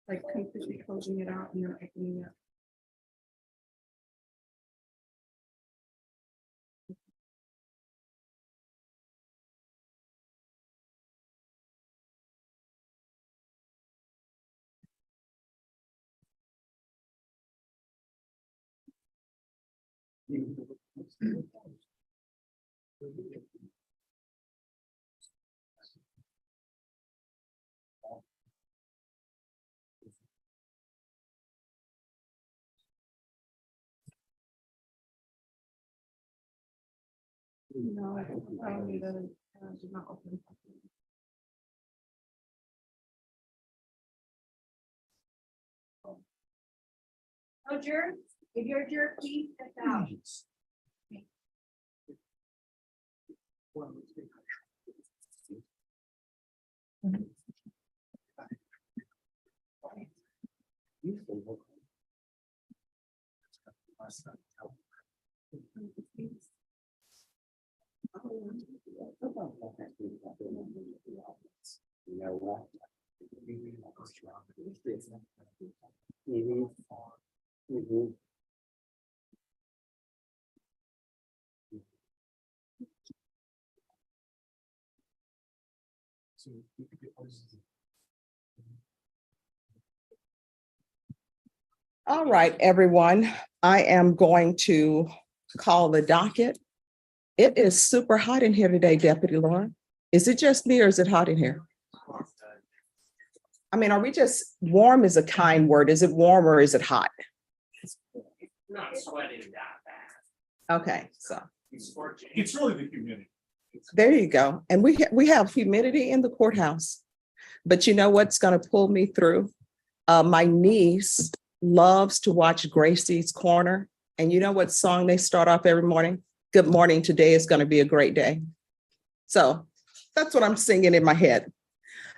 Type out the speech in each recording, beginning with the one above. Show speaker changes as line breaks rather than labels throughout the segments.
like completely closing it out and then opening it. No, I don't need it. Did not open.
Oh, Jerk, if you're a jerk, please step out.
All right, everyone, I am going to call the docket. It is super hot in here today, Deputy Lauren. Is it just me or is it hot in here? I mean, are we just, warm is a kind word. Is it warm or is it hot?
Not sweating that bad.
Okay, so
It's really the humidity.
there you go. And we have humidity in the courthouse. But you know what's going to pull me through? My niece loves to watch Gracie's Corner. And you know what song they start off every morning? Good morning, today is going to be a great day. So that's what I'm singing in my head.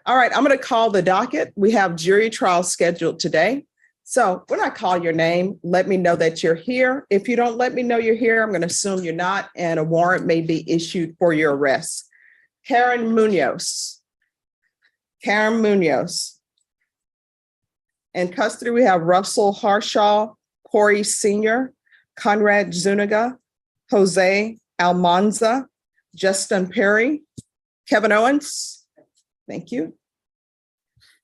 All right, I'm going to call the docket. We have jury trial scheduled today. So when I call your name, let me know that you're here. If you don't let me know you're here, I'm going to assume you're not, and a warrant may be issued for your arrest. Karen Munoz. Karen Munoz. In custody, we have Russell Harshaw, Corey Sr., Conrad Zuniga, Jose Almanza, Justin Perry, Kevin Owens. Thank you.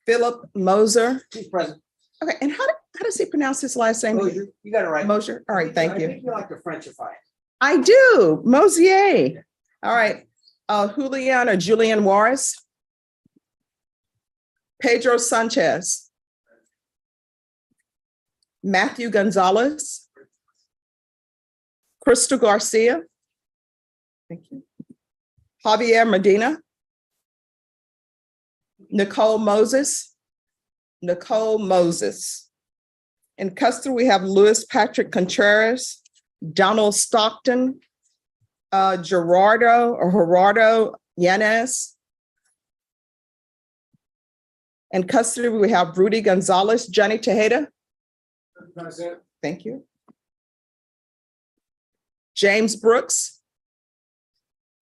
Philip Moser.
He's present.
Okay, and how does he pronounce his last name?
Mosier, you got it right.
Mosier. All right, thank
I
you.
think you like to Frenchify it.
I do. Mosier. All right. Julian or Julian Juarez. Pedro Sanchez. Matthew Gonzalez. Crystal Garcia. Thank you. Javier Medina. Nicole Moses. Nicole Moses. In custody, we have Louis Patrick Contreras, Donald Stockton, Gerardo Yanez. In custody, we have Rudy Gonzalez, Johnny Tejeda. Thank you. James Brooks.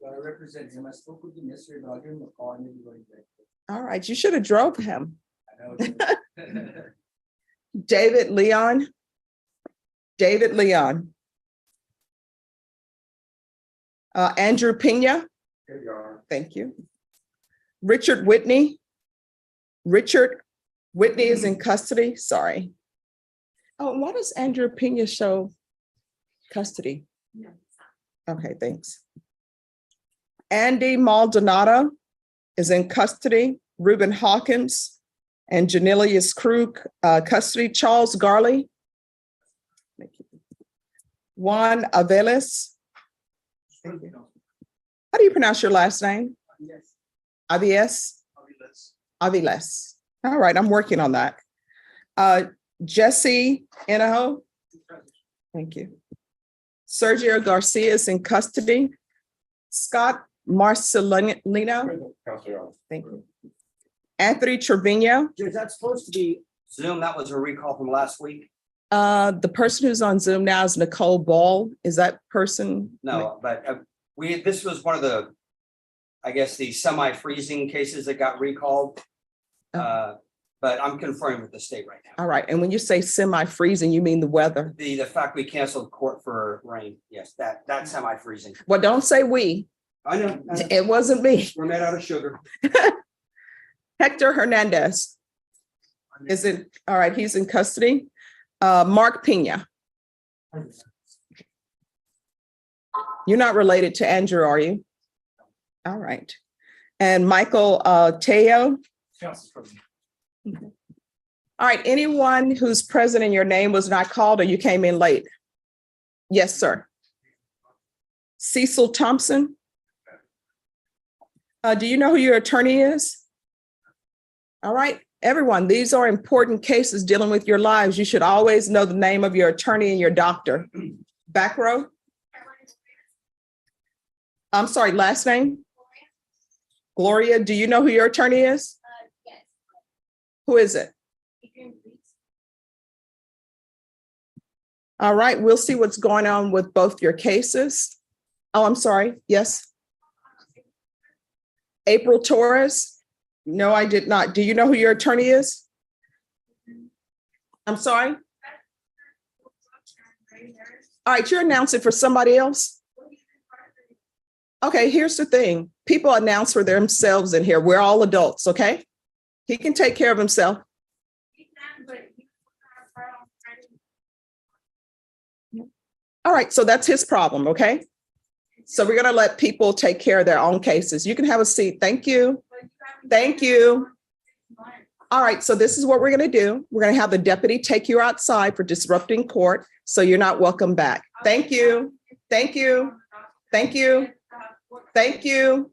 I represent him. I spoke with him yesterday, but I'll give him a call and maybe go to bed.
All right, you should have drove him.
I know.
David Leon. David Leon. Andrew Pena.
Here you are.
Thank you. Richard Whitney. Richard Whitney is in custody. Sorry. Oh, why does Andrew Pena show custody?
No.
Okay, thanks. Andy Maldonado is in custody. Reuben Hawkins and Janelius Krug, custody. Charles Garley. Thank you. Juan Aveles. Thank you. How do you pronounce your last name?
Yes.
Aviles? Aviles. All right, I'm working on that. Jesse Inaho. Thank you. Sergio Garcia is in custody. Scott Marcelino. Thank you. Anthony Trevino.
Is that supposed to be Zoom? That was a recall from last week?
The person who's on Zoom now is Nicole Ball. Is that person?
No, but this was one of the, I guess, the semi-freezing cases that got recalled. But but I'm conferring with the state right now.
All right. And when you say semi-freezing, you mean the weather?
The fact we canceled court for rain, yes, that's semi-freezing.
Well, don't say we.
I know.
It wasn't me.
We're made out of sugar.
Hector Hernandez. Is it, all right, he's in custody. Mark Pena. You're not related to Andrew, are you? All right. And Michael Teo. All right, anyone who's present and your name was not called or you came in late? Yes, sir. Cecil Thompson. Do you know who your attorney is? All right, everyone, these are important cases dealing with your lives. You should always know the name of your attorney and your doctor. Back row. I'm sorry, last name? Gloria, do you know who your attorney is?
Yes.
Who is it? All right, we'll see what's going on with both your cases. Oh, I'm sorry. Yes. April Torres. No, I did not. Do you know who your attorney is? I'm sorry. All right, you're announcing for somebody else. Okay, here's the thing. People announce for themselves in here. We're all adults, okay? He can take care of himself. All right, so that's his problem, okay? So we're gonna let people take care of their own cases. You can have a seat. Thank you. Thank you. All right, so this is what we're gonna do. We're gonna have the deputy take you outside for disrupting court, so you're not welcome back. Thank you. Thank you. Thank you. Thank you.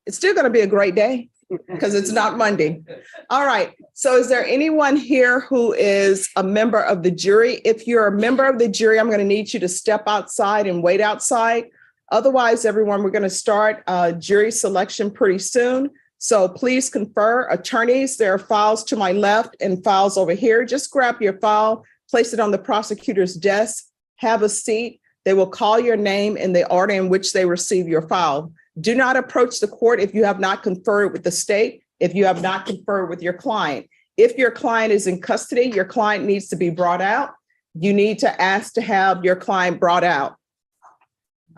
It's still gonna be a great day because it's not Monday. All right, so is there anyone here who is a member of the jury? If you're a member of the jury, I'm gonna need you to step outside and wait outside. Otherwise, everyone, we're gonna start jury selection pretty soon. So please confer. Attorneys, there are files to my left and files over here. Just grab your file, place it on the prosecutor's desk, have a seat. They will call your name in the order in which they receive your file. Do not approach the court if you have not conferred with the state, if you have not conferred with your client. If your client is in custody, your client needs to be brought out. You need to ask to have your client brought out.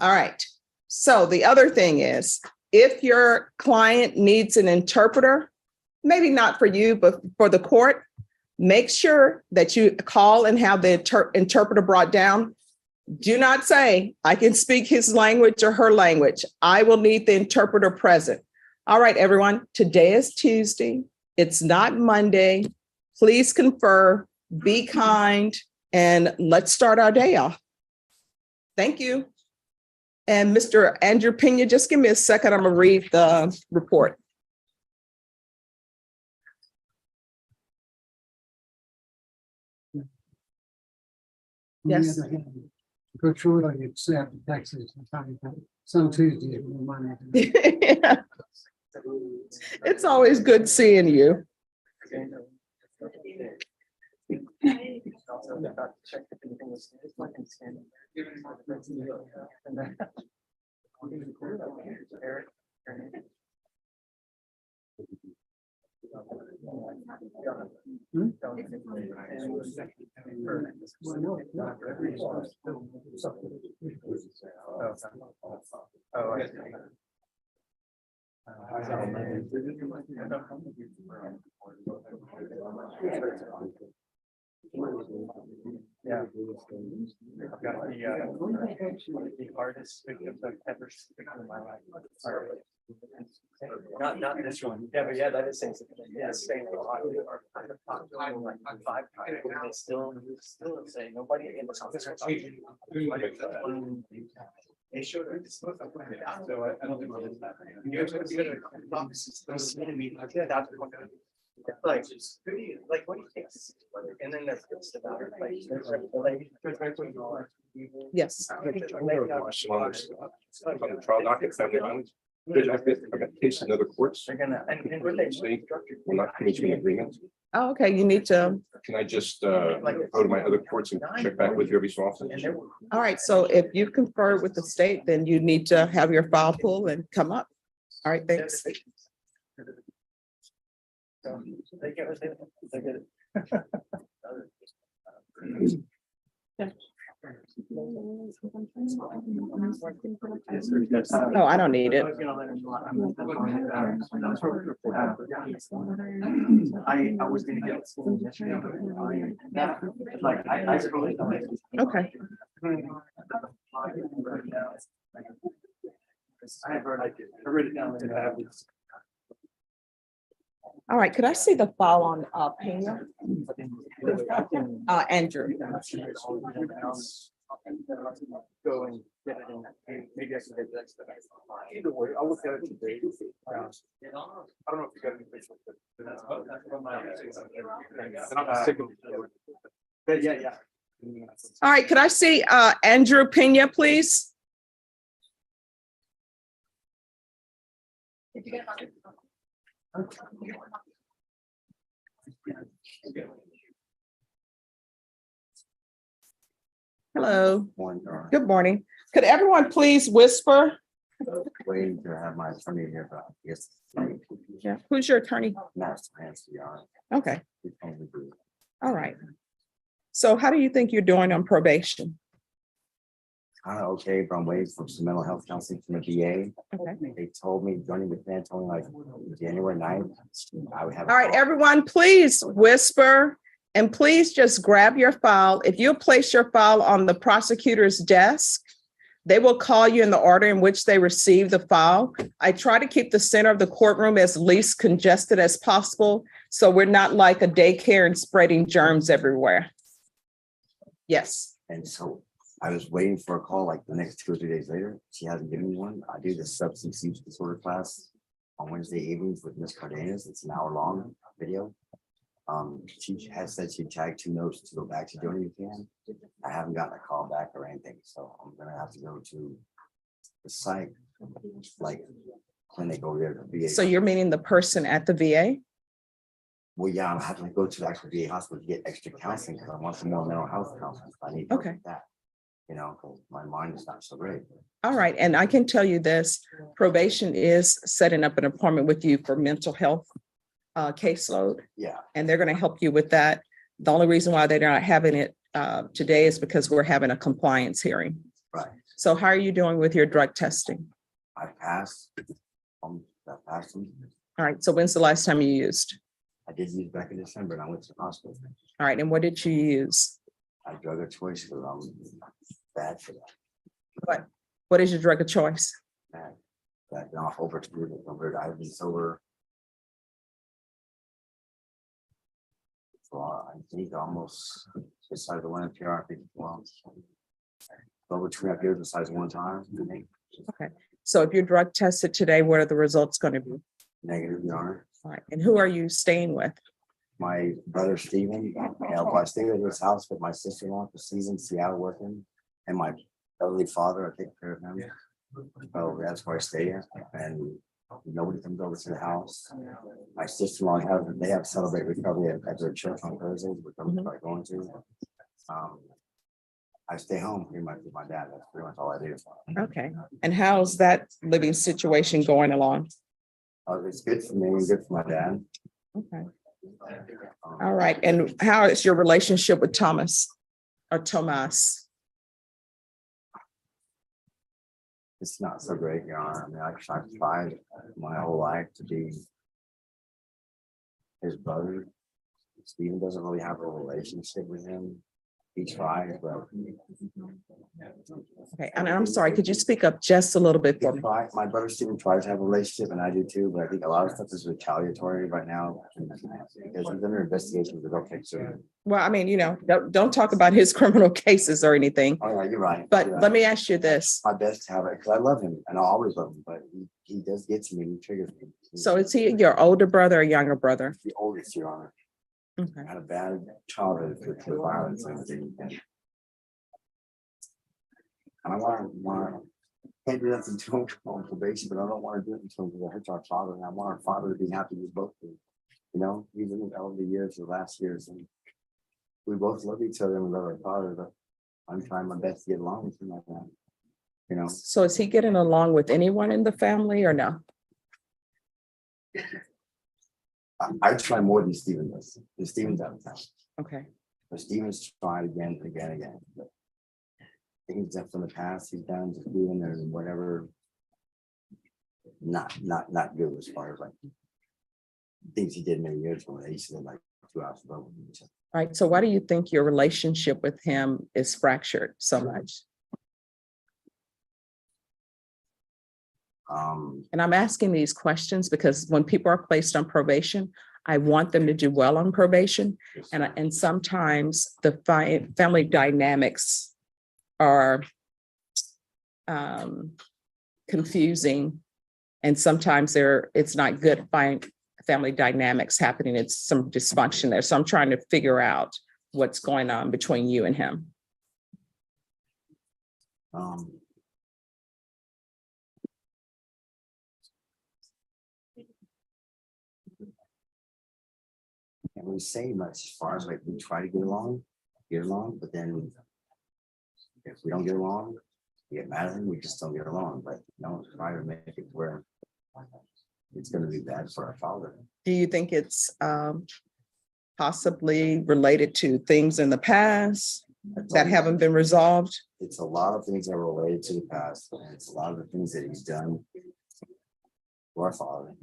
All right. So the other thing is, if your client needs an interpreter, maybe not for you, but for the court, make sure that you call and have the interpreter brought down. Do not say, I can speak his language or her language. I will need the interpreter present. All right, everyone, today is Tuesday. It's not Monday. Please confer, be kind, and let's start our day off. Thank you. And Mr. Andrew Pena, just give me a second. I'm gonna read the report. Yes.
Virtually accept Texas. Some Tuesdays.
It's always good seeing you.
Yeah. I've got the hardest victims I've ever seen in my life. Not this one. Yeah, but yeah, that is saying something. Yeah, saying a lot. Like 5 times, and they still say nobody in this office. They showed her this. So I don't think it's that. You guys are good at offices. Those meetings, that's like, like what do you think? And then there's this about it, like,
Yes.
On the trial docket, family violence. I've got cases in other courts.
they're gonna, and what
Say we're not coming to an agreement.
Oh, okay, you need to.
Can I just go to my other courts and check back with you every so often?
All right, so if you've conferred with the state, then you need to have your file pulled and come up. All right, thanks.
They get it. They get it.
Oh, I don't need it.
I was gonna get school yesterday, like, I really.
Okay.
I have heard, I read it down there.
All right, could I see the file on Pena? Andrew.
Go and get it in, maybe I can get that. Either way, I'll look at it today. I don't know if you got any pictures, but that's. And I'm sick of it. Yeah.
All right, could I see Andrew Pena, please? Hello, good morning. Could everyone please whisper?
Waiting to have my attorney here, but yes.
Yeah, who's your attorney? Okay, all right. So how do you think you're doing on probation?
Kind of okay, but I'm waiting for some mental health counseling from the VA.
Okay.
They told me, Johnny McMahon told me like January 9th, I would have.
All right, everyone, please whisper and please just grab your file. If you place your file on the prosecutor's desk, they will call you in the order in which they receive the file. I try to keep the center of the courtroom as least congested as possible, so we're not like a daycare and spreading germs everywhere. Yes.
And so I was waiting for a call like the next 2 or 3 days later. She hasn't given me one. I do the substance use disorder class on Wednesday evenings with Miss Cardenas. It's an hour-long video. She has said she tagged 2 notes to go back to Joni McCann. I haven't gotten a call back or anything, so I'm gonna have to go to the site, like clinic over there. The VA.
So you're meaning the person at the VA?
Well, yeah, I'm having to go to the actual VA hospital to get extra counseling because I want some more mental health counseling. I need
Okay.
that, you know, because my mind is not so great.
All right, and I can tell you this, probation is setting up an appointment with you for mental health caseload,
Yeah,
and they're going to help you with that. The only reason why they're not having it today is because we're having a compliance hearing.
right.
So how are you doing with your drug testing?
I passed. I passed them.
All right, so when's the last time you used?
I did use back in December and I went to the hospital.
All right, and what did you use?
I drug a choice because I'm bad for that.
What is your drug of choice?
Bad. That now over 2 years. I've been sober. So I think almost besides the one up here, I think, well, over 2.5 years besides one time.
Okay, so if you're drug tested today, what are the results going to be?
Negative, Your Honor.
All right, and who are you staying with?
My brother Stephen, I stayed at his house with my sister-in-law, because she's in Seattle working, and my elderly father, I take care of him. So that's where I stay at, and nobody comes over to the house. My sister-in-law they have celebrate recovery at their church on Thursdays, which I'm probably going to. I stay home pretty much with my dad. That's pretty much all I do.
Okay, and how's that living situation going along?
It's good for me and good for my dad.
Okay, all right, and how is your relationship with Thomas or Tomas?
It's not so great, Your Honor. I mean, I've tried my whole life to be his brother. Stephen doesn't really have a relationship with him. He tries, but.
Okay, and I'm sorry, could you speak up just a little bit for me?
My brother Stephen tries to have a relationship and I do too, but I think a lot of stuff is retaliatory right now. Because he's under investigation with okay, so.
Well, I mean, don't talk about his criminal cases or anything,
Oh, yeah, you're right.
but
You're
let
right.
me ask you this.
My best to have it, because I love him and I always love him, but he does get to me, he triggers me.
So is he your older brother or younger brother?
The oldest, Your Honor.
Okay.
I had a bad childhood with violence and everything. And I can't do nothing to him on probation, but I don't want to do it until it hurts our father. And I want our father to be happy with both of them. You know, even over the years, the last years, and we both love each other and we love our father, but I'm trying my best to get along with him like that. You know,
So is he getting along with anyone in the family or no?
I try more than Steven does. And Steven's out of town.
Okay,
But Steven's tried again and again and again. But things that from the past he's done, just doing and whatever. Not good as far as like things he did many years ago. They used to live like 2 hours ago.
all right, so why do you think your relationship with him is fractured so much? And I'm asking these questions because when people are placed on probation, I want them to do well on probation. And sometimes the family dynamics are confusing. And sometimes it's not good family dynamics happening. It's some dysfunction there. So I'm trying to figure out what's going on between you and him.
Can't really say much as far as like we try to get along, but then if we don't get along, we get mad at him, we just don't get along, but try to make it where it's gonna be bad for our father.
Do you think it's possibly related to things in the past that haven't been resolved?
It's a lot of things that are related to the past, and it's a lot of the things that he's done to our father,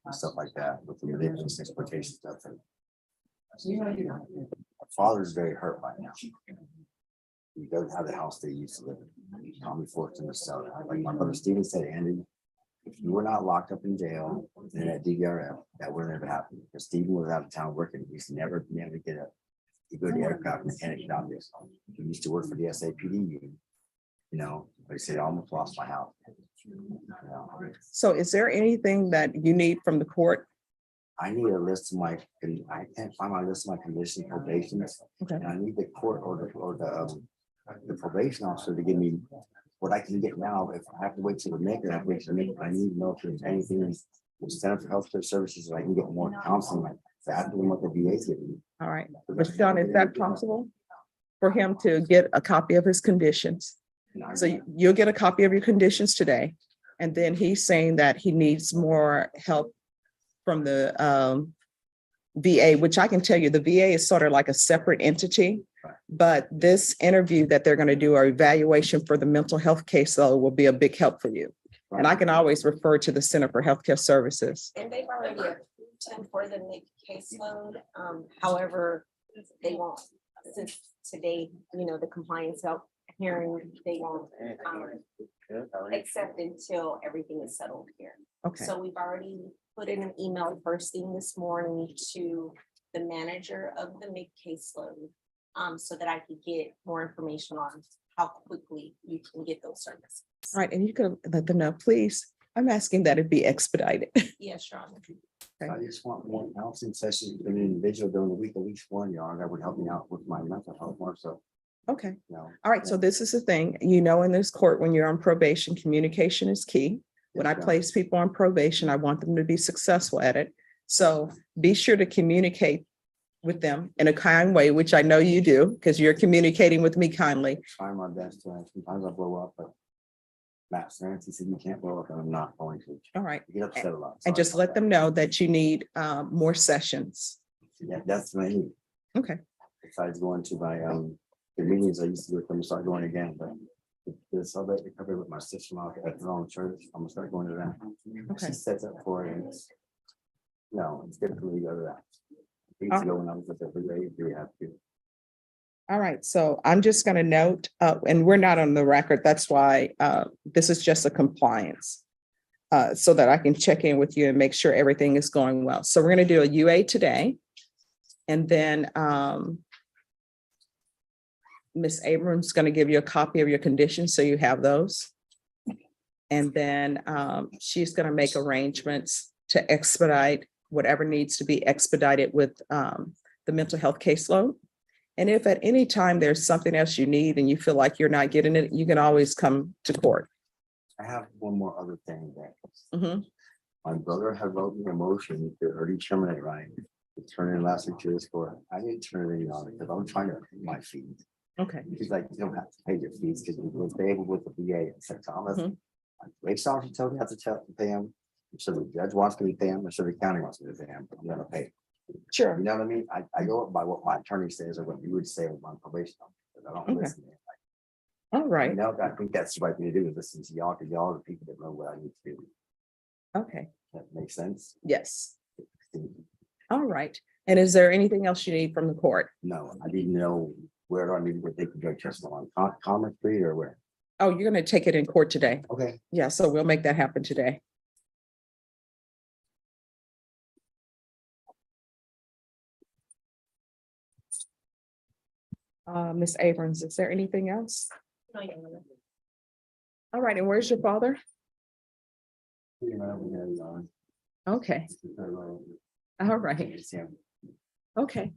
and stuff like that, with the religious exploitation stuff. Our father's very hurt right now. He doesn't have the house they used to live in. Tommy forced him to sell it. Like my brother Steven said, Andy, if you were not locked up in jail and at DVRF, that would never happen. Because Steven was out of town working. He's never been able to get a good aircraft mechanic job. He used to work for the SAPD union, but he said, I almost lost my house.
So is there anything that you need from the court?
I need a list of I can't find my list of my conditions, probations.
Okay.
And I need the court or the probation officer to give me what I can get now. If I have to wait till the maker, I need to know if there's anything in the Center for Healthcare Services that I can get more counseling. After what the VA's giving me.
All right, but Sean, is that possible for him to get a copy of his conditions? So you'll get a copy of your conditions today. And then he's saying that he needs more help from the VA, which I can tell you, the VA is sort of like a separate entity. But this interview that they're going to do, or evaluation for the mental health caseload, will be a big help for you. And I can always refer to the Center for Healthcare Services.
And they've already approved him for the caseload. However, they won't, since today, the compliance health hearing, they won't accept until everything is settled here.
Okay.
So we've already put in an email first thing this morning to the manager of the MIG caseload, so that I could get more information on how quickly you can get those services.
All right, and you can let them know, please. I'm asking that it be expedited.
Yes, Sean.
I just want one counseling session, an individual during the week, at least one, that would help me out with my mental health more so.
Okay. All right, so this is the thing, in this court, when you're on probation, communication is key. When I place people on probation, I want them to be successful at it. So be sure to communicate with them in a kind way, which I know you do, because you're communicating with me kindly.
Try my best to. Sometimes I blow up, but Matt Sarantz said you can't blow up, and I'm not going to.
All right.
You get upset a lot.
And just let them know that you need more sessions.
Yeah, that's what I need.
Okay.
Besides going to my the meetings I used to do with them, start going again, but the celebrate recovery with my sister-in-law at the own church, I'm gonna start going to that.
Okay.
She sets up for it, and it's good for me to go to that. I used to go when I was at the VA, have to.
All right, so I'm just going to note, and we're not on the record, that's why this is just a compliance, so that I can check in with you and make sure everything is going well. So we're going to do a UA today, and then Ms. Abrams is going to give you a copy of your conditions, so you have those. And then she's going to make arrangements to expedite whatever needs to be expedited with the mental health caseload. And if at any time there's something else you need and you feel like you're not getting it, you can always come to court.
I have one more other thing that
Mhm.
my brother had wrote me a motion to already terminate Ryan, to turn in last week to his court. I didn't turn it in on it because I'm trying to pay my fees.
Okay.
He's like, you don't have to pay your fees because we were able with the VA in St. Thomas.
Mhm.
Bexar, he told me I have to pay him. So the judge wants me to pay him, or so the county wants me to pay him, I'm gonna pay.
Sure.
You know what I mean? I go by what my attorney says or what you would say with my probation. But I don't
Okay.
listen.
All
You
right.
know, I think that's the right thing to do is listen to y'all, because y'all are the people that know what I need to do.
Okay.
That makes sense.
Yes. All right. And is there anything else you need from the court?
No, I didn't know where do I need to take the drug test on Commerce Street or where?
Oh, you're going to take it in court today.
Okay.
Yeah, so we'll make that happen today. Ms. Abrams, is there anything else?
No, Your Honor.
All right, and where's your father? Okay, all right, okay.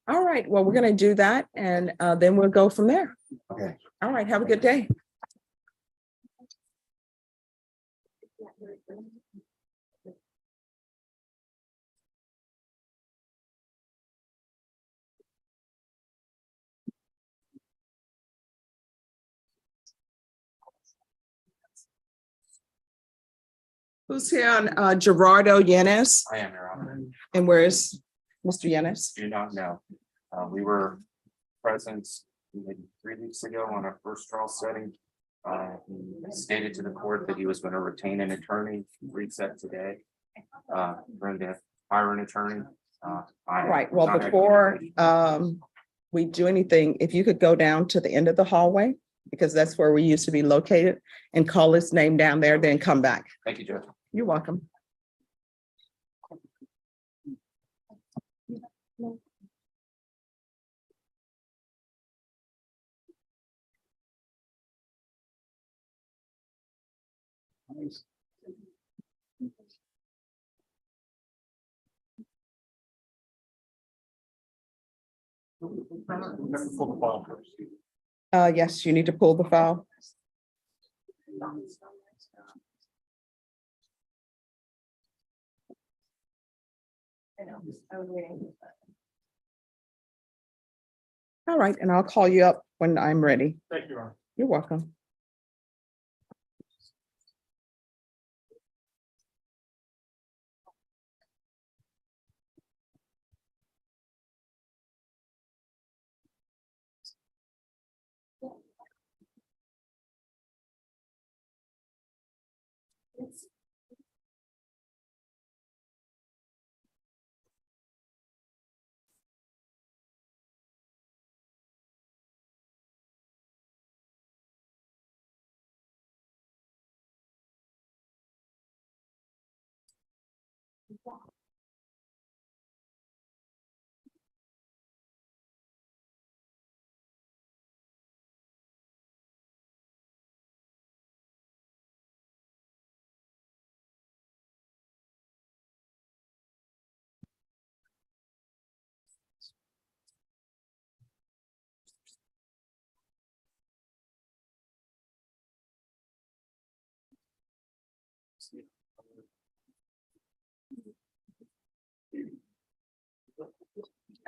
All right, well, we're gonna do that and then we'll go from there.
Okay.
All right, have a good day. Who's here on Gerardo Yenes?
I am, Your Honor.
And where's Mr. Yenes?
Do not know. We were present maybe 3 weeks ago on our first trial setting. He stated to the court that he was going to retain an attorney, reset today. Going to hire an attorney.
All right, well, before we do anything, if you could go down to the end of the hallway, because that's where we used to be located, and call his name down there, then come back.
Thank you, Judge.
You're welcome. Yes, you need to pull the file.
I know, I was waiting.
All right, and I'll call you up when I'm ready.
Thank you, Your Honor.
You're welcome.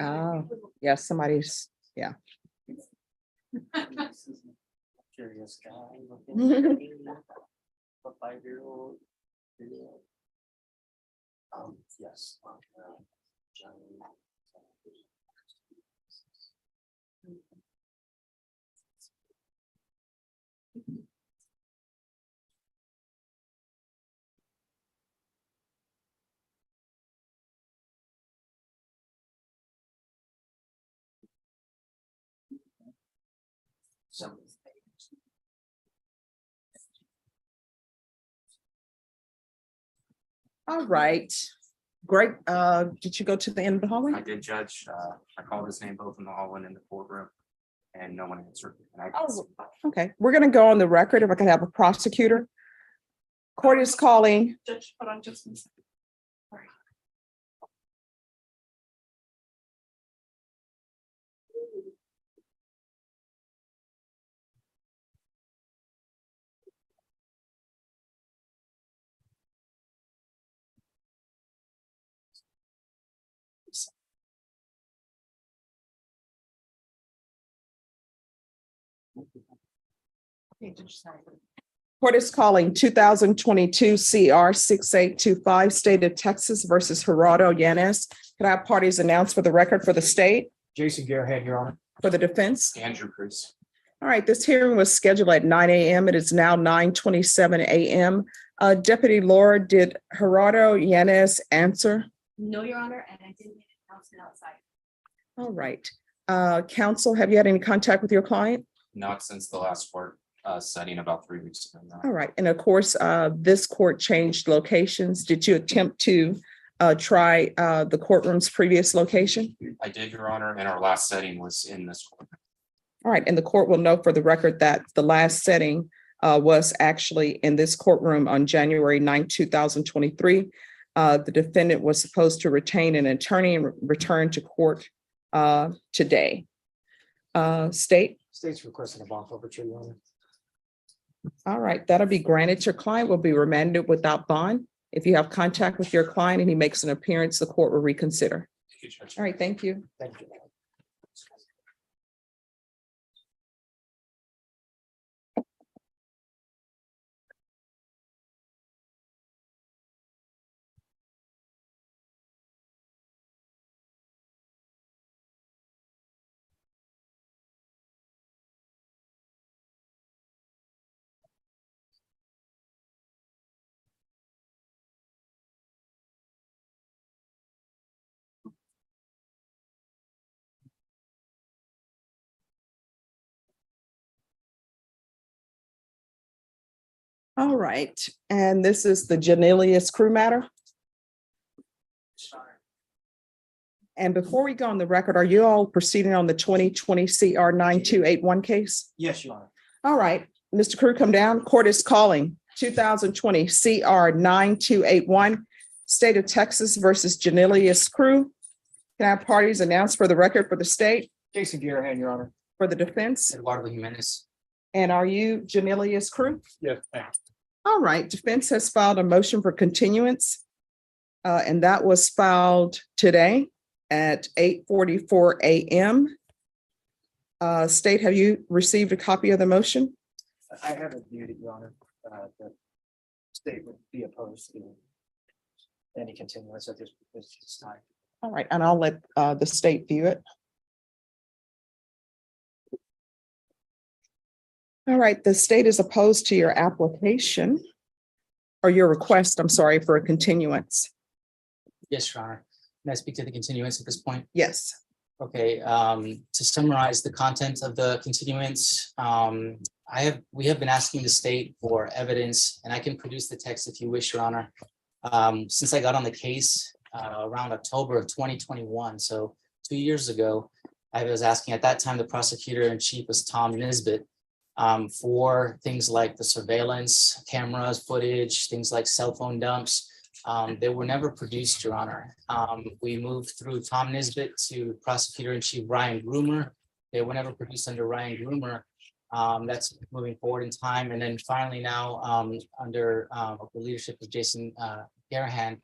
Oh, yeah, somebody's, yeah.
Curious guy. looking a 5-year-old. Yes.
All right, great. Did you go to the end of the hallway?
I did, Judge. I called his name both in the hallway and in the courtroom, and no one answered. And I
Oh, okay, we're gonna go on the record if I could have a prosecutor. Court is calling.
Judge, hold on just a second. Sorry. Okay, Judge, sorry.
Court is calling 2022 CR 6825 State of Texas versus Gerardo Yanes. Can I have parties announced for the record for the state,
Jason Garrett, Your Honor.
for the defense?
Andrew Cruz.
All right, this hearing was scheduled at 9 a.m. It is now 9:27 a.m. Deputy Laura, did Gerardo Yanes answer?
No, Your Honor, and I didn't get an announcement outside.
All right. Counsel, have you had any contact with your client?
Not since the last court setting about 3 weeks ago. no.
All right. And of course, this court changed locations. Did you attempt to try the courtroom's previous location?
I did, Your Honor, and our last setting was in this court.
All right. And the court will note for the record that the last setting was actually in this courtroom on January 9, 2023. The defendant was supposed to retain an attorney and return to court today. State?
State's requesting a bond forfeiture, Your Honor.
All right, that'll be granted. Your client will be remanded without bond. If you have contact with your client and he makes an appearance, the court will reconsider.
Thank you, Judge.
All right, thank you.
Thank you.
All right, and this is the Janelius crew matter. And before we go on the record, are you all proceeding on the 2020 CR 9281 case?
Yes, Your Honor.
All right, Mr. Crew, come down. Court is calling 2020 CR 9281 State of Texas versus Janelius crew. Can I have parties announced for the record for the state,
Jason Garrett, Your Honor.
for the defense?
Eduardo Jimenez.
And are you Janelius crew?
Yes, ma'am.
All right, defense has filed a motion for continuance. And that was filed today at 8:44 a.m. State, have you received a copy of the motion?
I haven't viewed it, Your Honor. The state would be opposed to any continuance at this time.
All right, and I'll let the state view it. All right, the state is opposed to your application or your request, I'm sorry, for a continuance.
Yes, Your Honor. Can I speak to the continuance at this point?
Yes.
Okay, to summarize the content of the continuance, we have been asking the state for evidence, and I can produce the text if you wish, Your Honor. Since I got on the case around October of 2021, so 2 years ago, I was asking at that time, the prosecutor in chief was Tom Nisbet, for things like the surveillance cameras, footage, things like cell phone dumps. They were never produced, Your Honor. We moved through Tom Nisbet to prosecutor in chief Ryan Groomer. They were never produced under Ryan Groomer. That's moving forward in time. And then finally now under the leadership of Jason Garahan,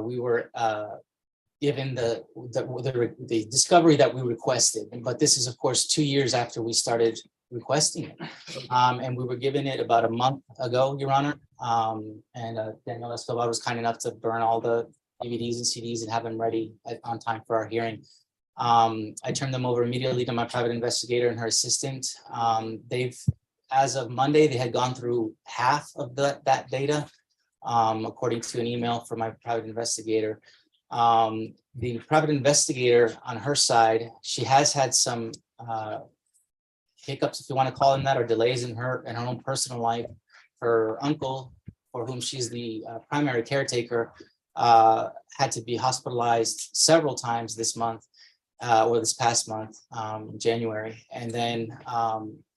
we were given the discovery that we requested. But this is, of course, 2 years after we started requesting it. And we were given it about a month ago, Your Honor. And Daniel Escobar was kind enough to burn all the DVDs and CDs and have them ready on time for our hearing. I turned them over immediately to my private investigator and her assistant. As of Monday, they had gone through half of that data, according to an email from my private investigator. The private investigator on her side, she has had some hiccups, if you want to call them that, or delays in her own personal life. Her uncle, for whom she's the primary caretaker, had to be hospitalized several times this month, or this past month, January. And then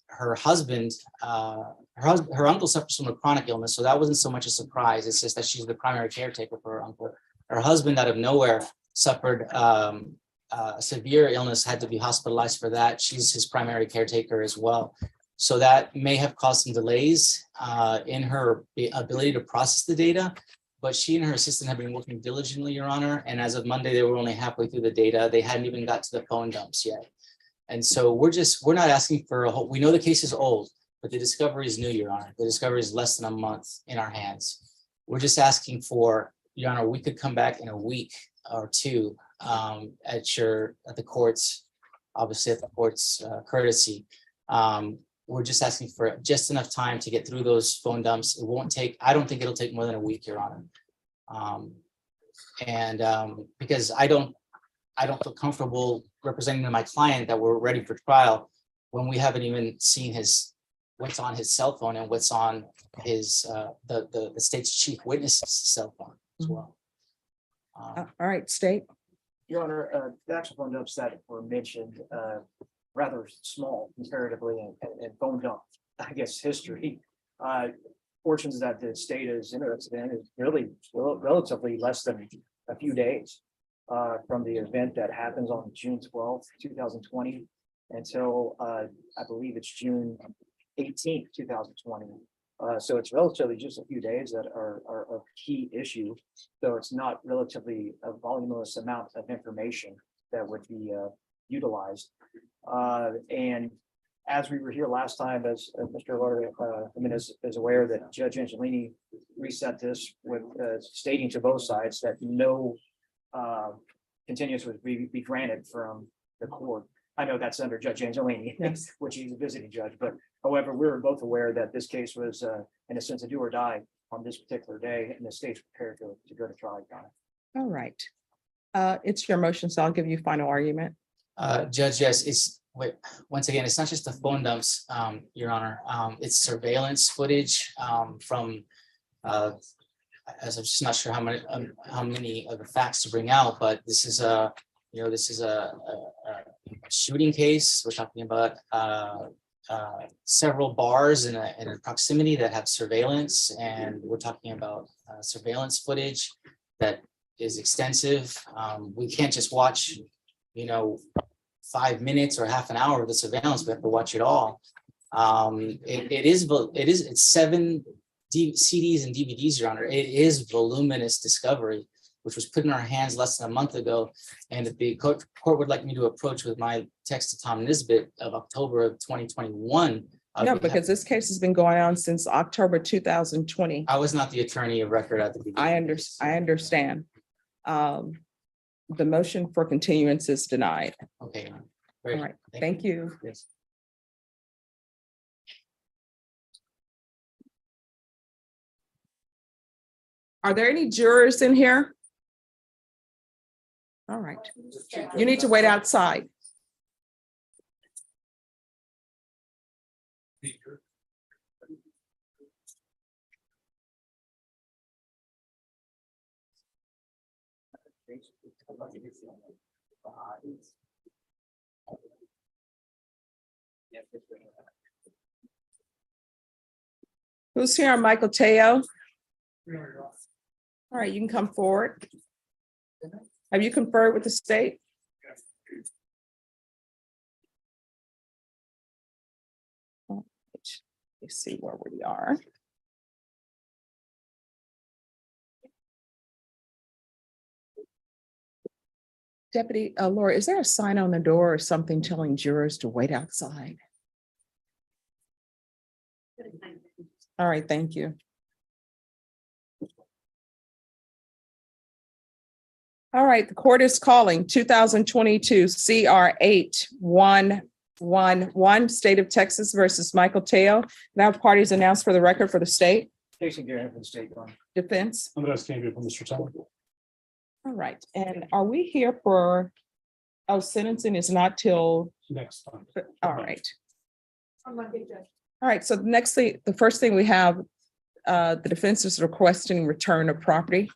her husband, her uncle suffers from a chronic illness, so that wasn't so much a surprise. It's just that she's the primary caretaker for her uncle. Her husband, out of nowhere, suffered a severe illness, had to be hospitalized for that. She's his primary caretaker as well. So that may have caused some delays in her ability to process the data, but she and her assistant have been working diligently, Your Honor. And as of Monday, they were only halfway through the data. They hadn't even got to the phone dumps yet. And so we're not asking for we know the case is old. but the discovery is new, Your Honor. The discovery is less than a month in our hands. We're just asking for, Your Honor, we could come back in a week or two at the court's, obviously at the court's courtesy. We're just asking for just enough time to get through those phone dumps. It won't take, I don't think it'll take more than a week, Your Honor. Because I don't feel comfortable representing to my client that we're ready for trial when we haven't even seen what's on his cell phone and what's on his the state's chief witness's cell phone as well.
All right, state.
Your Honor, the actual phone dumps that were mentioned, rather small comparatively and phone dump, I guess, history. Portions that the state is interested in is really relatively less than a few days from the event that happens on June 12th, 2020 until I believe it's June 18th, 2020. So it's relatively just a few days that are of key issue. So it's not relatively a voluminous amount of information that would be utilized. And as we were here last time, as Mr. Lawyer, is aware that Judge Angelini reset this with stating to both sides that no continuance would be granted from the court. I know that's under Judge Angelini,
Yes.
which he's a visiting judge, but however, we were both aware that this case was in a sense a do or die on this particular day, and the state's prepared to go to trial.
All right. It's your motion, so I'll give you final argument.
Judge, yes, once again, it's not just the phone dumps, Your Honor. It's surveillance footage from as I'm just not sure how many of the facts to bring out, but this is a shooting case. We're talking about several bars in a proximity that have surveillance, and we're talking about surveillance footage that is extensive. We can't just watch, 5 minutes or half an hour of the surveillance. We have to watch it all. It's 7 CDs and DVDs, Your Honor. It is voluminous discovery, which was put in our hands less than a month ago. And if the court would like me to approach with my text to Tom Nisbet of October of 2021.
No, because this case has been going on since October 2020.
I was not the attorney of record at the beginning.
I understand. The motion for continuance is denied.
Okay. Your Honor.
All
Great.
right, thank you.
Yes.
Are there any jurors in here? All right, you need to wait outside. Who's here? Michael Teo. All right, you can come forward. Have you conferred with the state? Let's see where we are. Deputy Laura, is there a sign on the door or something telling jurors to wait outside? All right, thank you. All right, the court is calling 2022 CR 8111, State of Texas versus Michael Teo. Now parties announced for the record for the state.
Jason Garrett for the state.
Defense.
Andres came from Mr. Tom.
All right, and are we here for, sentencing is not till,
Next time.
all right.
On Monday, Judge.
All right, so the first thing we have, the defense is requesting return of property.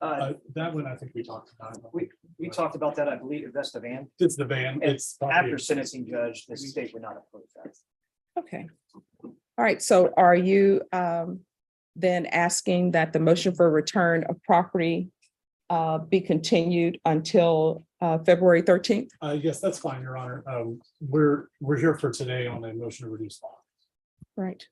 That one, I think we talked about.
We talked about that, I believe, that's the van.
It's the van. It's
After sentencing judge, the state would not approve that.
Okay. All right, so are you then asking that the motion for return of property be continued until February 13th?
Yes, that's fine, Your Honor. We're here for today on a motion to reduce law.
Right.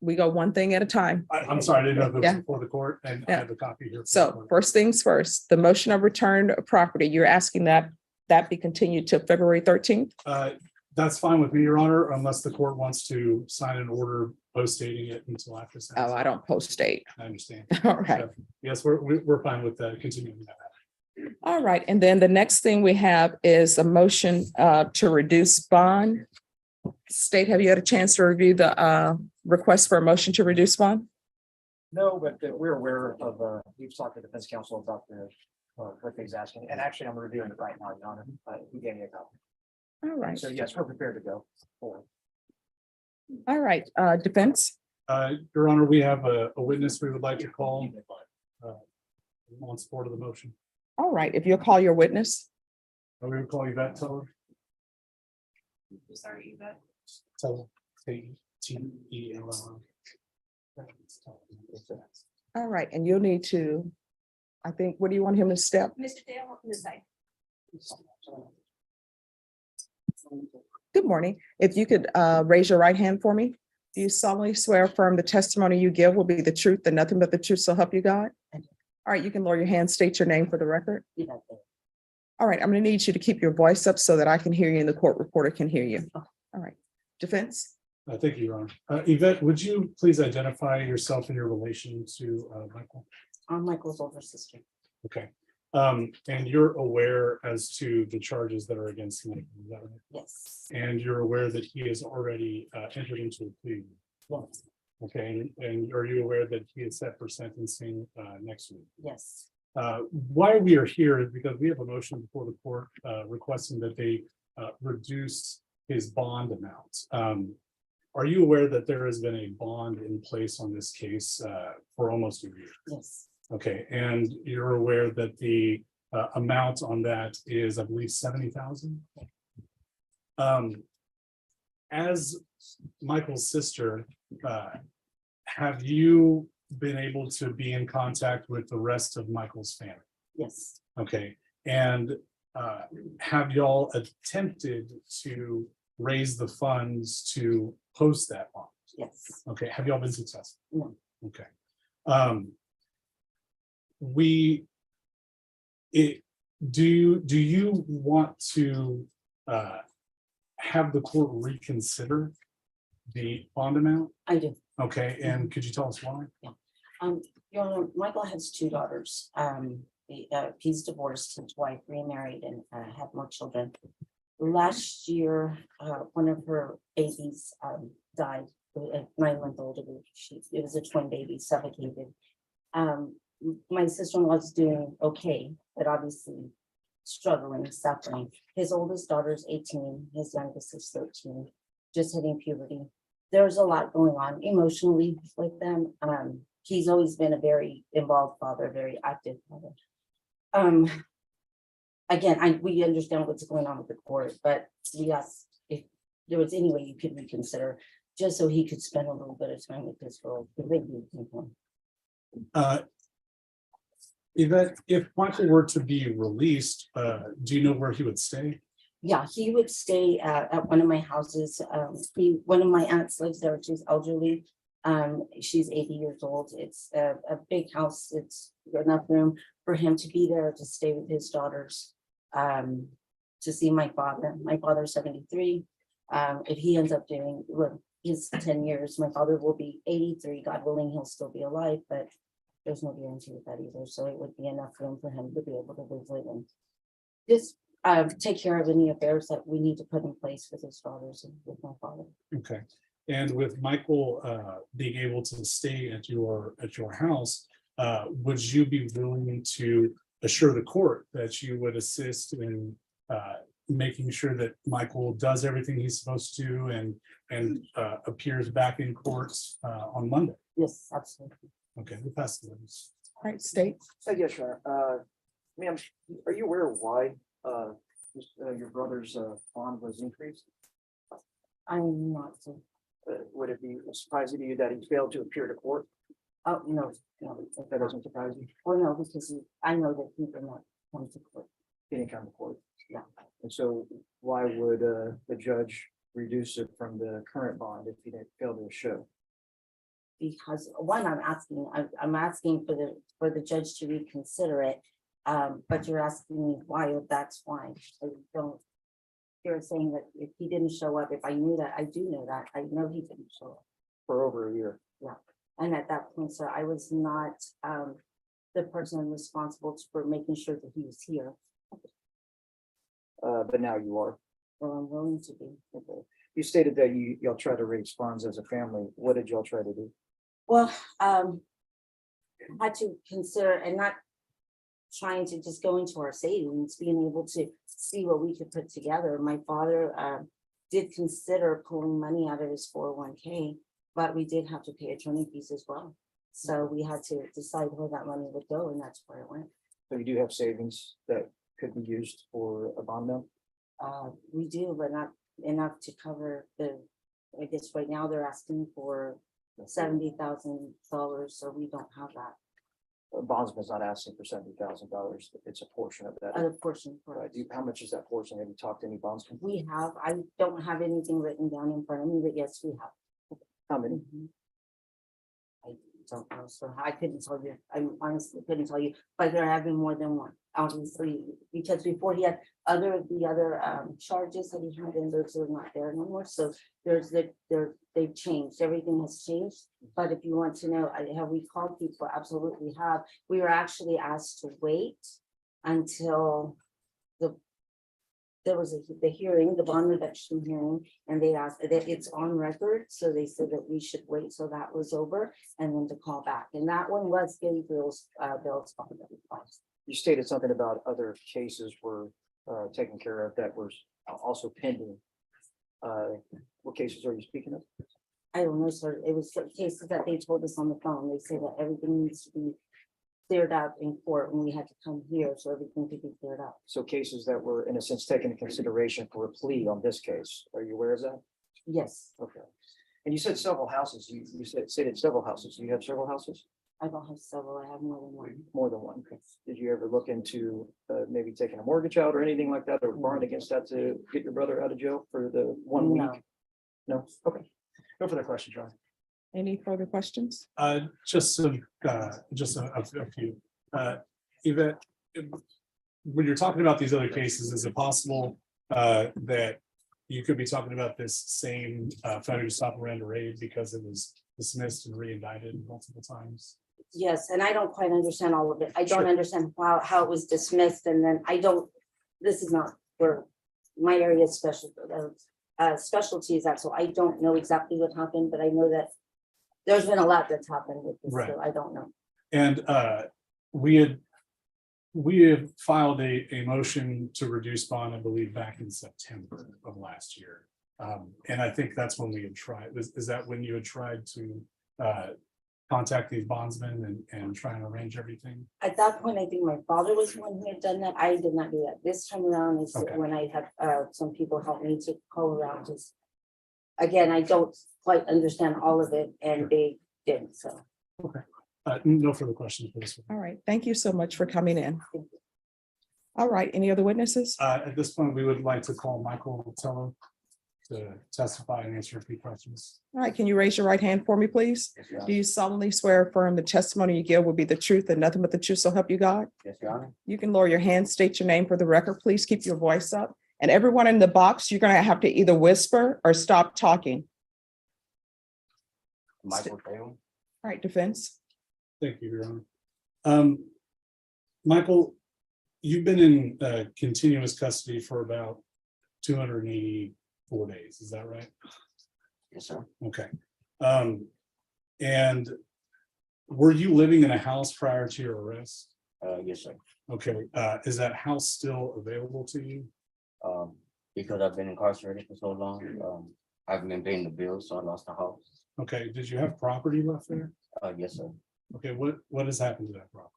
We go one thing at a time.
I'm sorry, I didn't know if it was
Yeah.
before the court, and I
Yeah.
have a copy here.
So first things first, the motion of return of property, you're asking that be continued to February 13th?
That's fine with me, Your Honor, unless the court wants to sign an order post dating it until after.
Oh,
sentencing.
I don't post date.
I understand.
All right.
So, yes, we're fine with continuing that.
All right. And then the next thing we have is a motion to reduce bond. State, have you had a chance to review the request for a motion to reduce bond?
No, but we're aware of, we've talked to defense counsel about the, what he's asking, and actually I'm reviewing it right now, Your Honor. He gave me a copy.
All right.
So yes, we're prepared to go forward.
All right. Defense?
Your Honor, we have a witness we would like to call on support of the motion.
All right. If you'll call your witness.
We would call Yvette Teller.
Sorry, Yvette.
Teller. T-E-L-L.
All right. And you'll need to, I think, what do you want him to step?
Mr. Dale, on this side.
Good morning. If you could raise your right hand for me. Do you solemnly swear or affirm the testimony you give will be the truth and nothing but the truth, so help you God? All right, you can lower your hand, state your name for the record. All right, I'm going to need you to keep your voice up so that I can hear you and the court reporter can hear you. All right, defense?
Thank you, Your Honor. Yvette, would you please identify yourself and your relation to Michael?
I'm Michael's older sister.
Okay. And you're aware as to the charges that are against him, is that right?
Yes.
And you're aware that he has already entered into a plea?
Yes.
Okay, and are you aware that he is set for sentencing next week?
Yes.
Why we are here is because we have a motion before the court requesting that they reduce his bond amount. Are you aware that there has been a bond in place on this case for almost a year?
Yes.
Okay, and you're aware that the amount on that is, I believe, 70,000? As Michael's sister, have you been able to be in contact with the rest of Michael's family?
Yes.
Okay, and have y'all attempted to raise the funds to post that bond?
Yes.
Okay, have y'all been successful?
No.
Okay. Do you want to have the court reconsider the bond amount?
I do.
Okay, and could you tell us why?
Your Honor, Michael has two daughters. He's divorced, his wife remarried and had more children. Last year, one of her babies died, a 9-month-old. It was a twin baby, suffocated. My sister-in-law's doing okay, but obviously struggling, suffering. His oldest daughter's 18, his youngest is 13, just hitting puberty. There's a lot going on emotionally with them. He's always been a very involved father, very active father. Again, we understand what's going on with the court, but we asked if there was any way you could reconsider, just so he could spend a little bit of time with his girl.
If Michael were to be released, do you know where he would stay?
Yeah, he would stay at one of my houses. One of my aunts lives there. She's elderly. She's 80 years old. It's a big house. It's enough room for him to be there, to stay with his daughters, to see my father. My father's 73. If he ends up doing his 10 years, my father will be 83. God willing, he'll still be alive, but there's no guarantee with that either. So it would be enough room for him to be able to visit and just take care of any affairs that we need to put in place with his daughters and with my father.
Okay, and with Michael being able to stay at your house, would you be willing to assure the court that you would assist in making sure that Michael does everything he's supposed to and appears back in courts on Monday?
Yes, absolutely.
Okay, we'll pass the witness.
All right, state.
Yes, sure. Ma'am, are you aware of why your brother's bond was increased?
I'm not.
Would it be surprising to you that he failed to appear to court?
Oh, no.
If that doesn't surprise you,
Well, no, because I know that he did not come to court.
he didn't come to court.
Yeah.
And so why would the judge reduce it from the current bond if he didn't fail to show?
Because one, I'm asking for the judge to reconsider it. But you're asking me why, that's why. I don't
here saying that if he didn't show up, if I knew that, I do know that, I know he didn't show up.
For over a year.
And at that point, sir, I was not the person responsible for making sure that he was here.
But now you are.
Well, I'm willing to be.
Okay. You stated that y'all try to raise funds as a family. What did y'all try to do?
Well, had to consider and not trying to just go into our savings, being able to see what we could put together. My father did consider pulling money out of his 401k, but we did have to pay attorney fees as well. So we had to decide where that money would go, and that's where it went.
So you do have savings that could be used for a bond note?
We do, but not enough to cover I guess right now they're asking for $70,000, so we don't have that
A bondsman's not asking for $70,000. It's a portion of that.
other portion. for
Right.
us.
How much is that portion? Have you talked to any bondsmen?
I don't have anything written down in front of me, but yes, we have.
How many?
Mhm. I don't know, so I couldn't tell you, I honestly couldn't tell you, but there have been more than one, obviously, because before he had the other charges that he had, and those are not there anymore, so they've changed, everything has changed. But if you want to know, have we called people? Absolutely have. We were actually asked to wait until there was the hearing, the bond reduction hearing, and they asked that it's on record. So they said that we should wait till that was over and then to call back. And that one was Gabriel's bill's bond.
You stated something about other cases were taken care of that were also pending. What cases are you speaking of?
I don't know, sir. It was some cases that they told us on the phone. They say that everything needs to be cleared out in court when we had to come here, so everything could be cleared out.
So cases that were in a sense taken into consideration for a plea on this case. Are you aware of that?
Yes,
Okay. And you said several houses. You stated several houses. You have several houses?
I don't have several. I have more than one.
More than one. Did you ever look into maybe taking a mortgage out or anything like that, or borrowing against that to get your brother out of jail for the 1 week?
No.
No? Okay. No further questions, John.
Any further questions?
Just a few. Yvette, when you're talking about these other cases, is it possible that you could be talking about this same failure to stop Miranda raid because it was dismissed and re-indicted multiple times?
Yes, and I don't quite understand all of it. I don't
Sure.
understand how it was dismissed, and then this is not where my area is specialty is at, so I don't know exactly what happened, but I know that there's been a lot that's happened with this,
Right.
so I don't know.
And we had filed a motion to reduce bond, I believe, back in September of last year. And I think that's when we had tried, is that when you had tried to contact these bondsmen and try and arrange everything?
At that point, I think my father was the one who had done that. I did not do that. This time around is
Okay.
when I had some people help me to call around. Just again, I don't quite understand all of it, and they did so.
No further questions for this one.
All right, thank you so much for coming in. All right, any other witnesses?
At this point, we would like to call Michael Tello to testify and answer a few questions.
All right, can you raise your right hand for me, please?
Yes, Your
Do
Honor.
you solemnly swear or affirm the testimony you give will be the truth and nothing but the truth, so help you God?
Yes, Your Honor.
You can lower your hand, state your name for the record. Please keep your voice up. And everyone in the box, you're gonna have to either whisper or stop talking.
Michael Taylor.
All right, defense.
Thank you, Your Honor. Michael, you've been in continuous custody for about 284 days, is that right?
Yes, sir.
Okay. And were you living in a house prior to your arrest?
Yes, sir.
Okay, is that house still available to you?
Because I've been incarcerated for so long, I haven't been paying the bills, so I lost the house.
Okay, did you have property left there?
Yes, sir.
Okay, what has happened to that property?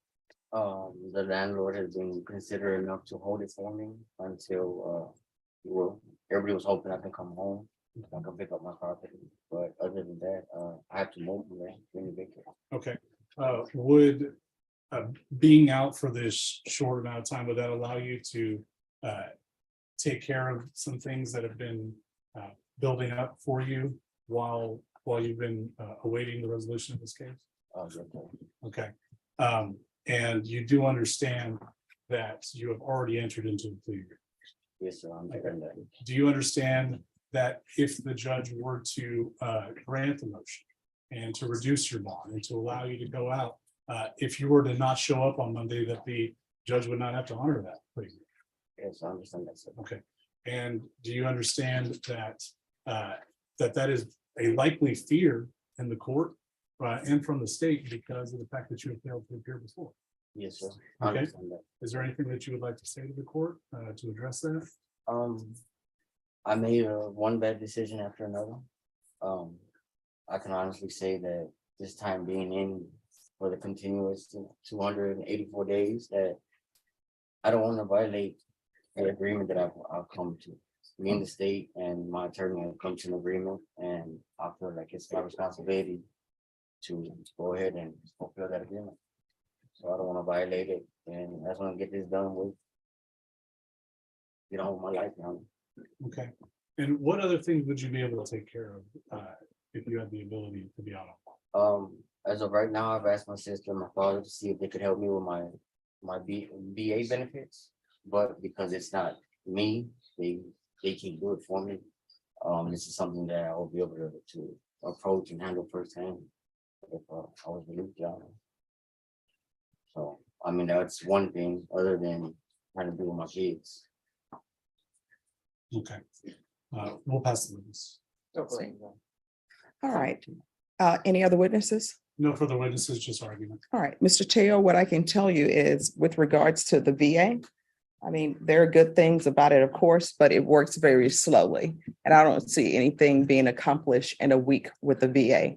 The landlord has been considerate enough to hold it for me until, everybody was hoping I could come home. I could pick up my property, but other than that, I have to move from there. Bring it back here.
Okay, would being out for this short amount of time, would that allow you to take care of some things that have been building up for you while you've been awaiting the resolution of this case?
Yes, sir.
Okay, and you do understand that you have already entered into the plea agreement?
Yes, sir. I'm doing that.
Do you understand that if the judge were to grant the motion and to reduce your bond and to allow you to go out, if you were to not show up on Monday, that the judge would not have to honor that plea?
Yes, I understand that, sir.
Okay, and do you understand that that is a likely fear in the court and from the state because of the fact that you have failed to appear before?
Yes, sir. I
Okay.
understand that.
Is there anything that you would like to say to the court to address that?
I made one bad decision after another. I can honestly say that this time being in for the continuous 284 days, that I don't want to violate the agreement that I've come to. Me and the state and my attorney have come to an agreement, and I feel like it's my responsibility to go ahead and fulfill that agreement. So I don't want to violate it, and I just want to get this done with. Get on with my life now.
Okay, and what other things would you be able to take care of if you had the ability to be out on?
As of right now, I've asked my sister and my father to see if they could help me with my VA benefits, but because it's not me, they can do it for me. This is something that I will be able to approach and handle firsthand if I was relieved job. So, I mean, that's one thing other than trying to do with my kids.
Okay, we'll pass the witness.
All right. Any other witnesses?
No further witnesses, just argument.
All right, Mr. Teo, what I can tell you is with regards to the VA, I mean, there are good things about it, of course, but it works very slowly. And I don't see anything being accomplished in a week with the VA.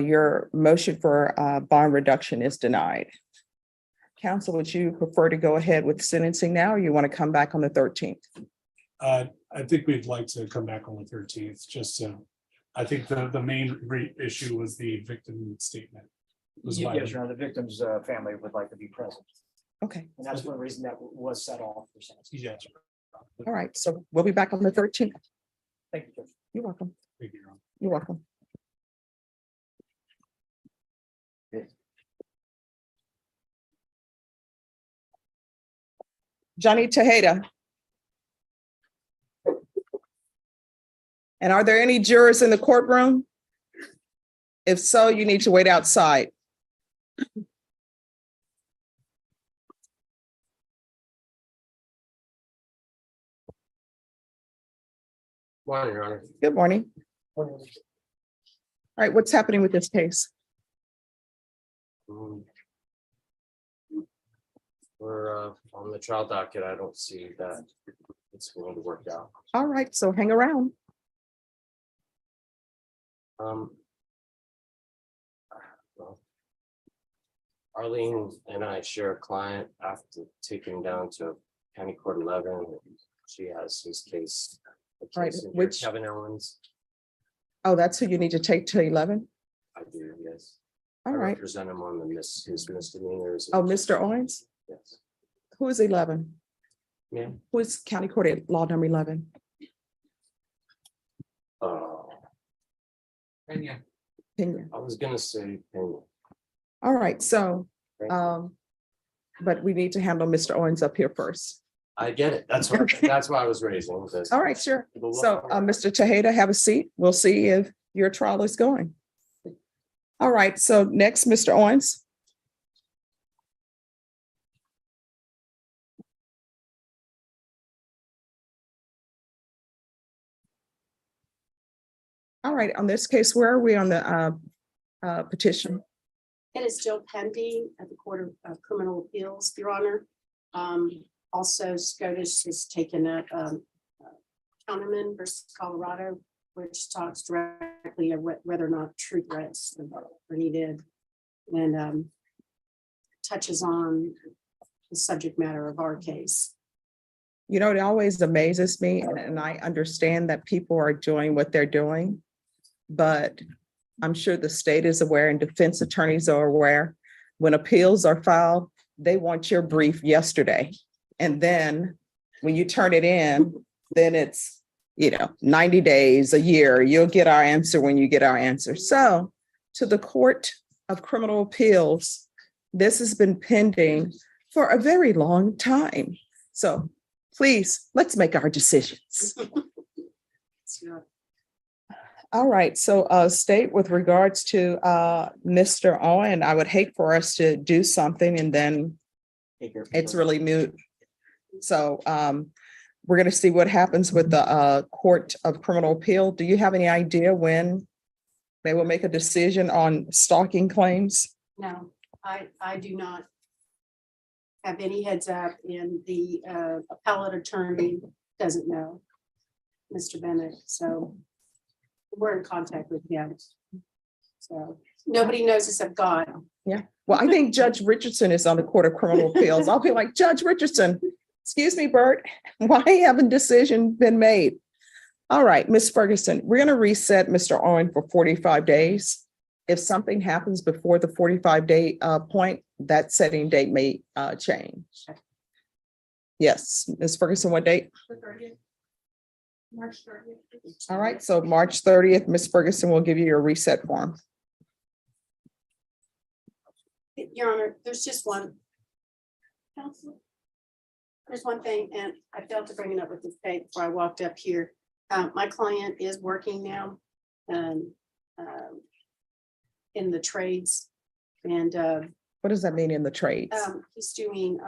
Your motion for bond reduction is denied. Counsel, would you prefer to go ahead with sentencing now, or you want to come back on the 13th?
I think we'd like to come back on the 13th, just I think the main issue was the victim statement. Was why-
Yes, Your Honor, the victim's family would like to be present,
Okay,
and that's one reason that was set off for sentencing.
Yes.
all right, so we'll be back on the 13th.
Thank you, Judge.
You're welcome.
Thank you, Your Honor.
You're welcome. Johnny Tejeda. And are there any jurors in the courtroom? If so, you need to wait outside.
Morning, Your Honor.
Good morning. All right, what's happening with this case?
We're on the trial docket. I don't see that it's going to work out.
All right, so hang around.
Well, Arlene and I share a client after taking him down to County Court 11. She has his case. a
Right,
case in
which-
Kevin Owens.
Oh, that's who you need to take to 11?
I do, yes.
All
I
right.
represent him on his misdemeanors.
Oh, Mr. Owens?
Yes.
Who is 11?
Ma'am.
Who is County Court at Law number 11?
Pena.
Pena.
I was gonna say Pena.
All right, so,
Thank you.
but we need to handle Mr. Owens up here first.
I get it. That's what,
Okay.
that's why I was raising this.
All right, sure.
We'll look
So,
forward.
Mr. Tejeda, have a seat. We'll see if your trial is going. All right, so next, Mr. Owens. All right, on this case, where are we on the petition?
It is still pending at the Court of Criminal Appeals, Your Honor. Also, SCOTUS has taken up Counterman versus Colorado, which talks directly of whether or not true threats are needed and touches on the subject matter of our case.
You know, it always amazes me, and I understand that people are doing what they're doing, but I'm sure the state is aware and defense attorneys are aware. When appeals are filed, they want your brief yesterday. And then when you turn it in, then it's, 90 days, a year, you'll get our answer when you get our answer. So to the Court of Criminal Appeals, this has been pending for a very long time. So Please, let's make our decisions.
So,
All right, so state with regards to Mr. Owen, I would hate for us to do something and then it's really moot. So we're gonna see what happens with the Court of Criminal Appeal. Do you have any idea when they will make a decision on stalking claims?
no, I do not have any heads up, and the appellate attorney doesn't know Mr. Bennett, so we're in contact with him. So nobody knows except God.
Well, I think Judge Richardson is on the Court of Criminal Appeals. I'll be like, Judge Richardson, excuse me, Bert, why haven't decision been made? All right, Ms. Ferguson, we're going to reset Mr. Owen for 45 days. If something happens before the 45-day point, that setting date may change. Yes, Ms. Ferguson, what date?
The 30th. March 30th.
All right, so March 30th, Ms. Ferguson will give you your reset form.
Your Honor, there's just one. Counsel? There's one thing, and I failed to bring it up with the state before I walked up here. My client is working now in the trades, and
What does that mean in the trades?
he's doing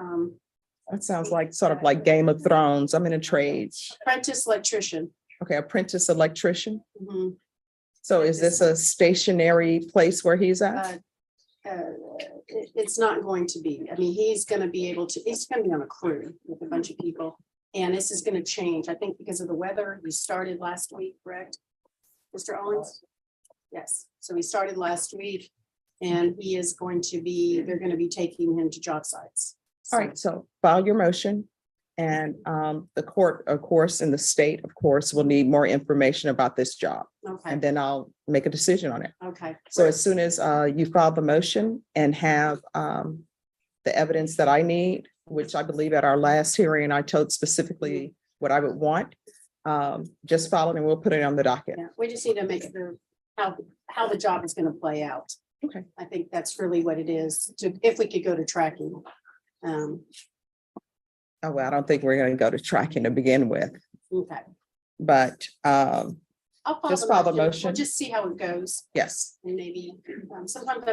That sounds like sort of like Game of Thrones. I'm in a trades.
apprentice electrician.
Okay, apprentice electrician.
Mhm.
So is this a stationary place where he's at?
It's not going to be. I mean, he's gonna be able to, he's gonna be on a crew with a bunch of people. And this is gonna change, I think, because of the weather. He started last week, correct? Mr. Owens? Yes, so he started last week and he is going to be, they're gonna be taking him to job sites.
All right, so file your motion. And the court, of course, and the state, of course, will need more information about this job.
Okay,
And then I'll make a decision on it.
okay.
So as soon as you file the motion and have the evidence that I need, which I believe at our last hearing, I told specifically what I would want, just file it and we'll put it on the docket.
Yeah, we just need to make the, how the job is gonna play out.
Okay.
I think that's really what it is, to, if we could go to tracking.
Oh, well, I don't think we're going to go to tracking to begin with,
Okay.
but
I'll
Just file the
We'll
motion.
just see how it goes,
yes.
and maybe, sometimes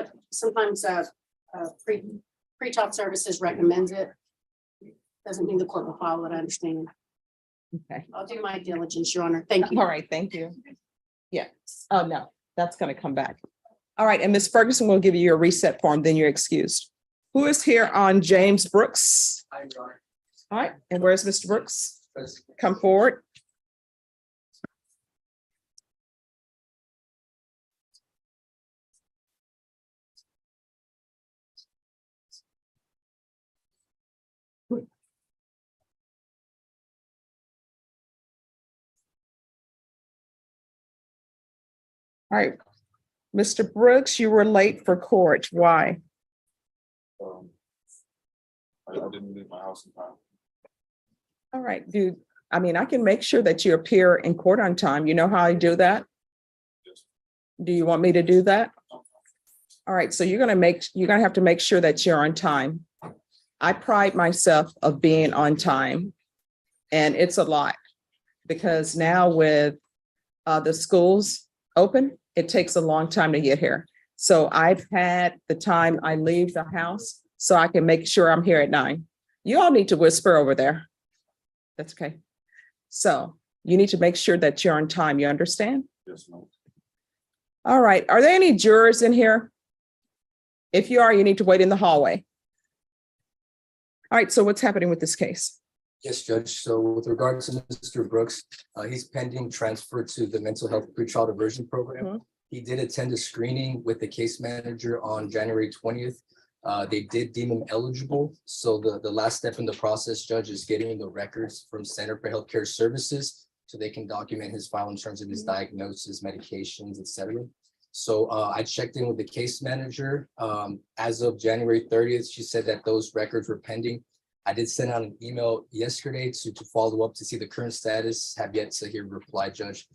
pre-talk services recommends it. Doesn't mean the court will follow it, I understand.
Okay.
I'll do my diligence, Your Honor, thank you.
All right, thank you. Yes. Oh, no, that's going to come back. All right, and Ms. Ferguson will give you your reset form, then you're excused. Who is here on James Brooks? All right, and where's Mr. Brooks? Come forward. All right, Mr. Brooks, you were late for court. Why?
I didn't leave my house in time.
All right, dude. I mean, I can make sure that you appear in court on time. You know how I do that? Do you want me to do that? All right, so you're gonna have to make sure that you're on time. I pride myself of being on time, and it's a lot because now with the schools open, it takes a long time to get here. So I've had the time I leave the house so I can make sure I'm here at 9. You all need to whisper over there. That's okay. So you need to make sure that you're on time. You understand?
Yes, no.
All right. Are there any jurors in here? If you are, you need to wait in the hallway. All right. So what's happening with this case?
Yes, Judge. So with regards to Mr. Brooks, he's pending transfer to the mental health pretrial diversion program.
Mhm.
He did attend a screening with the case manager on January 20th. They did deem him eligible. So the last step in the process, Judge, is getting the records from Center for Healthcare Services so they can document his file in terms of his diagnosis, medications, et cetera. So I checked in with the case manager. As of January 30th, she said that those records were pending. I did send out an email yesterday to follow up to see the current status. Have yet to hear a reply, Judge.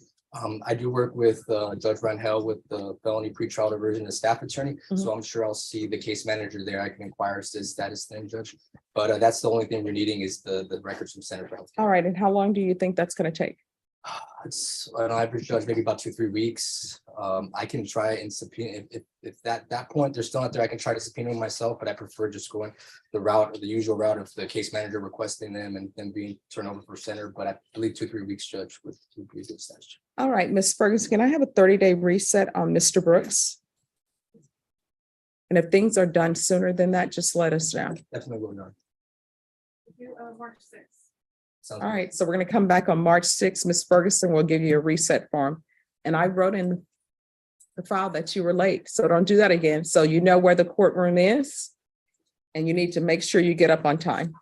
I do work with Judge Rangel with the felony pretrial diversion, the staff attorney. So I'm sure I'll see the case manager there. I can inquire as to his status then, Judge. But that's the only thing we're needing is the records from Center for Health.
All right, and how long do you think that's gonna take?
It's an average judge, maybe about 2-3 weeks. I can try and subpoena, if that point they're still out there, I can try to subpoena them myself, but I prefer just going the route, the usual route of the case manager requesting them and then being turned over for center, but I believe 2-3 weeks, judge, would be a good status.
All right, Ms. Ferguson, can I have a 30-day reset on Mr. Brooks? And if things are done sooner than that, just let us know.
Definitely going on.
March 6th.
Sounds
All
good.
right, so we're gonna come back on March 6th. Ms. Ferguson will give you a reset form. And I wrote in the file that you were late, so don't do that again. So you know where the courtroom is. And you need to make sure you get up on time.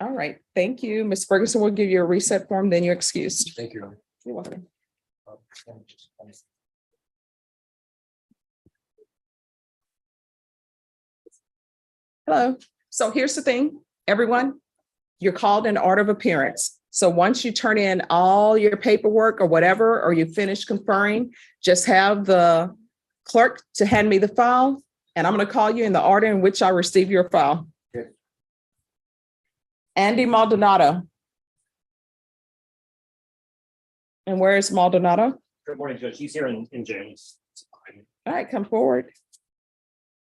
All right, thank you. Ms. Ferguson will give you a reset form, then you're excused.
Thank you.
You're welcome. Hello. So here's the thing, everyone. You're called in order of appearance. So once you turn in all your paperwork or whatever, or you finish conferring, just have the clerk to hand me the file, and I'm going to call you in the order in which I receive your file.
Okay.
Andy Maldonado. And where is Maldonado?
Good morning, Judge. He's here in James.
All right, come forward.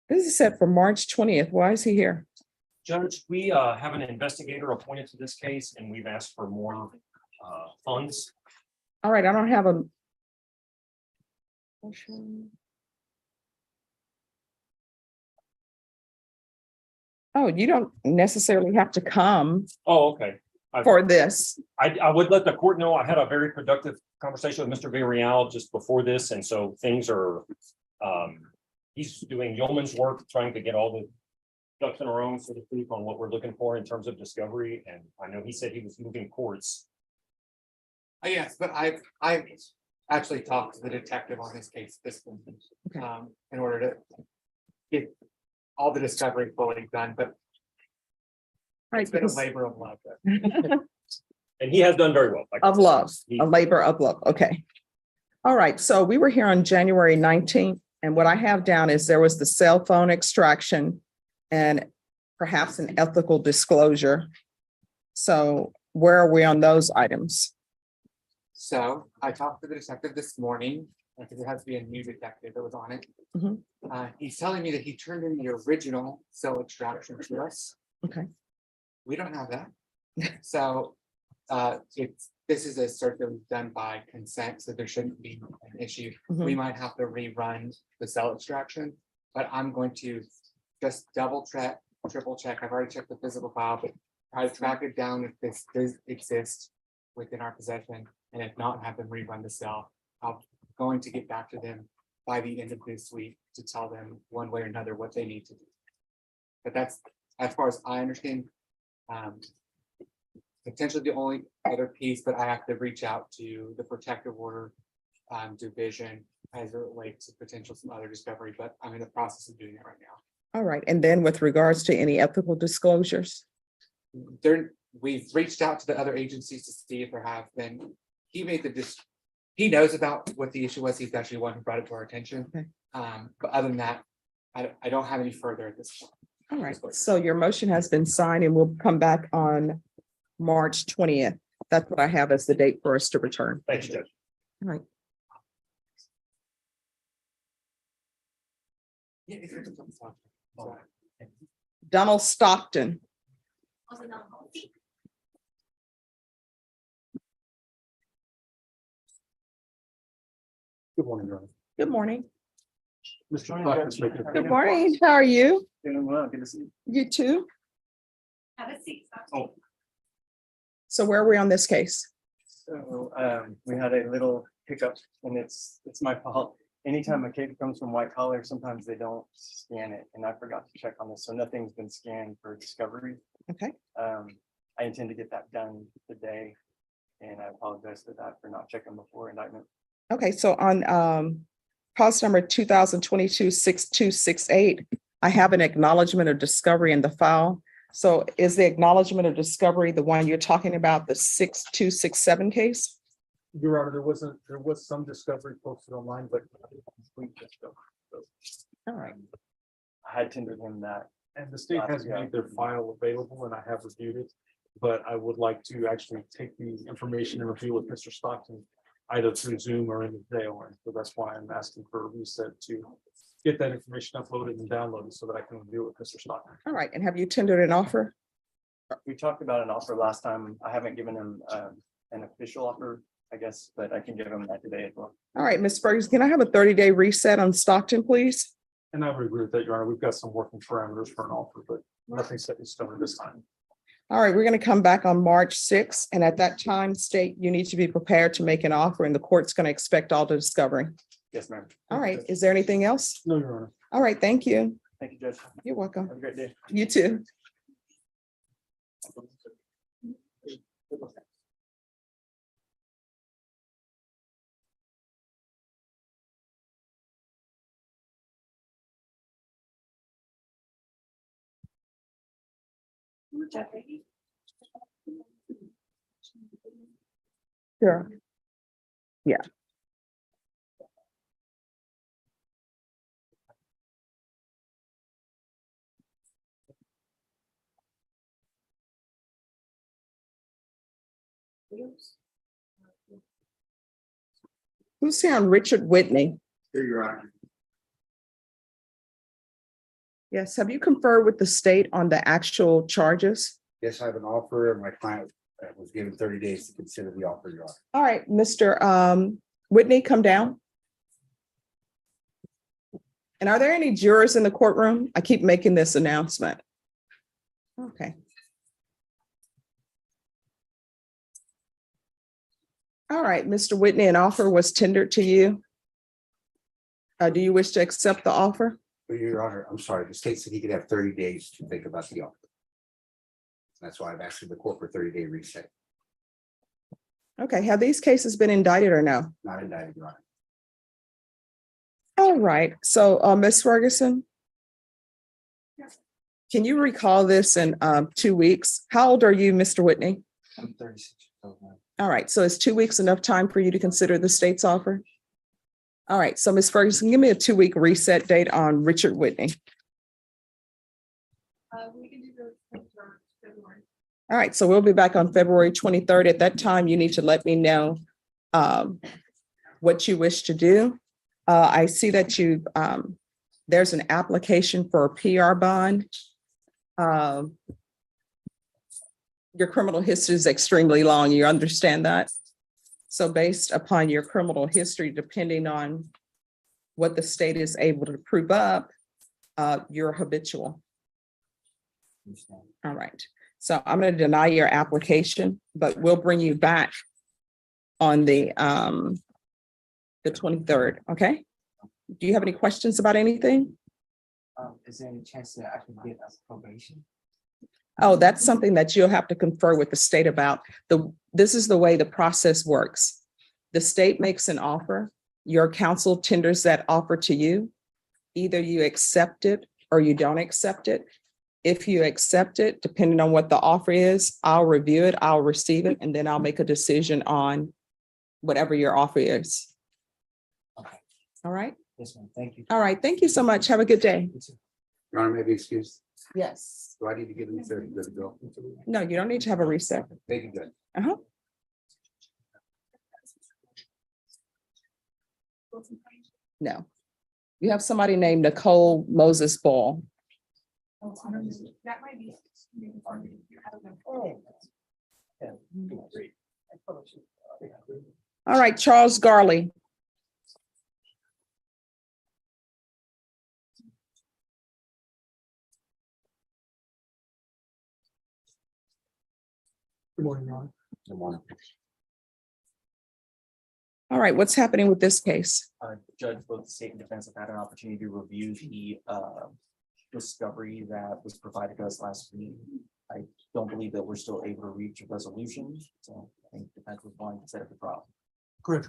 This is set for March 20th. Why is he here?
Judge, we have an investigator appointed to this case and we've asked for more funds.
All right, I don't have a. Oh, you don't necessarily have to come
Oh, okay.
for this.
I would let the court know I had a very productive conversation with Mr. Villarreal just before this, and so things are he's doing yeoman's work trying to get all the ducks in a row, so to speak, on what we're looking for in terms of discovery. And I know he said he was moving courts.
Yes, but I've actually talked to the detective on this case in order to get all the discovery fully done, but
Right,
it's been a
because-
labor of love.
And he has done very well.
Of love, a labor of love. Okay. All right. So we were here on January 19th, and what I have down is there was the cell phone extraction and perhaps an ethical disclosure. So where are we on those items?
So I talked to the detective this morning, because it has to be a new detective that was on it.
Mhm.
He's telling me that he turned in the original cell extraction to us.
Okay.
We don't have that. So this is a search that was done by consent, so there shouldn't be an issue. We
Mhm.
might have to rerun the cell extraction, but I'm going to just double check, triple check. I've already checked the physical file, but try to track it down if this does exist within our possession, and if not, have them rerun the cell. I'm going to get back to them by the end of this week to tell them one way or another what they need to do. But that's, as far as I understand, potentially the only other piece, but I have to reach out to the protective order division as it relates to potential some other discovery, but I'm in the process of doing it right now.
All right. And then with regards to any ethical disclosures?
We've reached out to the other agencies to see if there have been. He made he knows about what the issue was. He's actually one who brought it to our attention.
Okay.
But other than that, I don't have any further at this point.
All right. So your motion has been signed and we'll come back on March 20th. That's what I have as the date for us to return.
Thanks, Judge.
All right. Donald Stockton.
Good morning, Your Honor.
Good morning.
Mr. Clark is right there.
Good morning. How are you?
Doing well, good to see you.
You too?
Have a seat.
Oh,
So where are we on this case?
So we had a little hiccup and it's my fault. Anytime a case comes from white collar, sometimes they don't scan it and I forgot to check on this. So nothing's been scanned for discovery.
Okay.
I intend to get that done today. And I apologize for that, for not checking before indictment.
Okay, so on cause number 2022-6268, I have an acknowledgement of discovery in the file. So is the acknowledgement of discovery the one you're talking about, the 6267 case?
Your Honor, there was some discovery posted online, but we just don't.
All right.
I had tendered him that
And the state has made their file available and I have reviewed it. But I would like to actually take the information and review with Mr. Stockton, either through Zoom or in the jail. And so that's why I'm asking for a reset to get that information uploaded and downloaded so that I can review it with Mr. Stockton.
All right, and have you tendered an offer?
We talked about an offer last time. I haven't given him an official offer, I guess, but I can give him that today as well.
All right, Ms. Ferguson, can I have a 30-day reset on Stockton, please?
And I would agree with that, Your Honor. We've got some working parameters for an offer, but nothing set in stone at this time.
All right, we're going to come back on March 6th, and at that time, state, you need to be prepared to make an offer, and the court's going to expect all the discovery.
Yes, ma'am.
All right, is there anything else?
No, Your Honor.
All right, thank you.
Thank you, Judge.
You're welcome.
Have a great day.
You too. Sure. Yeah. Who's here on Richard Whitney?
Here you are.
Yes, have you conferred with the state on the actual charges?
Yes, I have an offer, and my client was given 30 days to consider the offer, Your Honor.
All right, Mr. Whitney, come down. And are there any jurors in the courtroom? I keep making this announcement. Okay. All right, Mr. Whitney, an offer was tendered to you. Do you wish to accept the offer?
Your Honor, I'm sorry, the state said he could have 30 days to think about the offer. That's why I'm asking the court for 30-day reset,
Okay, have these cases been indicted or no?
not indicted, Your Honor.
All right, so Ms. Ferguson, can you recall this in 2 weeks? How old are you, Mr. Whitney?
I'm 36 years old now.
All right, so is 2 weeks enough time for you to consider the state's offer? All right, so Ms. Ferguson, give me a 2-week reset date on Richard Whitney.
We can do the February.
All right, so we'll be back on February 23rd. At that time, you need to let me know what you wish to do. I see that you, there's an application for a PR bond. Your criminal history is extremely long. You understand that? So based upon your criminal history, depending on what the state is able to prove up, you're habitual. All right. So I'm going to deny your application, but we'll bring you back on the 23rd. Okay. Do you have any questions about anything?
Is there any chance that I can get a probation?
Oh, that's something that you'll have to confer with the state about. This is the way the process works. The state makes an offer. Your counsel tenders that offer to you. Either you accept it or you don't accept it. If you accept it, depending on what the offer is, I'll review it, I'll receive it, and then I'll make a decision on whatever your offer is.
Okay.
All right.
Yes, ma'am. Thank you.
All right. Thank you so much. Have a good day.
Your Honor, may I be excused?
Yes.
Do I need to give him 30 days to go?
No, you don't need to have a reset.
Thank you, Judge.
Uh-huh. No. You have somebody named Nicole Moses Ball.
That might be.
All right, Charles Garley.
Good morning, Ron.
Good morning.
All right, what's happening with this case?
Judge, both the state and defense have had an opportunity to review the discovery that was provided to us last week. I don't believe that we're still able to reach a resolution, so I think defense was wanting to set up a trial.
Correct.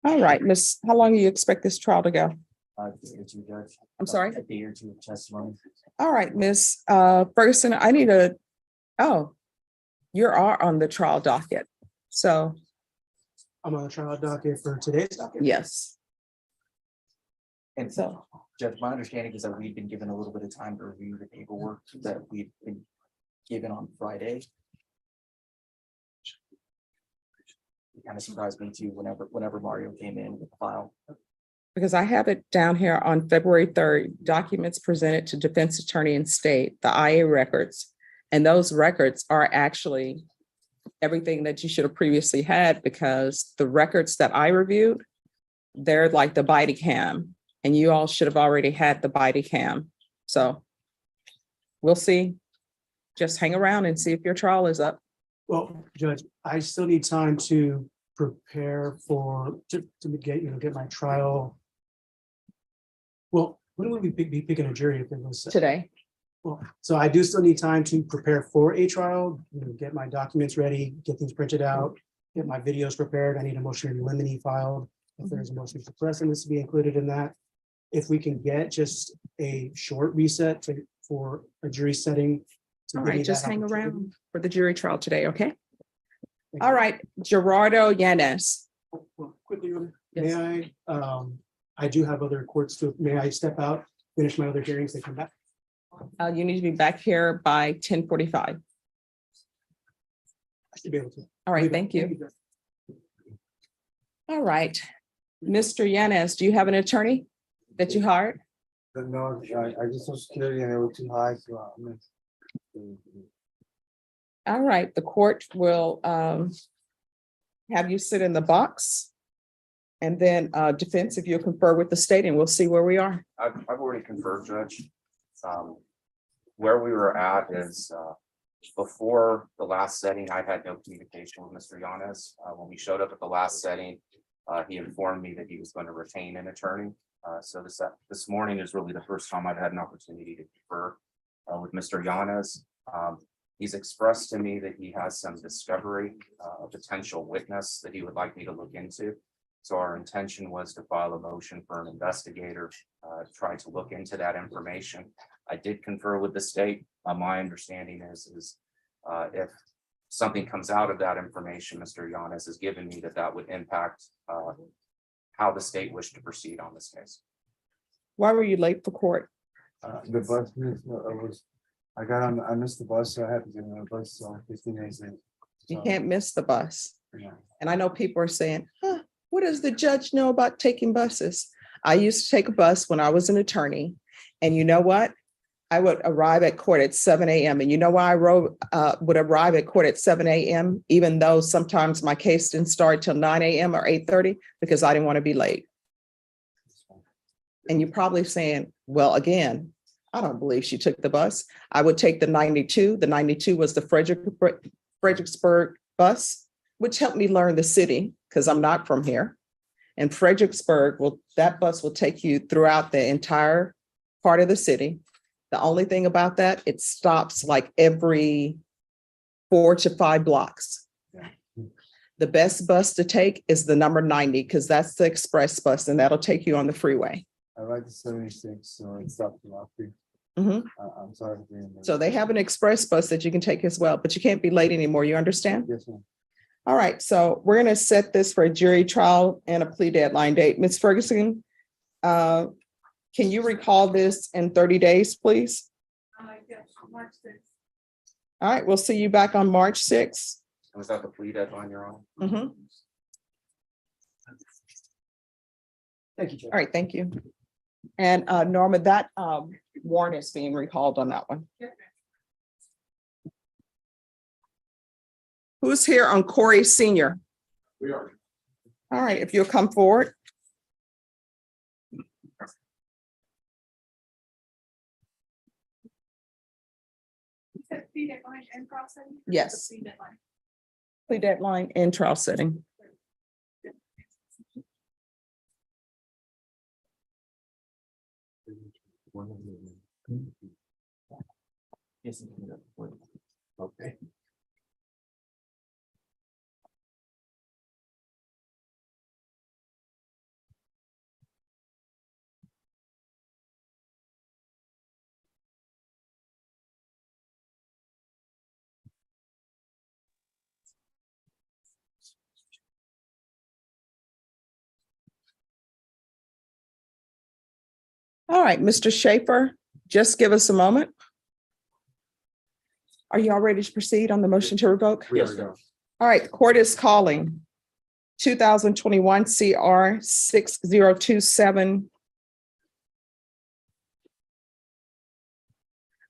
All right, Miss, how long do you expect this trial to go?
A day or two, Judge.
I'm sorry?
A day or two of testimony.
All right, Miss Ferguson, I need you are on the trial docket. So,
I'm on the trial docket for today's docket.
yes.
And
So,
Judge, my understanding is that we've been given a little bit of time to review the paperwork that we've been given on Friday. It kind of surprised me too, whenever Mario came in with the file.
Because I have it down here on February 3rd, documents presented to defense attorney and state, the IA records. And those records are actually everything that you should have previously had, because the records that I reviewed, they're like the body cam, and you all should have already had the body cam. So we'll see. Just hang around and see if your trial is up.
Well, Judge, I still need time to prepare to get my trial. Well, when would we be picking a jury if it was?
Today.
Well, so I do still need time to prepare for a trial, get my documents ready, get things printed out, get my videos prepared. I need a motion in limine filed. If there's a motion to suppress, it needs to be included in that. If we can get just a short reset for a jury setting. to
All
give me
right, just
that
hang
opportunity.
around for the jury trial today, okay?
Thank
All
you.
right, Gerardo Yanes.
Well, quickly, may
Yes.
I do have other courts may I step out, finish my other hearings, they come back?
You need to be back here by 10:45.
I should be able to.
All right, thank you. All right, Mr. Yanes, do you have an attorney that you hired?
No, I just was security and they were too high, so
All right, the court will have you sit in the box. And then defense, if you'll confer with the state, and we'll see where we are.
I've already conferred, Judge. Where we were at is before the last setting, I had no communication with Mr. Yanes. When we showed up at the last setting, he informed me that he was going to retain an attorney. So this morning is really the first time I've had an opportunity to confer with Mr. Yanes. He's expressed to me that he has some discovery, a potential witness that he would like me to look into. So our intention was to file a motion for an investigator, try to look into that information. I did confer with the state. My understanding is if something comes out of that information, Mr. Yanes has given me that would impact how the state wished to proceed on this case.
Why were you late for court?
The bus I missed the bus, so I had to get on the bus, so 15 days late.
You can't miss the bus.
Yeah.
And I know people are saying, huh, what does the judge know about taking buses? I used to take a bus when I was an attorney. And you know what? I would arrive at court at 7 a.m. And you know why I would arrive at court at 7 a.m., even though sometimes my case didn't start till 9 a.m. or 8:30, because I didn't want to be late. And you're probably saying, well, again, I don't believe she took the bus. I would take the 92. The 92 was the Fredericksburg bus, which helped me learn the city because I'm not from here. And Fredericksburg, that bus will take you throughout the entire part of the city. The only thing about that, it stops like every 4 to 5 blocks. The best bus to take is the number 90, because that's the express bus, and that'll take you on the freeway.
I ride the 76, so it stopped me off.
Mhm.
I'm sorry.
So they have an express bus that you can take as well, but you can't be late anymore. You understand?
Yes, ma'am.
All right, so we're going to set this for a jury trial and a plea deadline date. Ms. Ferguson, can you recall this in 30 days, please?
Yes, March 6th.
All right, we'll see you back on March 6th.
Was that the plea deadline you're on?
Mhm.
Thank you, Judge.
All right, thank you. And Norma, that warrant is being recalled on that one. Who's here on Corey Senior?
We are.
All right, if you'll come forward.
You said plea deadline and trial setting?
Yes.
Plea deadline.
Plea deadline and trial setting.
Yes.
Okay.
All right, Mr. Schaefer, just give us a moment. Are you all ready to proceed on the motion to revoke?
Yes, sir.
All right, the court is calling 2021 CR 6027.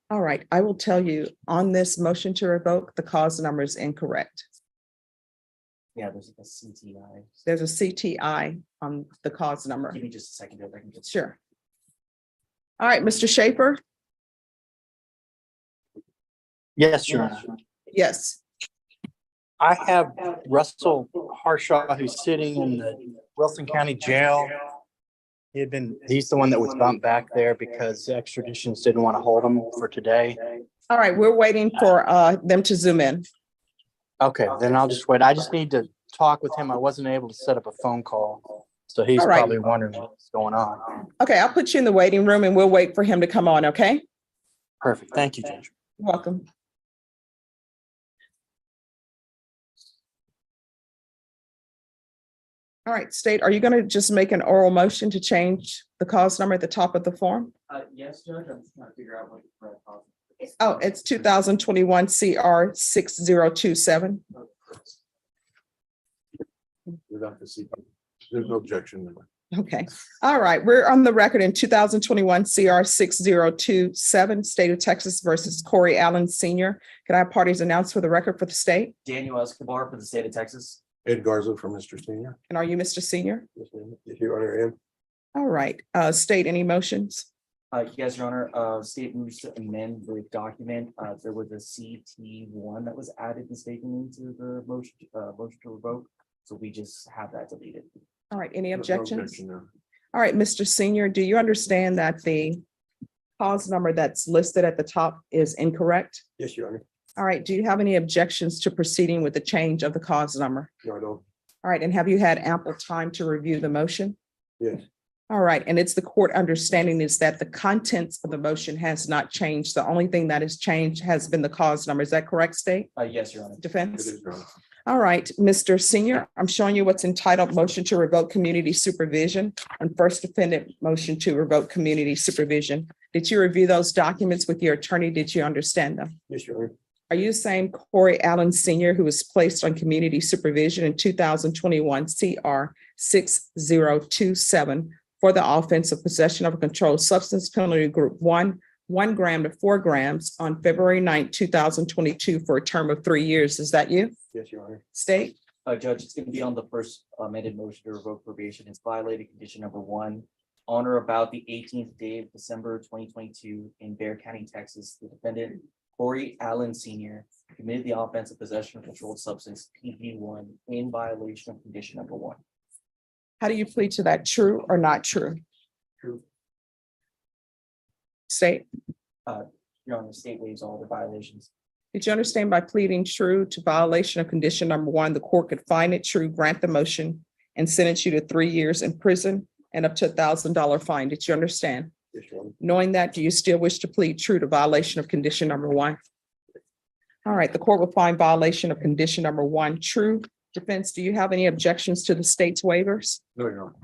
All right, I will tell you on this motion to revoke, the cause number is incorrect.
Yeah, there's a CTI.
There's a CTI on the cause number.
Give me just a second. If I can get.
Sure. All right, Mr. Schaefer?
Yes, Your Honor.
Yes.
I have Russell Harshaw, who's sitting in the Wilson County Jail. He's the one that was bumped back there because the extraditions didn't want to hold him for today.
All right, we're waiting for them to zoom in.
Okay, then I'll just wait. I just need to talk with him. I wasn't able to set up a phone call. So he's
All right.
probably wondering what's going on.
Okay, I'll put you in the waiting room and we'll wait for him to come on, okay?
Perfect. Thank you, Judge.
You're welcome. All right, State, are you going to just make an oral motion to change the cause number at the top of the form?
Yes, Judge, I'm just trying to figure out what the correct cause is.
Oh, it's 2021 CR 6027.
Without the secret. There's no objection.
Okay, all right, we're on the record in 2021 CR 6027, State of Texas versus Corey Allen Sr. Can I have parties announced for the record for the state?
Daniel Escobar for the state of Texas.
Ed Garza from Mr. Senior.
And are you Mr. Senior?
Yes, ma'am. If you honor him.
All right, State, any motions?
Yes, Your Honor, state moves to amend the document. There was a CT1 that was added mistakenly to the motion to revoke. So we just have that deleted.
All right, any
No
objections?
objection, no.
All right, Mr. Senior, do you understand that the cause number that's listed at the top is incorrect?
Yes, Your Honor.
All right, do you have any objections to proceeding with the change of the cause number?
No, I don't.
All right, and have you had ample time to review the motion?
Yes.
All right, and it's the court understanding is that the contents of the motion has not changed. The only thing that has changed has been the cause number. Is that correct, State?
Yes, Your Honor.
It
Defense?
is, Your Honor.
All right, Mr. Senior, I'm showing you what's entitled motion to revoke community supervision and first defendant motion to revoke community supervision. Did you review those documents with your attorney? Did you understand them?
Yes, Your Honor.
Are you saying Corey Allen Senior, who was placed on community supervision in 2021 CR 6027 for the offense of possession of a controlled substance penalty group 1 gram to 4 grams on February 9th, 2022 for a term of 3 years? Is that you?
Yes, Your Honor.
State?
Judge, it's going to be on the first amended motion to revoke probation. It's violated condition number 1. On or about the 18th day of December 2022 in Bexar County, Texas, the defendant, Corey Allen Senior, committed the offense of possession of controlled substance PG1 in violation of condition number 1.
How do you plead to that? True or not true?
True.
State?
Your Honor, state waives all the violations.
Did you understand by pleading true to violation of condition number 1, the court could find it true, grant the motion, and sentence you to 3 years in prison and up to $1,000 fine? Did you understand?
Yes, Your Honor.
Knowing that, do you still wish to plead true to violation of condition number 1? All right, the court will find violation of condition number 1 true. Defense, do you have any objections to the state's waivers?
No, Your Honor.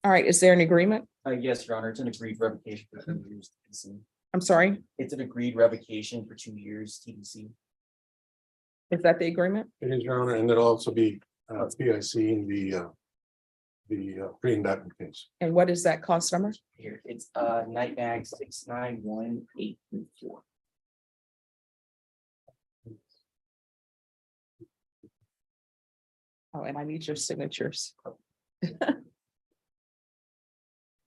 All right, is there an agreement?
Yes, Your Honor, it's an agreed revocation for 2 years. TBC.
I'm sorry,
It's an agreed revocation for 2 years. TBC.
is that the agreement?
It is, Your Honor, and there'll also be PIC in the pre-indictment case.
And what is that cost number?
Here, it's night bag 691834.
Oh, and I need your signatures.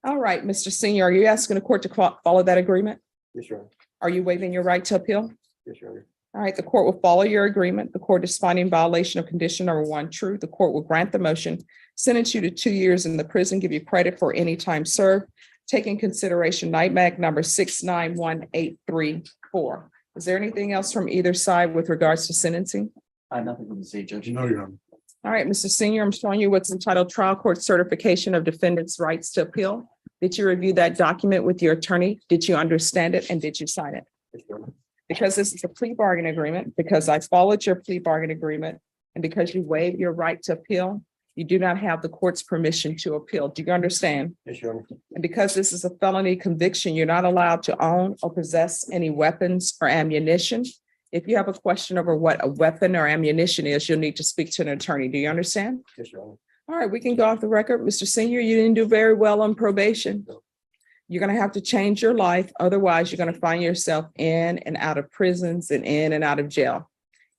All right, Mr. Senior, are you asking the court to follow that agreement?
Yes, Your Honor.
Are you waiving your right to appeal?
Yes, Your Honor.
All right, the court will follow your agreement. The court is finding violation of condition number 1 true. The court will grant the motion, sentence you to 2 years in the prison, give you credit for any time served, taking consideration night mag number 691834. Is there anything else from either side with regards to sentencing?
Nothing from the state judge.
No, Your Honor.
All right, Mr. Senior, I'm showing you what's entitled trial court certification of defendant's rights to appeal. Did you review that document with your attorney? Did you understand it and did you sign it?
Yes, Your Honor.
Because this is a plea bargain agreement, because I followed your plea bargain agreement, and because you waived your right to appeal, You do not have the court's permission to appeal. Do you understand?
Yes, Your Honor.
And because this is a felony conviction, you're not allowed to own or possess any weapons or ammunition. If you have a question over what a weapon or ammunition is, you'll need to speak to an attorney. Do you understand?
Yes, Your Honor.
All right, we can go off the record. Mr. Senior, you didn't do very well on probation. You're going to have to change your life. Otherwise, you're going to find yourself in and out of prisons and in and out of jail.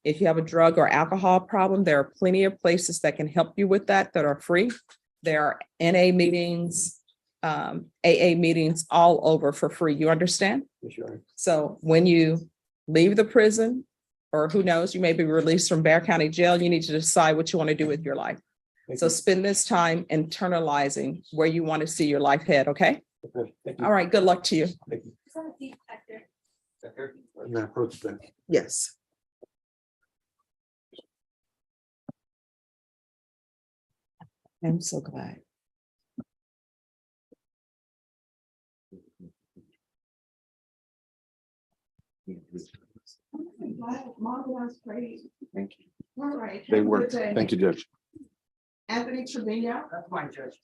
If you have a drug or alcohol problem, there are plenty of places that can help you with that are free. There are NA meetings, AA meetings all over for free. You understand?
Yes, Your Honor.
So when you leave the prison, or who knows, you may be released from Bexar County Jail, you need to decide what you want to do with your life. So spend this time internalizing where you want to see your life head, okay?
Okay, thank you.
All right, good luck to you.
Thank you.
And then approach them.
Yes. I'm so glad.
Marvelous, great.
Thank you.
All right.
They
have a good
work.
day.
Thank you, Judge.
Anthony Trevino.
That's fine, Judge.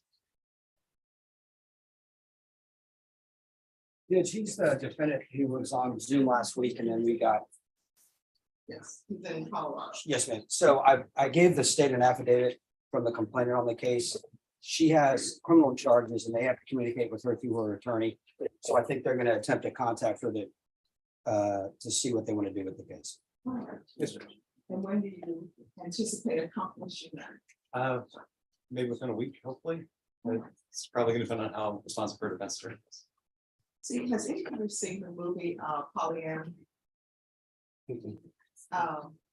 Yeah, he's the defendant. He was on Zoom last week and then we got.
Yes, he's in Colorado.
Yes, ma'am. So I gave the state an affidavit from the complainant on the case. She has criminal charges and they have to communicate with her through her attorney. So I think they're gonna attempt to contact her to see what they want to do with the case.
All right.
Yes, sir.
And when do you anticipate accomplishing that?
Maybe within a week, hopefully. But it's probably gonna depend on how responsive her defense attorney is.
See, has anybody seen the movie Pollyanna?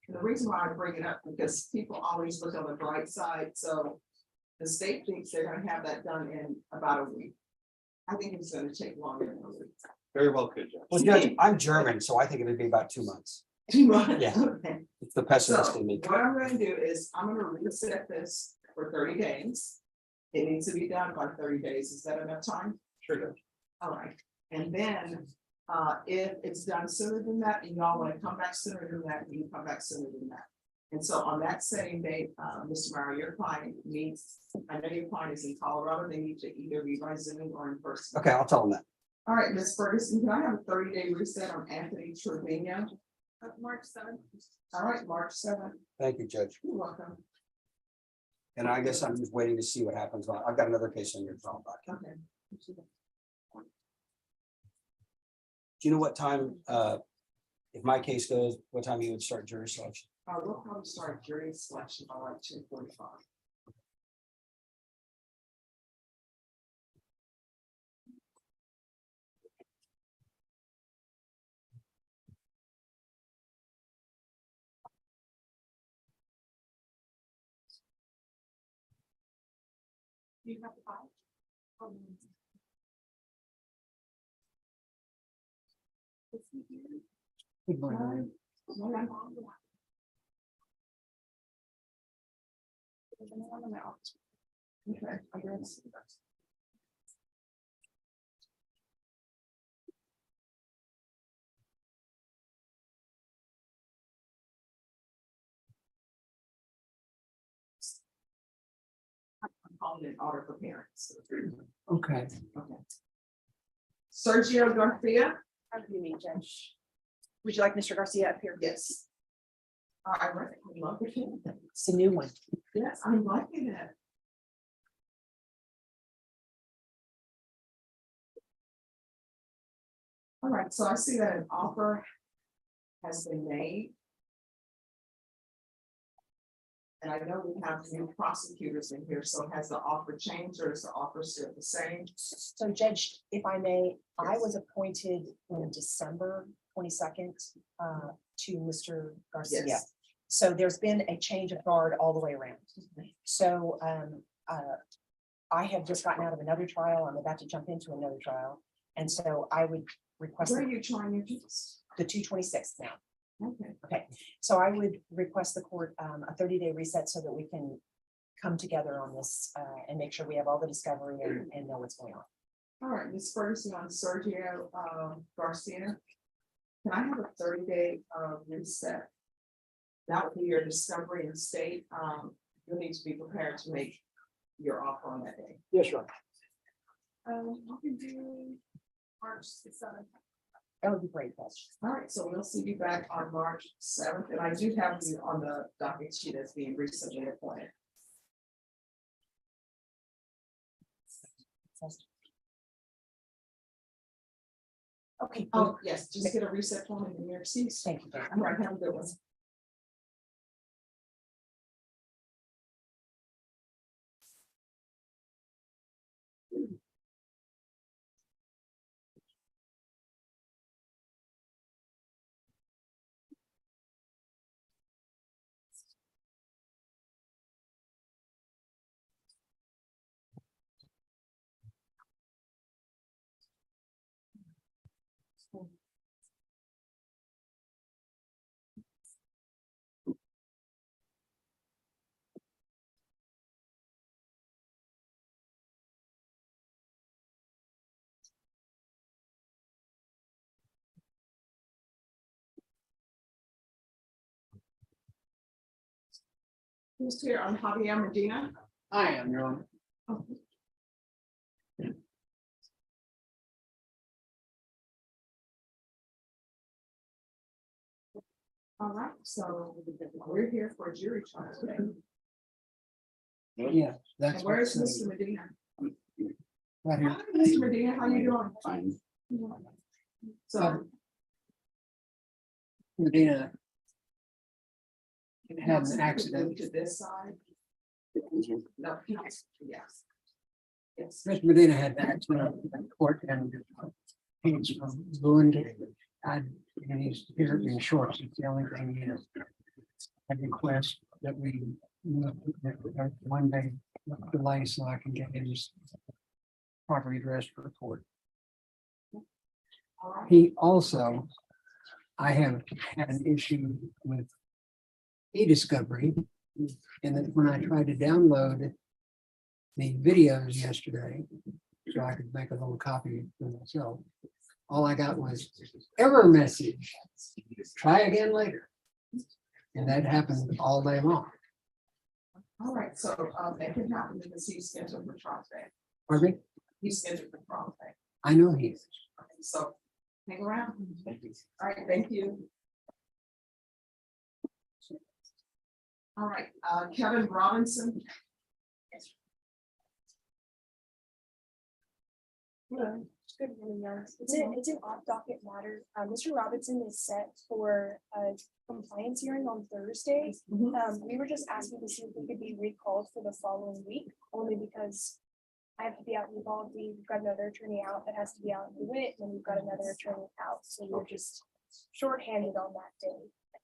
The reason why I bring it up, because people always look on the bright side, so the state thinks they're gonna have that done in about a week. I think it's gonna take longer than a week.
Very well could, Judge.
Well, Judge, I'm German, so I think it'd be about 2 months. Yeah.
Okay.
It's the pessimist
So
in me.
what I'm gonna do is I'm gonna reset this for 30 days. It needs to be done by 30 days. Is that enough time?
Sure, Judge.
All right. And then if it's done sooner than that, and y'all want to come back sooner than that, you can come back sooner than that. And so on that same day, Mr. Murray, your client needs, I know your client is in Colorado, they need to either be by Zoom or in person.
Okay, I'll tell them that.
All right, Ms. Ferguson, can I have a 30-day reset on Anthony Trevino? March 7th. All right, March 7th.
Thank you, Judge.
You're welcome.
And I guess I'm just waiting to see what happens. I've got another case on your phone back.
Okay.
Do you know what time, if my case goes, what time you would start jury selection?
We'll probably start jury selection by like 2:45. You have to buy.
Good morning.
Okay, I guess. I'm calling it order for parents.
Okay.
Okay. Sergio Garcia.
How do you mean, Judge? Would you like Mr. Garcia up here?
Yes. I love it.
It's a new one.
Yes, I'm liking it. All right, so I see that an offer has been made. And I know we have new prosecutors in here, so has the offer changed or is the offer still the same?
So Judge, if I may, I was appointed on December 22nd to Mr. Garcia.
Yes.
So there's been a change of guard all the way around. So I have just gotten out of another trial. I'm about to jump into another trial. And so I would request
Where are you trying your case?
the 226th now.
Okay.
Okay, so I would request the court a 30-day reset so that we can come together on this and make sure we have all the discovery and know what's going on.
All right, Ms. Ferguson on Sergio Garcia. Can I have a 30-day reset? That would be your discovery in state. you'll need to be prepared to make your offer on that day.
Yes, sure.
You can do March the 7th.
That would be great. Yes.
All right, so we'll see you back on March 7th, and I do have you on the docket sheet as being recently appointed.
Okay.
Oh, yes, just get a reset form in your seats.
Thank you.
All right, have a good one. Who's here on Javier Medina?
I am, Your Honor.
All right, so we're here for a jury trial today.
Yeah,
And where is Mr. Medina?
Right here.
Hi, Mr. Medina, how you doing?
Fine.
So,
Medina
had an accident. To this side? No, yes. Yes.
Mr. Medina had an accident in court and he's ruined. And he's here in shorts. It's the only thing he is. I request that we move that one day delay so I can get his property address for the court. He also, I have had an issue with e-discovery. And then when I tried to download the videos yesterday, so I could make a little copy for myself, all I got was error message. Try again later. And that happened all day long.
All right, so that can happen because he's scheduled for trial today.
Pardon me?
He's scheduled for trial today.
I know he is.
So hang around. All right, thank you. All right, Kevin Robinson.
Hello. Good morning, guys. It's an off docket matter. Mr. Robinson is set for a compliance hearing on Thursday. We were just asking to see if we could be recalled for the following week, only because I have to be out in Uvalde. We've got another attorney out that has to be out in DeWitt, and we've got another attorney out. So we're just shorthanded on that day.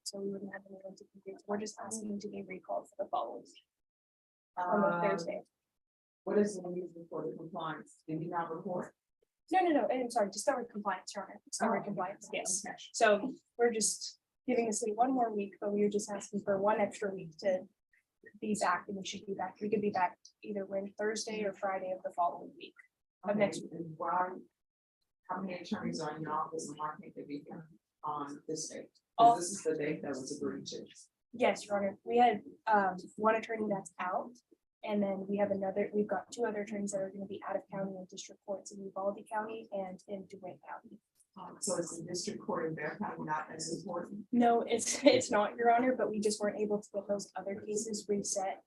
So we wouldn't have anyone to complete. We're just asking to be recalled for the following week on the Thursday.
What is the reason for the compliance? Did you not report?
No, I'm sorry, discovery compliance, Your Honor. Discovery compliance, yes. So we're just giving the city one more week, but we were just asking for one extra week to be back, and we should be back. We could be back either when Thursday or Friday of the following week of next week.
And why? How many attorneys are in your office and why can't they be here on this date? 'Cause this is the date that was agreed to.
Yes, Your Honor. We had one attorney that's out. And then we've got two other attorneys that are going to be out of county in district courts in Uvalde County and in DeWitt County.
So it's the district court in Bear County not as important?
No, it's not, Your Honor, but we just weren't able to get those other cases reset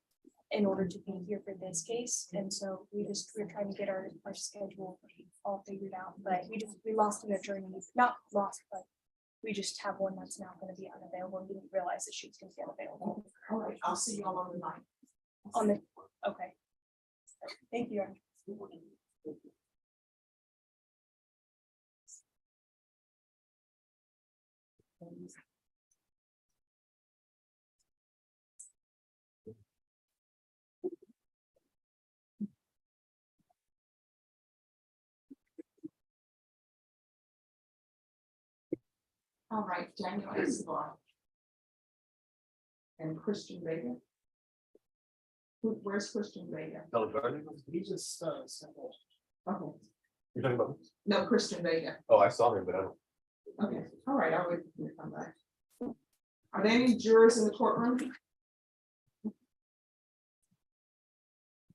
in order to be here for this case. And so we're trying to get our schedule all figured out, but we lost an attorney, not lost, but we just have one that's now going to be unavailable. We didn't realize that she was going to be unavailable.
All right, I'll see you all on the night.
Okay. Thank you.
All right, Daniel Escobar. And Christian Vega. Where's Christian Vega?
He just,
Okay.
you're talking about,
No, Christian Vega.
oh, I saw him, but I don't.
Okay, all right, I'll wait for you to come back. Are there any jurors in the courtroom?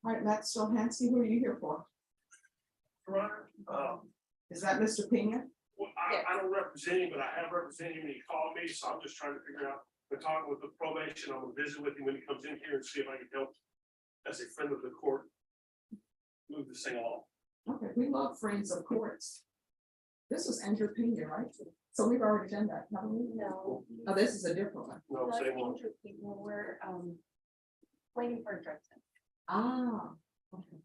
All right, Matt Stohansky, who are you here for? Is that Mr. Pena?
Well, I don't represent him, but I have represented him and he called me, so I'm just trying to figure out, we're talking with the probation, I'm gonna visit with him when he comes in here and see if I can help as a friend of the court. Move this thing along.
Okay, we love friends of courts. This was Andrew Pena, right? So we've already done that, haven't we?
No.
Oh, this is a different one.
No,
Like
same one.
Andrew people, we're waiting for a drug test.
Ah, okay.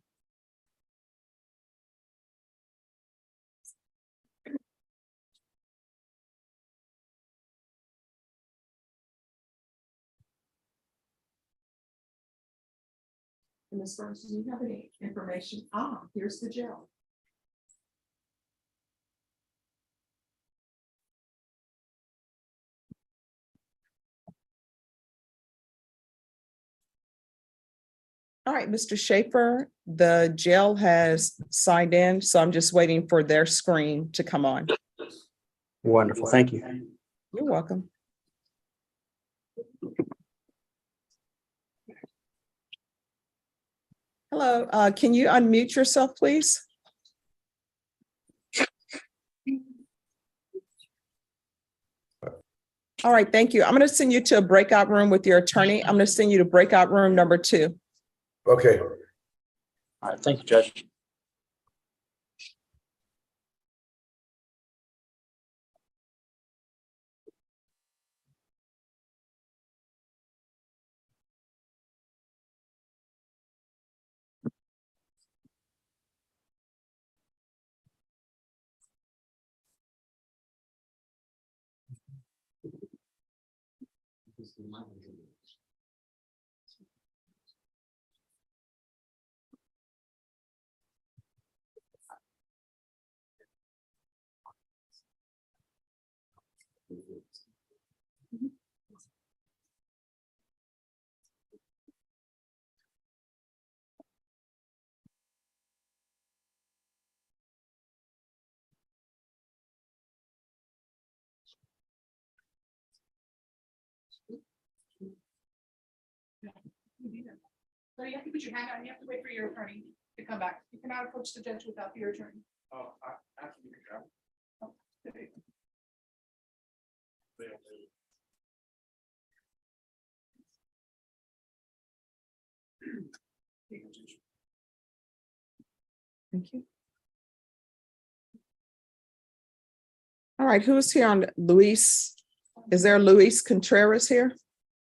And Ms. Burns, do you have any information? Ah, here's the jail.
All right, Mr. Schaefer, the jail has signed in, so I'm just waiting for their screen to come on.
Wonderful. Thank you.
You're welcome. Hello, can you unmute yourself, please? All right, thank you. I'm going to send you to a breakout room with your attorney. I'm going to send you to breakout room number 2.
Okay.
All right. Thank you, Judge.
So you have to put your hand out and you have to wait for your attorney to come back. You cannot approach the judge without your attorney.
Oh, I have to be careful.
Thank you. All right, who's here on Luis? Is there Luis Contreras here?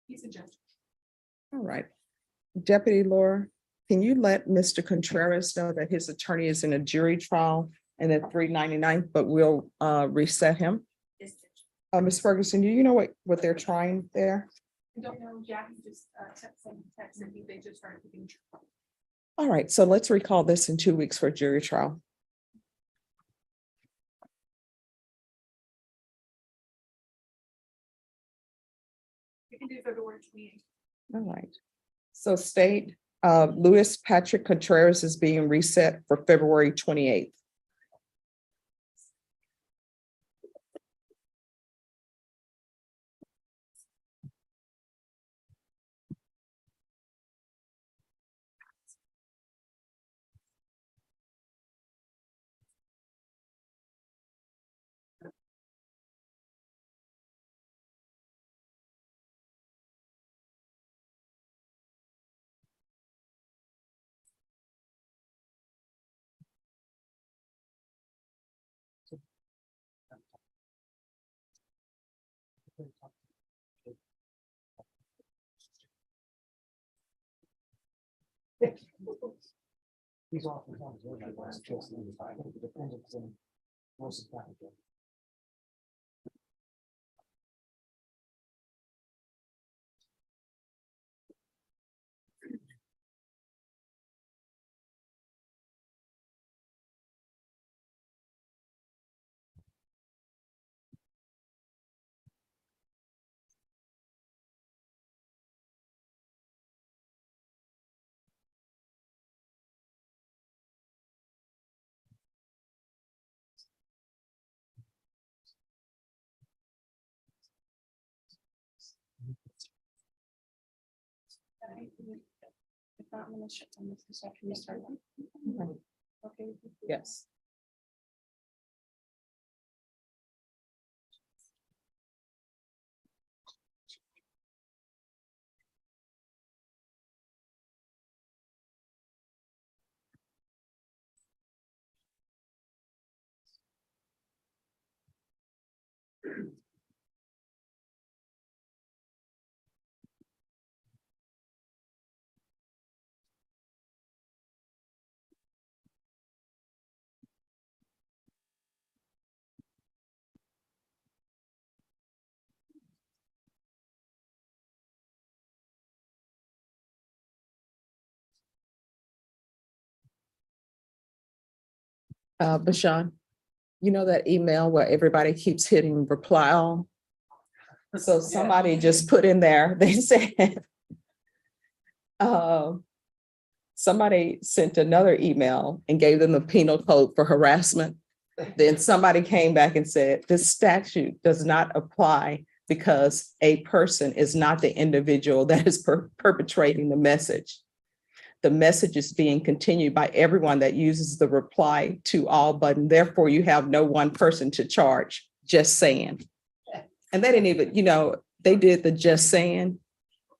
He's a judge.
All right. Deputy Laura, can you let Mr. Contreras know that his attorney is in a jury trial and at 399, but we'll reset him? Ms. Ferguson, do you know what they're trying there?
I don't know, Jackie just text and they just started picking.
All right, so let's recall this in 2 weeks for jury trial.
You can do February 28th.
All right. So state, Luis Patrick Contreras is being reset for February 28th.
He's oftentimes very last just in the time, the defendants in most of the time.
not, I'm gonna shut down this after you start. Okay.
Yes. Bashan, you know that email where everybody keeps hitting reply all? So somebody just put in there, they said, somebody sent another email and gave them the penal code for harassment. Then somebody came back and said, this statute does not apply because a person is not the individual that is perpetrating the message. The message is being continued by everyone that uses the reply to all button. Therefore, you have no one person to charge, just saying. And they didn't even, they did the just saying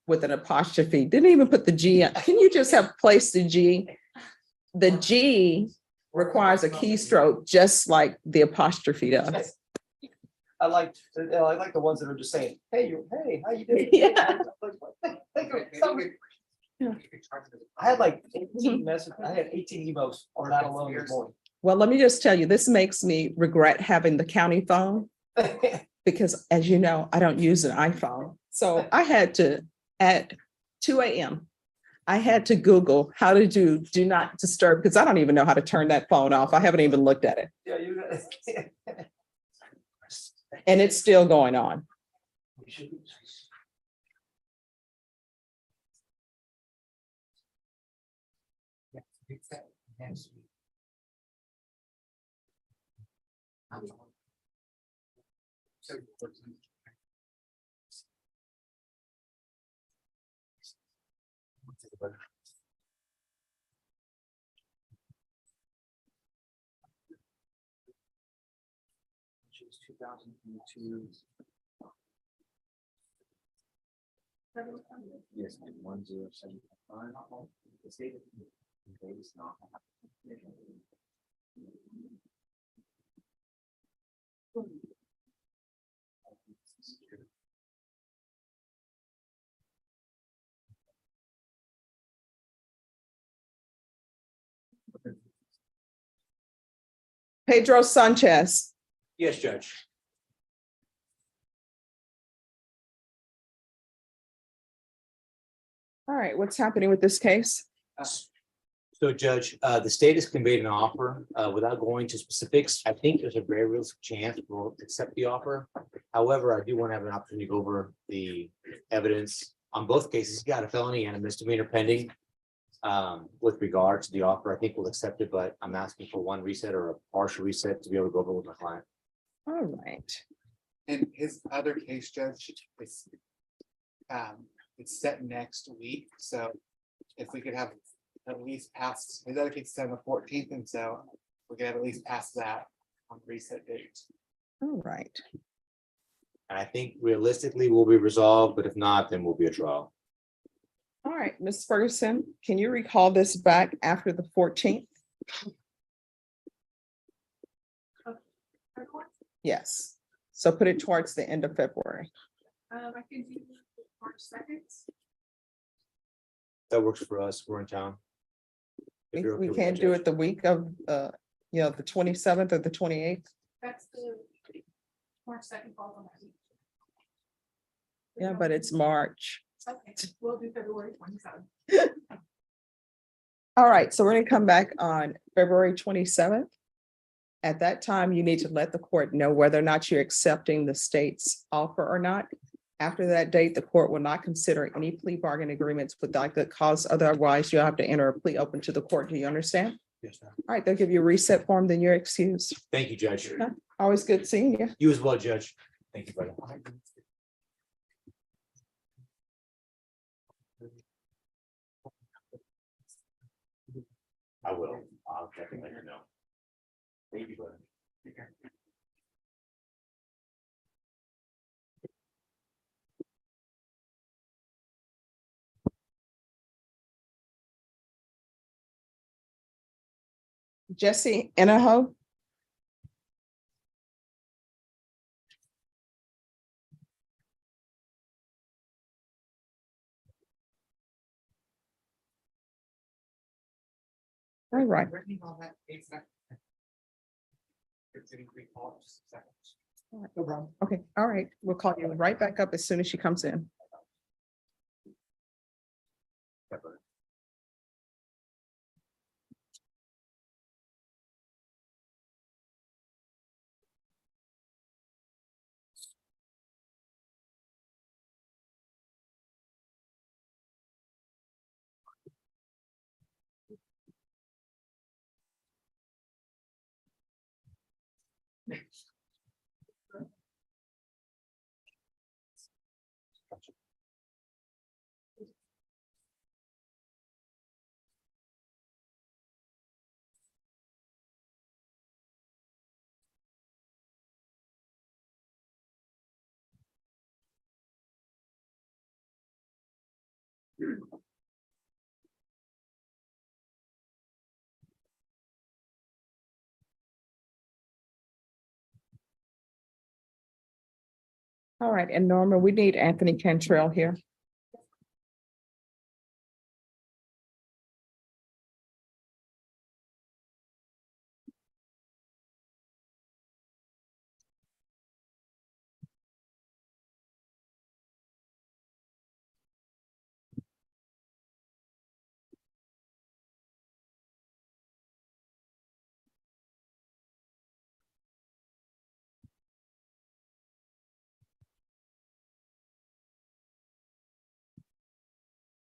with an apostrophe, didn't even put the G. Can you just have placed the G? The G requires a keystroke, just like the apostrophe does.
I like the ones that are just saying, hey, how you doing?
Yeah.
I had like 18 messages, I had 18 emails on that alone this morning.
Well, let me just tell you, this makes me regret having the county phone because, as you know, I don't use an iPhone. So I had to, at 2 a.m., I had to Google how to do not disturb because I don't even know how to turn that phone off. I haven't even looked at it.
Yeah, you.
And it's still going on.
Choose 2022.
Yes, 1075. The state of is not.
Pedro Sanchez.
Yes, Judge.
All right, what's happening with this case?
So Judge, the state has conveyed an offer without going to specifics. I think there's a very real chance we'll accept the offer. However, I do want to have an opportunity to go over the evidence on both cases. You got a felony and a misdemeanor pending. With regard to the offer, I think we'll accept it, but I'm asking for one reset or a partial reset to be able to go over with my client.
All right.
And his other case, Judge, is it's set next week, so if we could have at least past, his other case is on the 14th, and so we could have at least past that on reset date.
All right.
And I think realistically will be resolved, but if not, then we'll be a trial.
All right, Ms. Ferguson, can you recall this back after the 14th? Yes. So put it towards the end of February.
I can do March 2nd.
That works for us. We're in town. If you're okay
We
with
can't
that,
do
Judge.
it the week of, the 27th or the 28th.
That's the March 2nd falls on that week.
Yeah, but it's March.
Okay, we'll do February 27th.
All right, so we're gonna come back on February 27th. At that time, you need to let the court know whether or not you're accepting the state's offer or not. After that date, the court will not consider any plea bargain agreements with Docket cause. Otherwise, you'll have to enter a plea open to the court. Do you understand?
Yes, ma'am.
All right, they'll give you a reset form, then you're excused.
Thank you, Judge.
Always good seeing you.
You as well, Judge. Thank you, brother.
Jesse Inaho. All right. No problem. Okay, all right. We'll call you right back up as soon as she comes in. All right, and Norma, we need Anthony Cantrell here.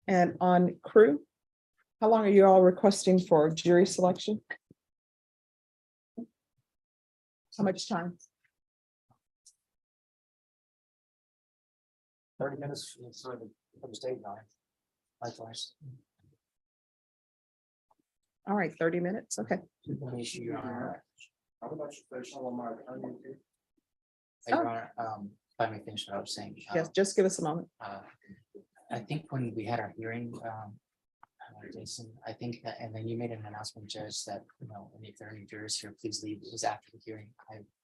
And on crew, how long are you all requesting for jury selection? How much time?
30 minutes for the state line. Likewise.
All right, 30 minutes, okay.
Your Honor, if I may finish what I was saying.
Yes, just give us a moment.
I think when we had our hearing, Jason, I think that, and then you made an announcement, Judge, that, you know, if there are any jurors here, please leave. It was after the hearing.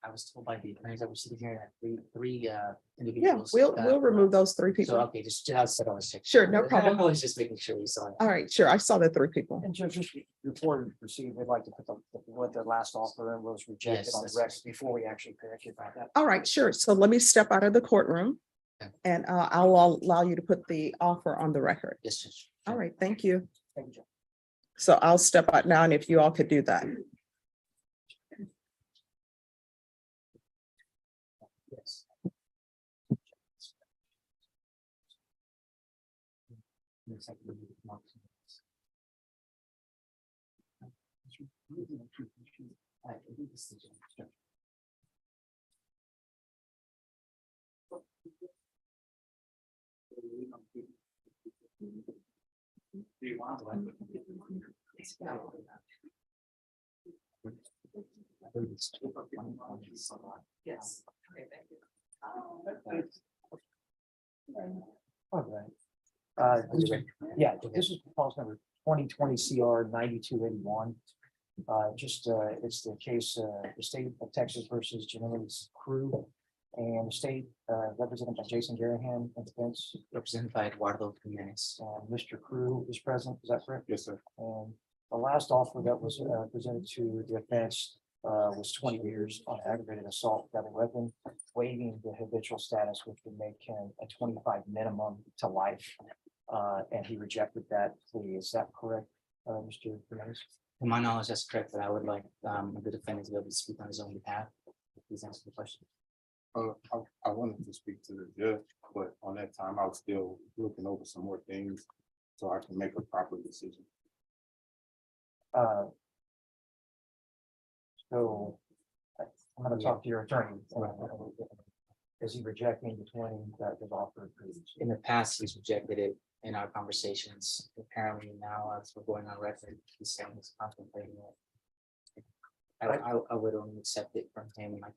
I was told by the attorneys that were sitting here that three
Yeah,
individuals.
we'll remove those 3
So,
people.
okay, just outside of us.
Sure, no problem.
I was just making sure we saw it.
All right, sure. I saw the 3 people.
And Judge, just before we proceed, we'd like to put what the last offer was rejected
Yes,
on the
that's-
record before we actually correct you about that.
All right, sure. So let me step out of the courtroom and I'll allow you to put the offer on the record.
Yes, Judge.
All right, thank you.
Thank you, Judge.
So I'll step out now and if you all could do that.
Yes.
Yes. Okay, thank you.
All right. This is proposed number 2020 CR 9281. It's the case, the state of Texas versus Genomics Crew. And the state represented by Jason Garahan and defense.
Represented by Eduardo Jimenez.
Mr. Crew is present, is that correct?
Yes, sir.
And the last offer that was presented to the offense was 20 years on aggravated assault with a weapon, waiving the habitual status, which would make him a 25 minimum to life. And he rejected that plea. Is that correct, Mr. Jimenez?
To my knowledge, that's correct, but I would like the defendant to be able to speak on his own behalf. Please answer the question.
I wanted to speak to the judge, but on that time, I was still looking over some more things so I can make a proper decision.
So I'm going to talk to your attorney. Is he rejecting the 20 that was offered previously?
In the past, he's rejected it in our conversations. Apparently now, as we're going on record, he's saying he's contemplating it. I would only accept it from him. I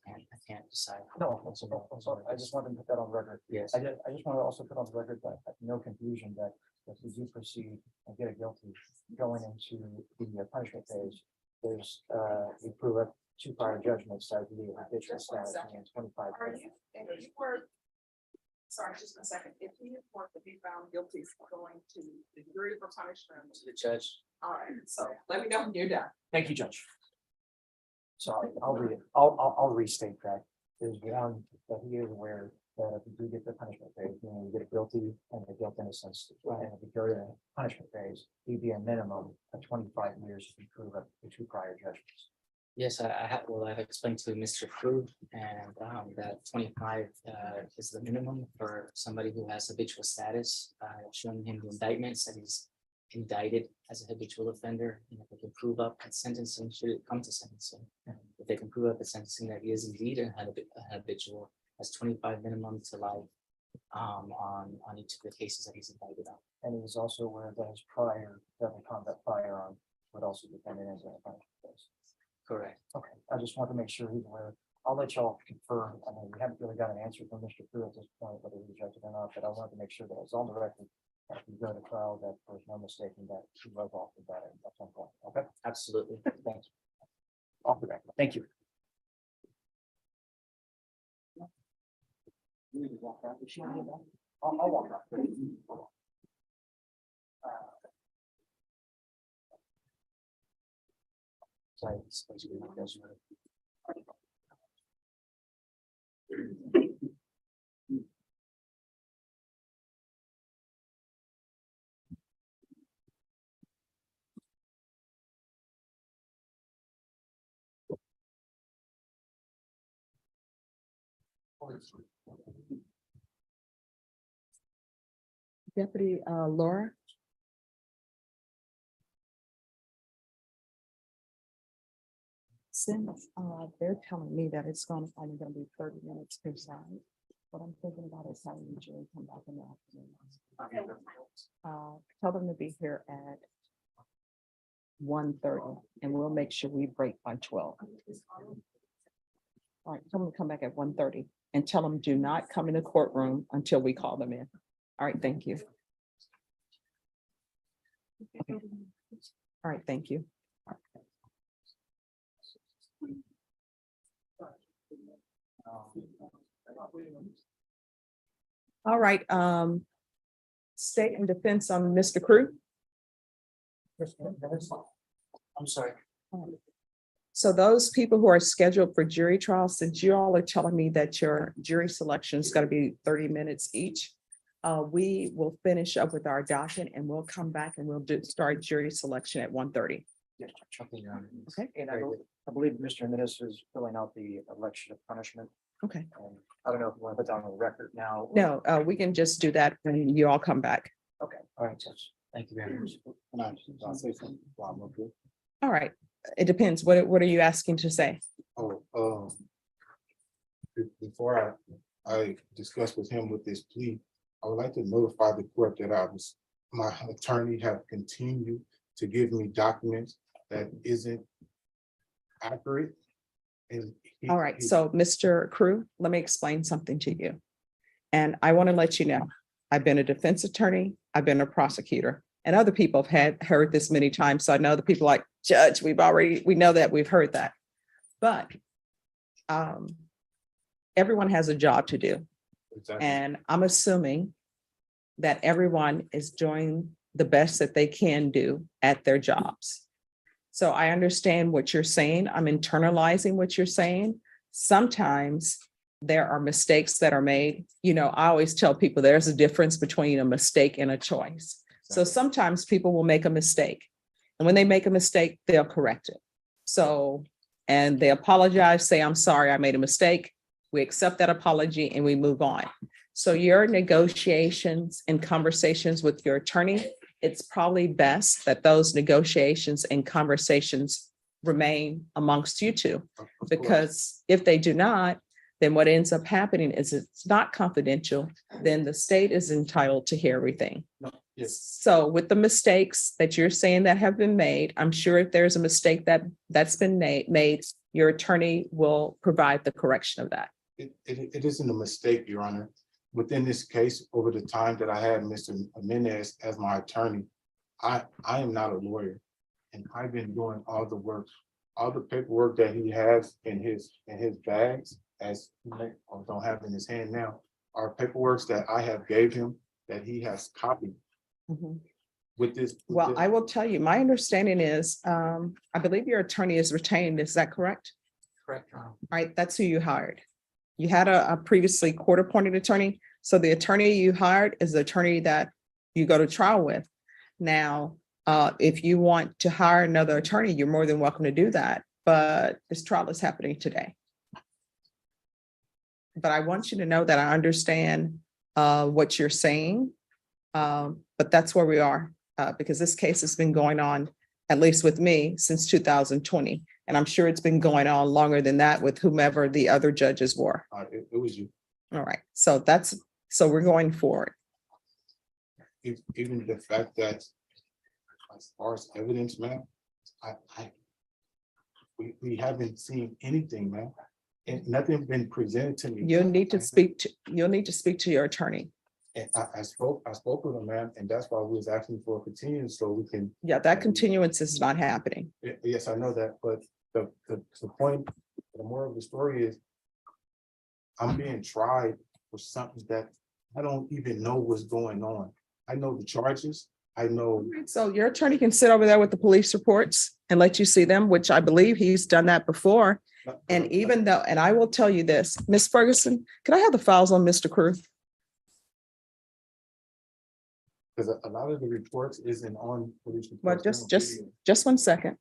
can't decide.
No, I'm sorry. I just wanted to put that on record.
Yes.
I just want to also put on the record that no confusion that if we do proceed and get a guilty going into the punishment phase, we prove up 2 prior judgments that we have habitual status and 25.
Are you, if you were, sorry, just a second, if you were to be found guilty for going to the jury for punishment.
To the judge.
All right, so let me know when you're done.
Thank you, Judge. Sorry, I'll read it. I'll restate that. There's one that he is aware that if we do get the punishment phase, we get guilty and the guilt innocence. And if we go to the punishment phase, he'd be a minimum of 25 years to prove up the 2 prior judgments.
Yes, I have, well, I've explained to Mr. Crew and that 25 is the minimum for somebody who has habitual status. I've shown him the indictments that he's indicted as a habitual offender. And if they can prove up at sentencing, should it come to sentencing, if they can prove up at sentencing that he is indeed a habitual, that's 25 minimum to life on each of the cases that he's indicted on.
And he was also aware that his prior deadly conduct firearm would also be dependent as a punishment phase.
Correct.
Okay, I just want to make sure he's aware. I'll let y'all confirm. I mean, we haven't really got an answer from Mr. Crew at this point, whether he rejected or not, but I wanted to make sure that it's on the record. If we go to trial, that there's no mistaking that he was off the bat at some point. Okay,
Absolutely.
thanks. Off the record. Thank you. I'll walk out. Sorry, it's supposed to be like this, right?
Deputy Laura. Since they're telling me that it's only gonna be 30 minutes per side, what I'm thinking about is having the jury come back in the afternoon. Tell them to be here at 1:30, and we'll make sure we break by 12. All right, tell them to come back at 1:30 and tell them do not come in the courtroom until we call them in. All right, thank you. All right, thank you. All right, state and defense on Mr. Crew.
I'm sorry.
So those people who are scheduled for jury trial, since you all are telling me that your jury selection is going to be 30 minutes each, we will finish up with our docket and we'll come back and we'll start jury selection at 1:30.
Yes, something around it.
Okay.
And I believe Mr. Menace is filling out the election of punishment.
Okay.
And I don't know if you want to put that on the record now.
No, we can just do that when you all come back.
Okay, all right, Judge.
Thank you very much.
I'll say something while I'm up here.
All right. It depends. What are you asking to say?
Before I discuss with him with this plea, I would like to notify the court that my attorney have continued to give me documents that isn't accurate. And
All right, so Mr. Crew, let me explain something to you. And I want to let you know, I've been a defense attorney, I've been a prosecutor, and other people have heard this many times. So I know the people like, Judge, we know that, we've heard that. But everyone has a job to do.
Exactly.
And I'm assuming that everyone is doing the best that they can do at their jobs. So I understand what you're saying. I'm internalizing what you're saying. Sometimes there are mistakes that are made. You know, I always tell people there's a difference between a mistake and a choice. So sometimes people will make a mistake. And when they make a mistake, they'll correct it. So, and they apologize, say, I'm sorry, I made a mistake. We accept that apology and we move on. So your negotiations and conversations with your attorney, it's probably best that those negotiations and conversations remain amongst you two. Because if they do not, then what ends up happening is it's not confidential, then the state is entitled to hear everything.
Yes.
So with the mistakes that you're saying that have been made, I'm sure if there's a mistake that's been made, your attorney will provide the correction of that.
It isn't a mistake, Your Honor. Within this case, over the time that I had Mr. Menace as my attorney, I am not a lawyer. And I've been doing all the work all the paperwork that he has in his bags, as I don't have in his hand now, are paperworks that I have gave him that he has copied
Mhm.
with this.
Well, I will tell you, my understanding is, I believe your attorney is retained, is that correct?
Correct, Your Honor.
Right, that's who you hired. You had a previously court-appointed attorney, so the attorney you hired is the attorney that you go to trial with. Now, if you want to hire another attorney, you're more than welcome to do that, but this trial is happening today. But I want you to know that I understand what you're saying, but that's where we are, because this case has been going on, at least with me, since 2020. And I'm sure it's been going on longer than that with whomever the other judges were.
It was you.
All right, so so we're going forward.
Even the fact that as far as evidence, man, we haven't seen anything, man. And nothing been presented to me.
You'll need to speak to your attorney.
And I spoke with him, man, and that's why we was asking for a continuance so we can.
Yeah, that continuance is not happening.
Yes, I know that, but the point, the moral of the story is I'm being tried for something that I don't even know what's going on. I know the charges. I know.
So your attorney can sit over there with the police reports and let you see them, which I believe he's done that before. And even though, and I will tell you this, Ms. Ferguson, can I have the files on Mr. Cruz?
Because a lot of the reports isn't on police
Well,
reports.
just 1 second.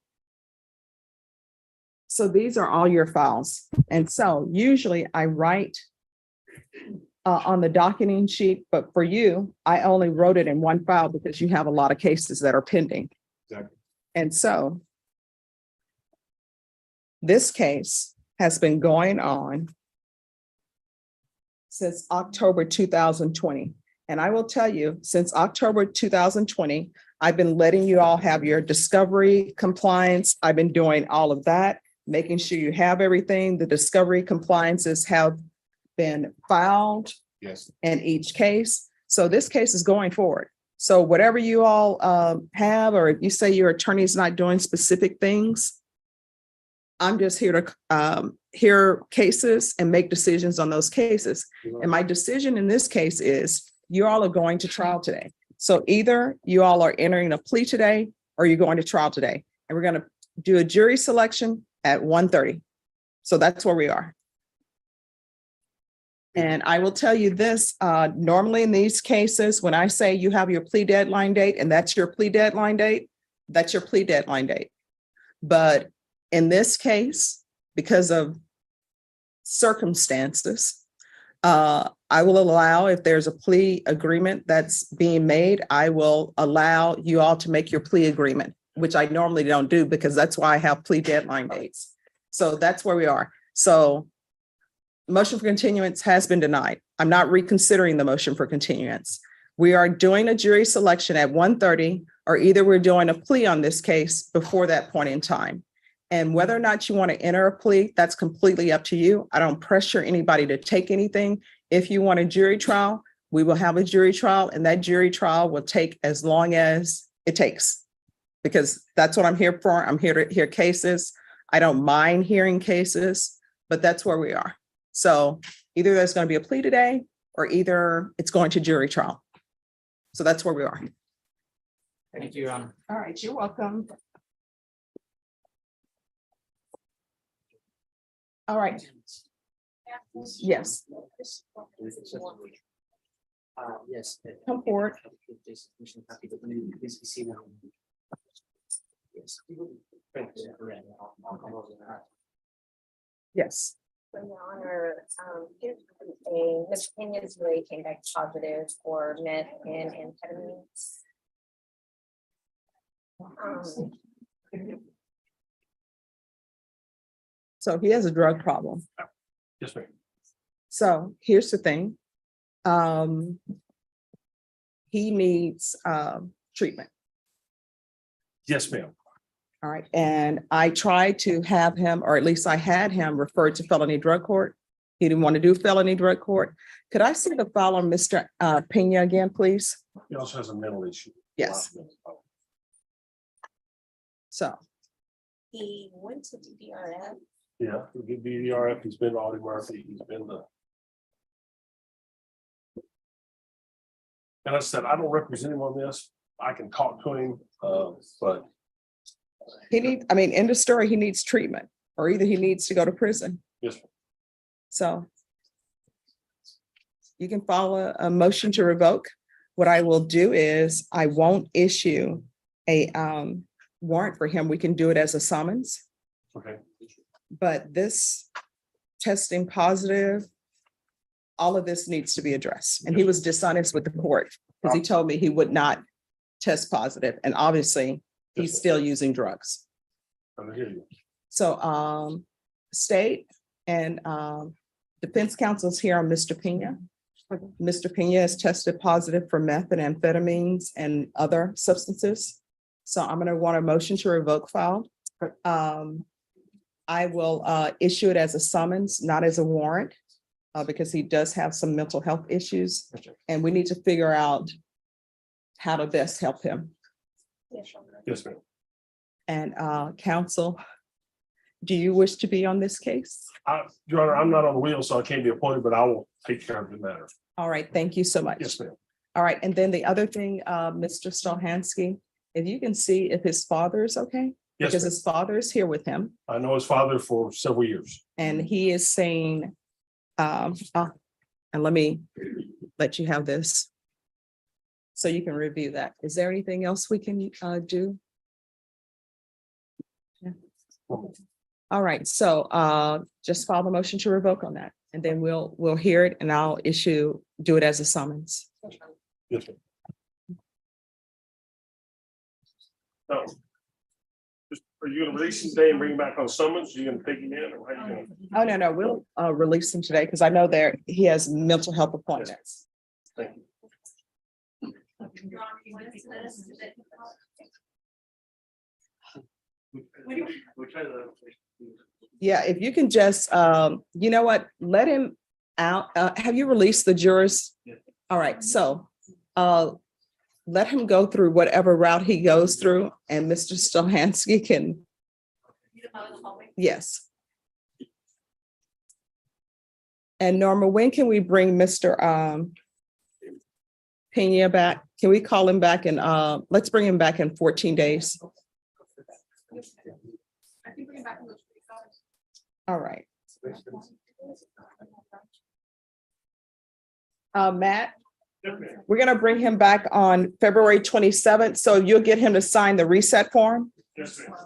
So these are all your files. And so usually I write on the docketing sheet, but for you, I only wrote it in one file because you have a lot of cases that are pending.
Exactly.
And so this case has been going on since October 2020. And I will tell you, since October 2020, I've been letting you all have your discovery compliance. I've been doing all of that, making sure you have everything. The discovery compliances have been filed in each case. So this case is going forward. So whatever you all have, or if you say your attorney's not doing specific things, I'm just here to hear cases and make decisions on those cases. And my decision in this case is you all are going to trial today. So either you all are entering a plea today or you're going to trial today. And we're going to do a jury selection at 1:30. So that's where we are. And I will tell you this, normally in these cases, when I say you have your plea deadline date and that's your plea deadline date, that's your plea deadline date. But in this case, because of circumstances, I will allow, if there's a plea agreement that's being made, I will allow you all to make your plea agreement, which I normally don't do because that's why I have plea deadline dates. So that's where we are. So motion for continuance has been denied. I'm not reconsidering the motion for continuance. We are doing a jury selection at 1:30, or either we're doing a plea on this case before that point in time. And whether or not you want to enter a plea, that's completely up to you. I don't pressure anybody to take anything. If you want a jury trial, we will have a jury trial, and that jury trial will take as long as it takes, because that's what I'm here for. I'm here to hear cases. I don't mind hearing cases, but that's where we are. So either there's going to be a plea today, or either it's going to jury trial. So that's where we are.
Thank you, Your Honor.
All right, you're welcome. All right. Yes.
Yes.
Come forward. Yes.
So, Your Honor, Ms. Pena's really came back positive for meth and amphetamines.
So he has a drug problem.
Yes, ma'am.
So here's the thing. He needs treatment.
Yes, ma'am.
All right. And I tried to have him, or at least I had him referred to felony drug court. He didn't want to do felony drug court. Could I see the file on Mr. Pena again, please?
He also has a mental issue.
Yes. So
He went to DDRF.
Yeah, we get DDRF, he's been to Audie Murphy, he's been the. And I said, I don't represent him on this, I can talk to him, but
He needs, I mean, end of story, he needs treatment, or either he needs to go to prison.
yes,
So you can follow a motion to revoke. What I will do is I won't issue a warrant for him. We can do it as a summons,
okay,
but this testing positive, all of this needs to be addressed. And he was dishonest with the court because he told me he would not test positive. And obviously he's still using drugs.
I hear you.
So state and defense counsel's here on Mr. Pena. Mr. Pena has tested positive for meth and amphetamines and other substances. So I'm gonna want a motion to revoke file. I will issue it as a summons, not as a warrant, because he does have some mental health issues. And we need to figure out how to best help him.
Yes, ma'am.
And counsel, do you wish to be on this case?
Your Honor, I'm not on the wheel, so I can't be appointed, but I will take care of the matter.
All right, thank you so much.
Yes, ma'am.
All right, and then the other thing, Mr. Stolhansky, if you can see if his father is okay,
Yes,
because
ma'am.
his father is here with him,
I know his father for several years.
and he is saying, and let me let you have this, so you can review that. Is there anything else we can do? Yeah. All right, so just file the motion to revoke on that, and then we'll hear it, and I'll do it as a summons.
Yes, ma'am. So, are you gonna release him today and bring him back on summons? You gonna take him in, or how you gonna?
Oh, no, we'll release him today because I know he has mental health appointments.
Thank you.
Yeah, if you can just, you know what, let him out. Have you released the jurors? All right, so let him go through whatever route he goes through, and Mr. Stolhansky can. Yes. And Norma, when can we bring Mr. Pena back? Can we call him back and let's bring him back in 14 days? All right. Matt, we're gonna bring him back on February 27th, so you'll get him to sign the reset form.
Yes, ma'am.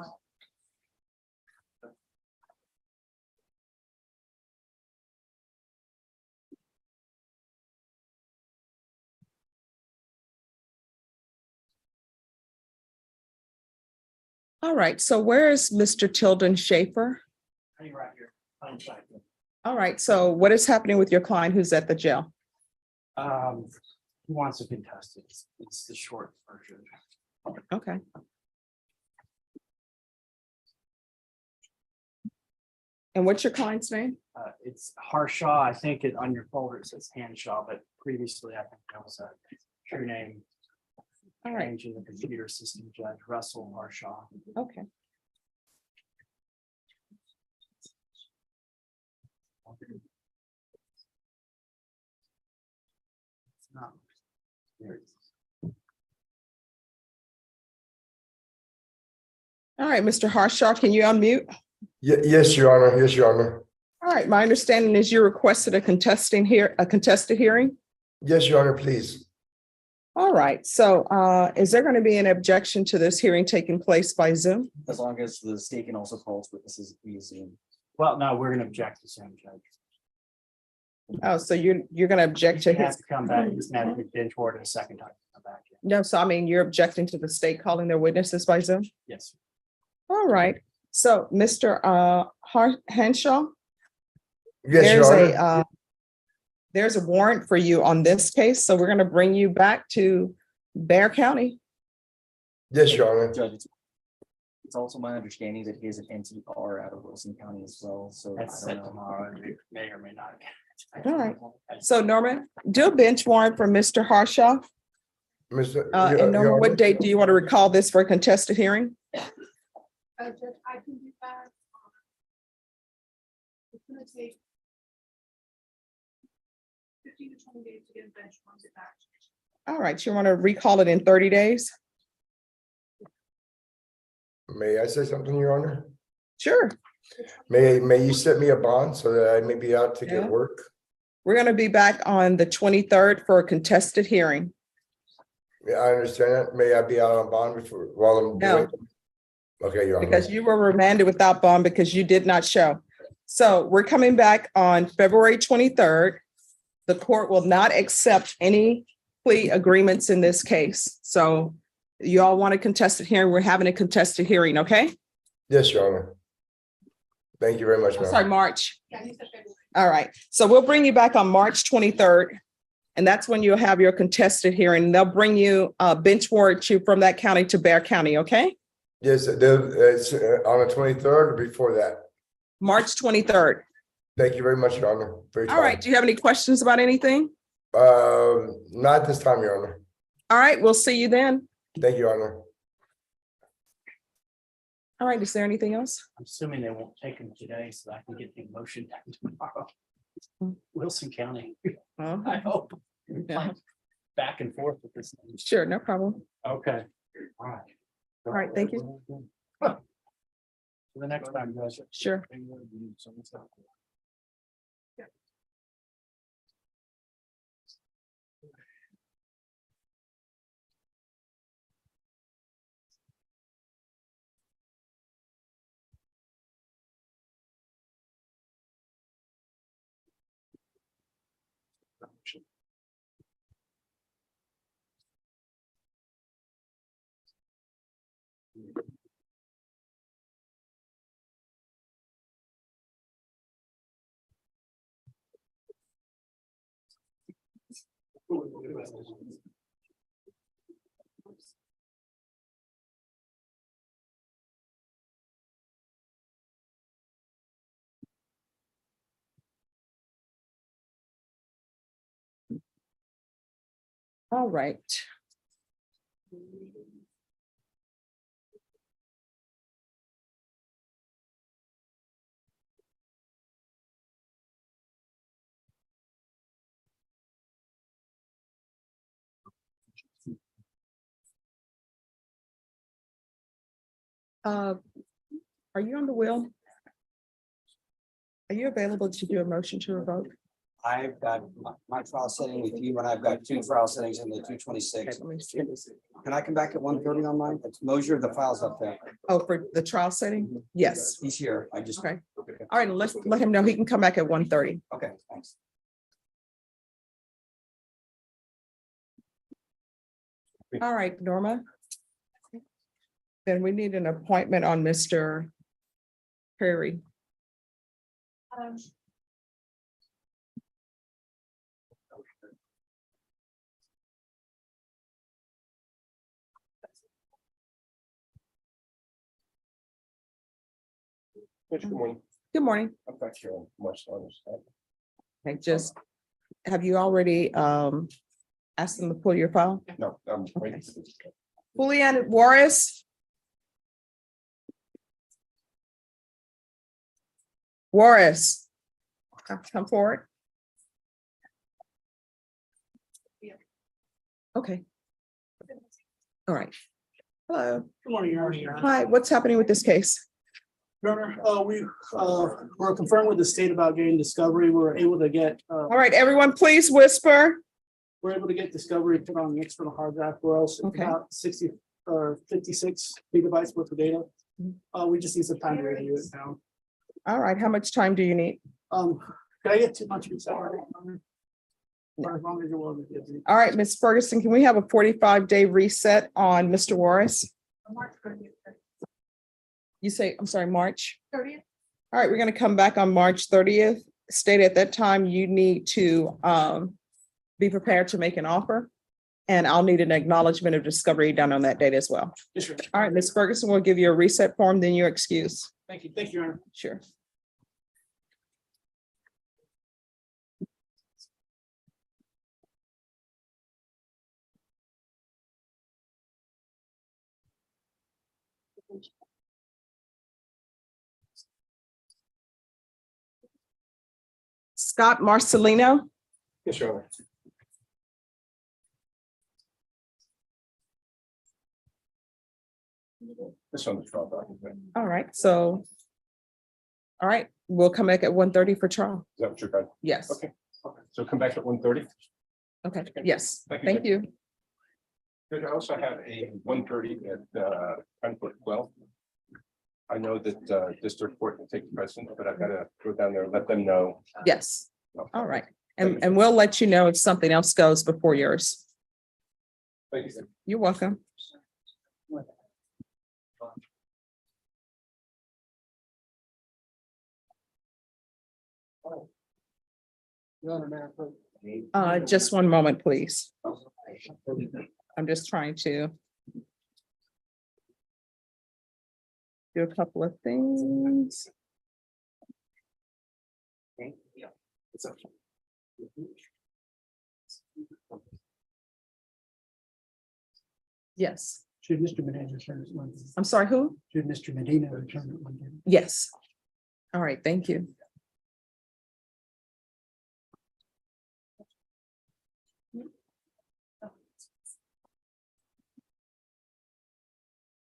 All right, so where is Mr. Tilden Schaefer?
Right here. I'm sorry.
All right, so what is happening with your client who's at the jail?
He wants to contest it. It's the short version.
Okay. And what's your client's name?
It's Harshaw. I think it on your folder it says Hanshaw, but previously I think that was a true name.
All right.
Change in the computer system, Judge Russell Harshaw.
Okay.
It's not. There it is.
All right, Mr. Harshaw, can you unmute?
Yes, Your Honor. Yes, Your Honor.
All right, my understanding is you requested a contested hearing?
Yes, Your Honor, please.
All right, so is there going to be an objection to this hearing taking place by Zoom?
As long as the state can also call its witnesses via Zoom.
Well, no, we're gonna object to Sam, Judge.
Oh, so you're going to object to
He has
his,
to come back. He's gonna have to bench warrant a second time. to Come back.
no, so I mean, you're objecting to the state calling their witnesses by Zoom?
Yes.
All right, so Mr. Henshaw?
Yes, Your Honor.
There's a warrant for you on this case, so we're going to bring you back to Bexar County.
Yes, Your Honor.
Judge, it's also my understanding that he has an NTR out of Wilson County as well, so.
That's
I
set
don't know.
tomorrow. and it may or may not.
All right. So Norman, do a bench warrant for Mr. Harshaw.
Mr.
And Norman, what date do you want to recall this for a contested hearing?
Judge, I can do that. It's gonna take 15 to 20 days to get a bench once it back.
All right, you want to recall it in 30 days?
May I say something, Your Honor?
Sure.
May you set me a bond so that I may be out to
Yeah.
get work?
We're going to be back on the 23rd for a contested hearing.
Yeah, I understand that. May I be out on bond before, while I'm
No.
doing? Okay, Your Honor.
Because you were remanded without bond because you did not show. So we're coming back on February 23rd. The court will not accept any plea agreements in this case. So you all want a contested hearing? We're having a contested hearing, okay?
Yes, Your Honor. Thank you very much,
I'm
ma'am.
sorry, March. All right, so we'll bring you back on March 23rd. And that's when you'll have your contested hearing. They'll bring you bench warrant you from that county to Bear County, okay?
Yes, it's on the 23rd or before that.
March 23rd.
Thank you very much, Your Honor. for your
All right,
time.
do you have any questions about anything?
Not this time, Your Honor.
All right, we'll see you then.
Thank you, Your Honor.
All right, is there anything else?
I'm assuming they won't take them today, so I can get the motion tomorrow. Wilson County, I hope.
Yeah.
Back and forth with this.
Sure, no problem.
Okay. All right.
All right, thank you.
For the next time, guys.
Sure. All right. Are you on the wheel? Are you available to do a motion to revoke?
I've got my trial setting with you, and I've got 2 trial settings in the 226.
Okay, let me see this.
Can I come back at 1:30 on mine? It's Mosier, the files up there.
Oh, for the trial setting? Yes.
He's here. I just.
Okay. All right, let's let him know he can come back at 1:30.
Okay, thanks.
All right, Norma. Then we need an appointment on Mr. Perry.
Good morning.
Good morning.
I'm not sure much to understand.
Okay, just, have you already asked them to pull your file?
No, I'm waiting.
Julian Juarez. Juarez. Come forward. Okay. All right. Hello.
Good morning, Your Honor.
Hi, what's happening with this case?
Your Honor, we're confirmed with the state about getting discovery. We're able to get,
All right, everyone, please whisper.
we're able to get discovery put on the external hard drive for us. It's
Okay.
about 60 or 56 gigabytes worth of data. We just need some time to review it now.
All right, how much time do you need?
Can I get too much? For as long as you're willing to give me.
All right, Ms. Ferguson, can we have a 45-day reset on Mr. Juarez? You say, I'm sorry, March?
30th.
All right, we're going to come back on March 30th. State at that time, you need to be prepared to make an offer. And I'll need an acknowledgement of discovery done on that date as well.
Yes, sir.
All right, Ms. Ferguson, we'll give you a reset form, then your excuse.
Thank you. Thank you, Your Honor.
Sure. Scott Marcelino.
Yes, Your Honor. This on the trial document.
All right, so. All right, we'll come back at 1:30 for trial.
Is that what you're going?
Yes.
Okay, so come back at 1:30.
Okay, yes,
Thank you,
thank
Judge.
you.
Judge, I also have a 1:30 at Frankfurt. Well, I know that district court can take precedent, but I've got to go down there and let them know.
Yes, all right. And we'll let you know if something else goes before yours.
Thank you, sir.
You're welcome. Just one moment, please. I'm just trying to do a couple of things. Yes,
Should Mr. Medina return at 1:30?
I'm sorry, who?
Should Mr. Medina return at 1:30?
Yes. All right, thank you.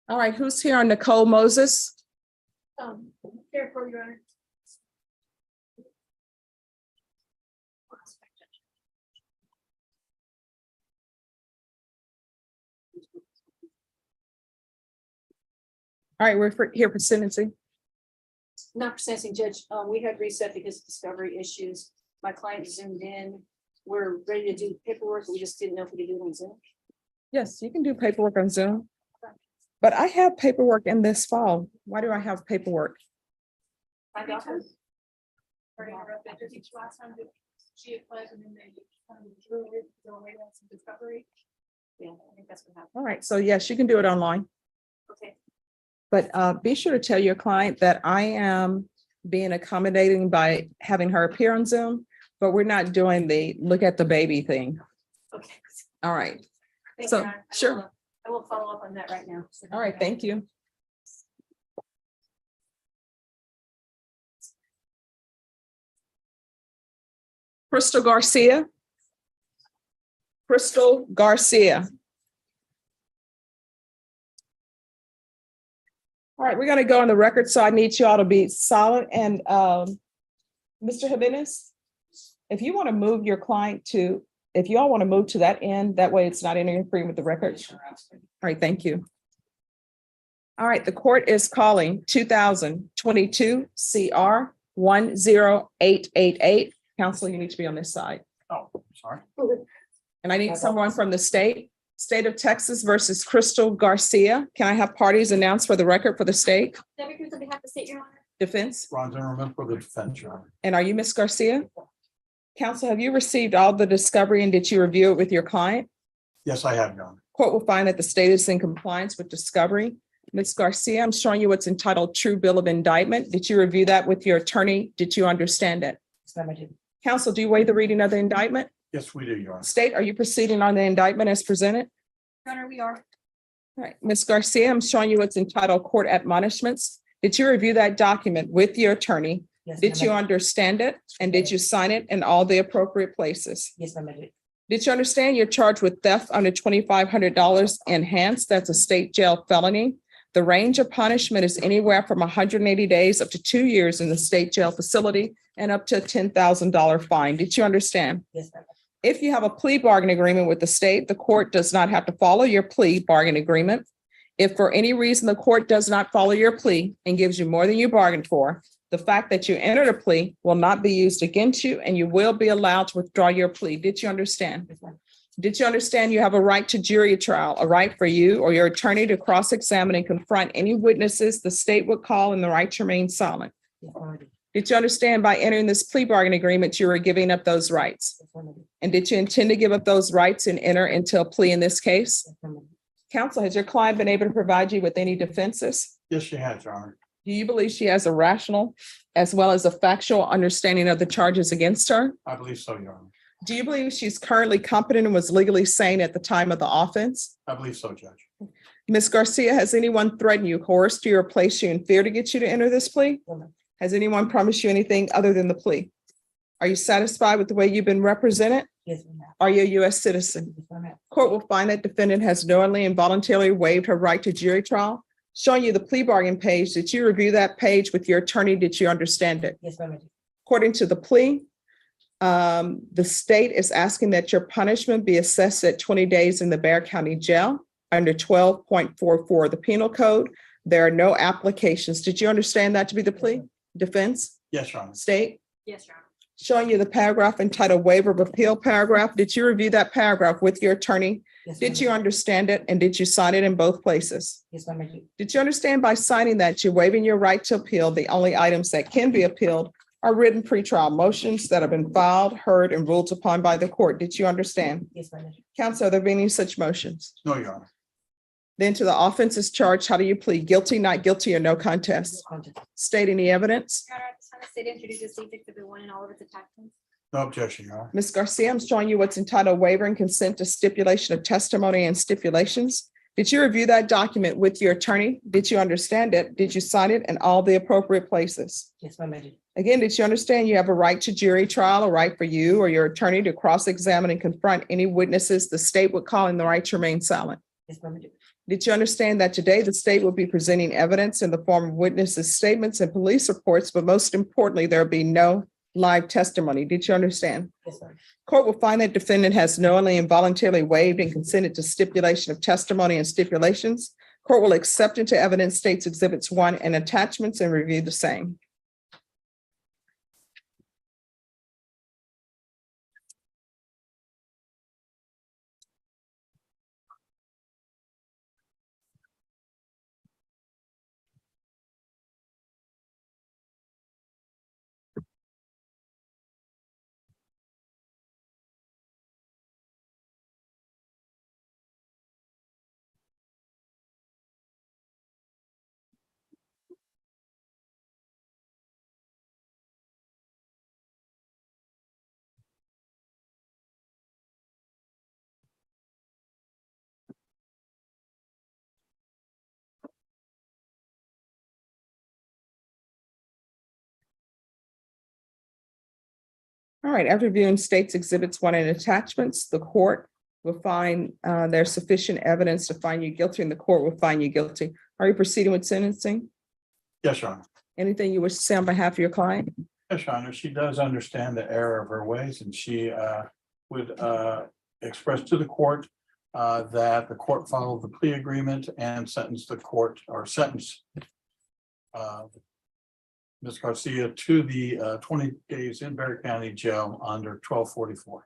All right, who's here on Nicole Moses?
Here for your honor.
All right, here for sentencing.
Not for sentencing, Judge. We had reset because of discovery issues. My client zoomed in. We're ready to do paperwork. We just didn't know if we could do it on Zoom.
Yes, you can do paperwork on Zoom. But I have paperwork in this file. Why do I have paperwork?
I got her. Sorry to interrupt, but just last time that she had pledged and then they drew it, so we had some discovery.
Yeah, I think that's what happened.
All right, so yes, you can do it online.
Okay.
But be sure to tell your client that I am being accommodating by having her appear on Zoom, but we're not doing the look at the baby thing.
Okay.
All right.
Thank
So,
you, Your Honor.
sure.
I will follow up on that right now.
All right, thank you. Crystal Garcia. Crystal Garcia. All right, we're going to go on the record, so I need you all to be silent. And Mr. Jimenez, if you want to move your client to, if you all want to move to that end, that way it's not interfering with the record. All right, thank you. All right, the court is calling 2022 CR 10888. Counsel, you need to be on this side.
Oh, sorry.
And I need someone from the state of Texas versus Crystal Garcia. Can I have parties announced for the record for the state?
Debbie Cruz on behalf of the state, Your Honor.
Defense?
Ron Zimmerman for the defense, Your Honor.
And are you Miss Garcia? Counsel, have you received all the discovery and did you review it with your client?
Yes, I have, Your Honor.
Court will find that the state is in compliance with discovery. Ms. Garcia, I'm showing you what's entitled True Bill of Indictment. Did you review that with your attorney? Did you understand it? Counsel, do you waive the reading of the indictment?
Yes, we do, Your Honor.
State, are you proceeding on the indictment as presented?
Your Honor, we are.
All right, Ms. Garcia, I'm showing you what's entitled Court Admonishments. Did you review that document with your attorney? Did you understand it? And did you sign it in all the appropriate places?
Yes, ma'am, I did.
Did you understand you're charged with theft under $2,500 enhanced? That's a state jail felony. The range of punishment is anywhere from 180 days up to 2 years in the state jail facility and up to a $10,000 fine. Did you understand?
Yes, ma'am.
If you have a plea bargain agreement with the state, the court does not have to follow your plea bargain agreement. If for any reason the court does not follow your plea and gives you more than you bargained for, the fact that you entered a plea will not be used against you and you will be allowed to withdraw your plea. Did you understand? Did you understand you have a right to jury trial, a right for you or your attorney to cross-examine and confront any witnesses the state would call and the right to remain silent? Did you understand by entering this plea bargain agreement, you were giving up those rights? And did you intend to give up those rights and enter into a plea in this case? Counsel, has your client been able to provide you with any defenses?
Yes, she has, Your Honor.
Do you believe she has a rational as well as a factual understanding of the charges against her?
I believe so, Your Honor.
Do you believe she's currently competent and was legally sane at the time of the offense?
I believe so, Judge.
Ms. Garcia, has anyone threatened you, coerced you, or placed you in fear to get you to enter this plea? Has anyone promised you anything other than the plea? Are you satisfied with the way you've been represented?
Yes, ma'am.
Are you a U.S. citizen?
Yes, ma'am.
Court will find that defendant has knowingly and voluntarily waived her right to jury trial. Showing you the plea bargain page. Did you review that page with your attorney? Did you understand it?
Yes, ma'am.
According to the plea, the state is asking that your punishment be assessed at 20 days in the Bexar County Jail under 12.44 of the Penal Code. There are no applications. Did you understand that to be the plea? Defense?
Yes, Your Honor.
State?
Yes, Your Honor.
Showing you the paragraph entitled Waiver of Appeal paragraph. Did you review that paragraph with your attorney?
Yes,
Did
ma'am.
you understand it? And did you sign it in both places?
Yes, ma'am. I do.
Did you understand by signing that you're waiving your right to appeal? The only items that can be appealed are written pretrial motions that have been filed, heard, and ruled upon by the court. Did you understand?
Yes, ma'am. I do.
Counsel, are there any such motions?
No, Your Honor.
Then to the offenses charged, how do you plead? Guilty, not guilty, or no contest?
Contest.
State any evidence?
Your Honor, at this time, the state introduces Exhibit 1 and all of its attachments.
No objection, Your Honor.
Ms. Garcia, I'm showing you what's entitled Waiver and Consent to Stipulation of Testimony and Stipulations. Did you review that document with your attorney? Did you understand it? Did you sign it in all the appropriate places?
Yes, ma'am. I do.
Again, did you understand you have a right to jury trial, a right for you or your attorney to cross-examine and confront any witnesses the state would call in the right to remain silent?
Yes, ma'am. I do.
Did you understand that today the state will be presenting evidence in the form of witnesses' statements and police reports, but most importantly, there will be no live testimony? Did you understand?
Yes, ma'am.
Court will find that defendant has knowingly and voluntarily waived and consented to stipulation of testimony and stipulations. Court will accept into evidence states exhibits 1 and attachments and review the same. All right, after viewing states exhibits 1 and attachments, the court will find there's sufficient evidence to find you guilty, and the court will find you guilty. Are you proceeding with sentencing?
Yes, Your Honor.
Anything you wish to say on behalf of your client?
Yes, Your Honor. She does understand the error of her ways, and she would express to the court that the court followed the plea agreement and sentenced the court or sentenced Ms. Garcia to the 20 days in Bexar County Jail under 1244.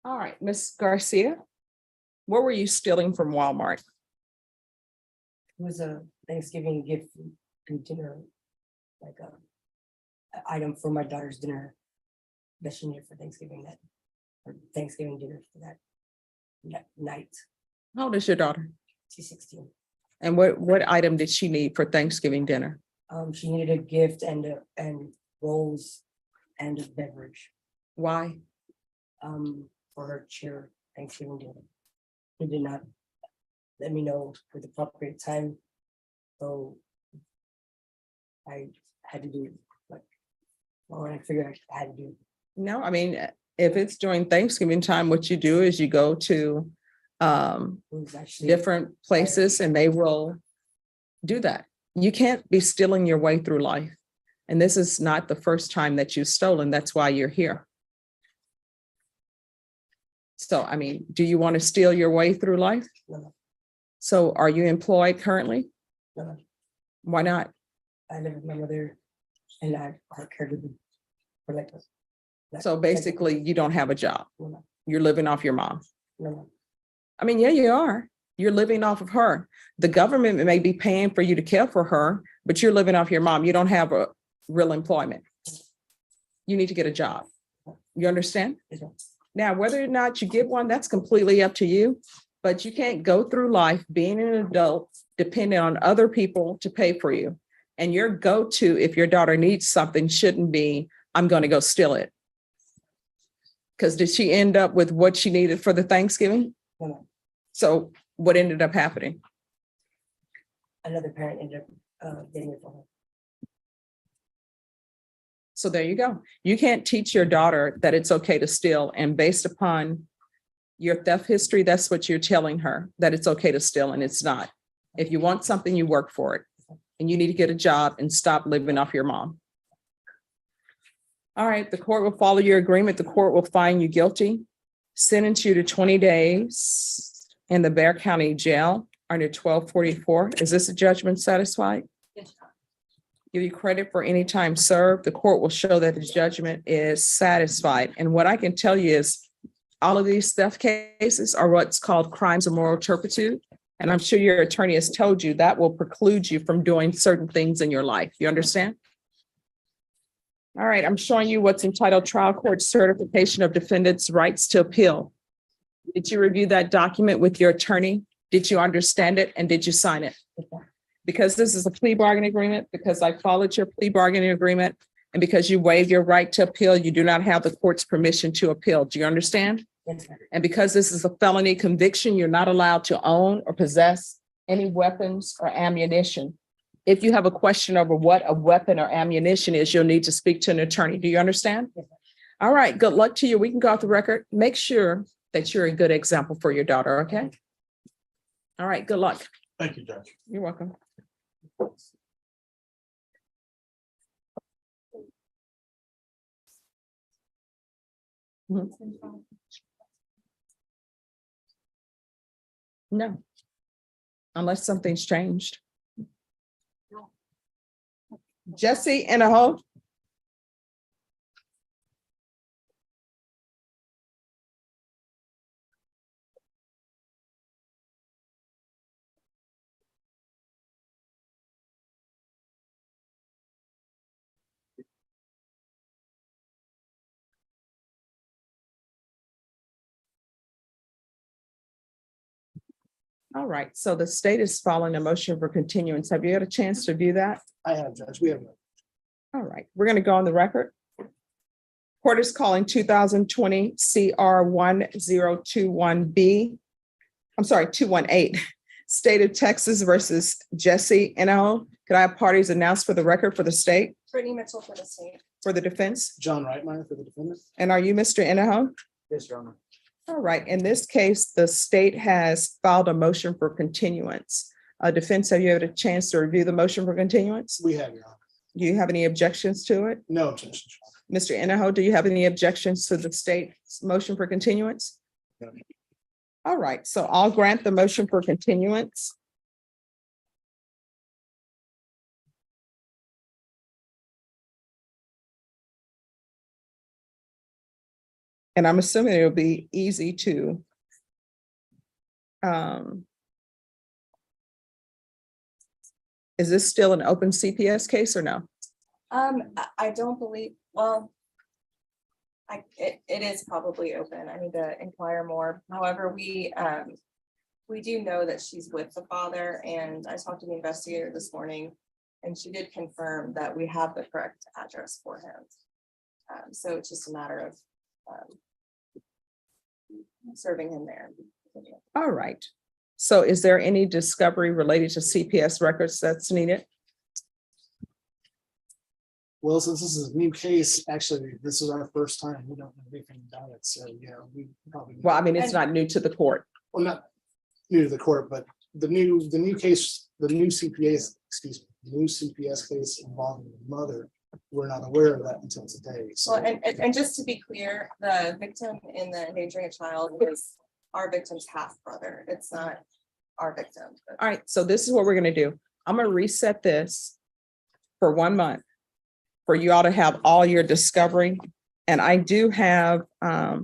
All right, Ms. Garcia, what were you stealing from Walmart?
It was a Thanksgiving gift and dinner, like a item for my daughter's dinner that she needed for Thanksgiving, that or Thanksgiving dinner for that night.
How old is your daughter?
She's 16.
And what item did she need for Thanksgiving dinner?
She needed a gift and rolls and a beverage.
Why?
For her cheer Thanksgiving dinner. He did not let me know with the appropriate time, so I had to do it. Like, well, when I figured I had to do it.
No, I mean, if it's during Thanksgiving time, what you do is you go to different places and they will do that. You can't be stealing your way through life. And this is not the first time that you've stolen. That's why you're here. So, I mean, do you want to steal your way through life?
No.
So are you employed currently?
No.
Why not?
I live with my mother and I are caregiving for like us.
So basically you don't have a job.
No.
You're living off your mom.
No.
I mean, yeah, you are. You're living off of her. The government may be paying for you to care for her, but you're living off your mom. You don't have a real employment. You need to get a job. You understand?
Yes, ma'am.
Now, whether or not you get one, that's completely up to you. But you can't go through life being an adult, depending on other people to pay for you. And your go-to, if your daughter needs something, shouldn't be, I'm going to go steal it. Because did she end up with what she needed for the Thanksgiving?
No.
So what ended up happening?
Another parent ended up getting it for her.
So there you go. You can't teach your daughter that it's okay to steal, and based upon your theft history, that's what you're telling her, that it's okay to steal, and it's not. If you want something, you work for it, and you need to get a job and stop living off your mom. All right, the court will follow your agreement. The court will find you guilty, sentence you to 20 days in the Bexar County Jail under 1244. Is this a judgment satisfied?
Yes.
Give you credit for any time served. The court will show that the judgment is satisfied. And what I can tell you is all of these theft cases are what's called crimes of moral turpitude. And I'm sure your attorney has told you that will preclude you from doing certain things in your life. You understand? All right, I'm showing you what's entitled Trial Court Certification of Defendant's Rights to Appeal. Did you review that document with your attorney? Did you understand it, and did you sign it? Because this is a plea bargaining agreement, because I followed your plea bargaining agreement, and because you waived your right to appeal, you do not have the court's permission to appeal. Do you understand?
Yes, ma'am.
And because this is a felony conviction, you're not allowed to own or possess any weapons or ammunition. If you have a question over what a weapon or ammunition is, you'll need to speak to an attorney. Do you understand?
Yes, ma'am.
All right, good luck to you. We can go off the record. Make sure that you're a good example for your daughter, okay? All right, good luck.
Thank you, Judge.
You're welcome. Mhm. No. Unless something's changed. Jesse and a hoe. All right, so the state is following a motion for continuance. Have you had a chance to view that?
I have, Judge. We have.
All right, we're going to go on the record. Court is calling 2020 CR 1021B. I'm sorry, 218. State of Texas versus Jesse Idaho. Could I have parties announced for the record for the state,
Brittany Mitchell for the state.
for the defense?
John Reitmeyer for the defendant.
And are you Mr. Idaho?
Yes, Your Honor.
All right, in this case, the state has filed a motion for continuance. Defense, have you had a chance to review the motion for continuance?
We have, Your Honor.
Do you have any objections to it?
No objections.
Mr. Idaho, do you have any objections to the state's motion for continuance?
No.
All right, so I'll grant the motion for continuance. And I'm assuming it'll be easy to is this still an open CPS case or no?
I don't believe, well, it is probably open. I need to inquire more. However, we do know that she's with the father, and I talked to the investigator this morning, and she did confirm that we have the correct address for him. So it's just a matter of serving him there.
All right. So is there any discovery related to CPS records that's needed?
Well, since this is a new case, actually, this is our first time. We don't know anything about it. So, yeah, we probably.
Well, I mean, it's not new to the court.
Well, not new to the court, but the new case, the new CPS, excuse me, the new CPS case involving the mother, we're not aware of that until today. So.
Well, and just to be clear, the victim in the endangering a child is our victim's half brother. It's not our victim.
All right, so this is what we're gonna do. I'm gonna reset this for 1 month for you all to have all your discovery. And I do have a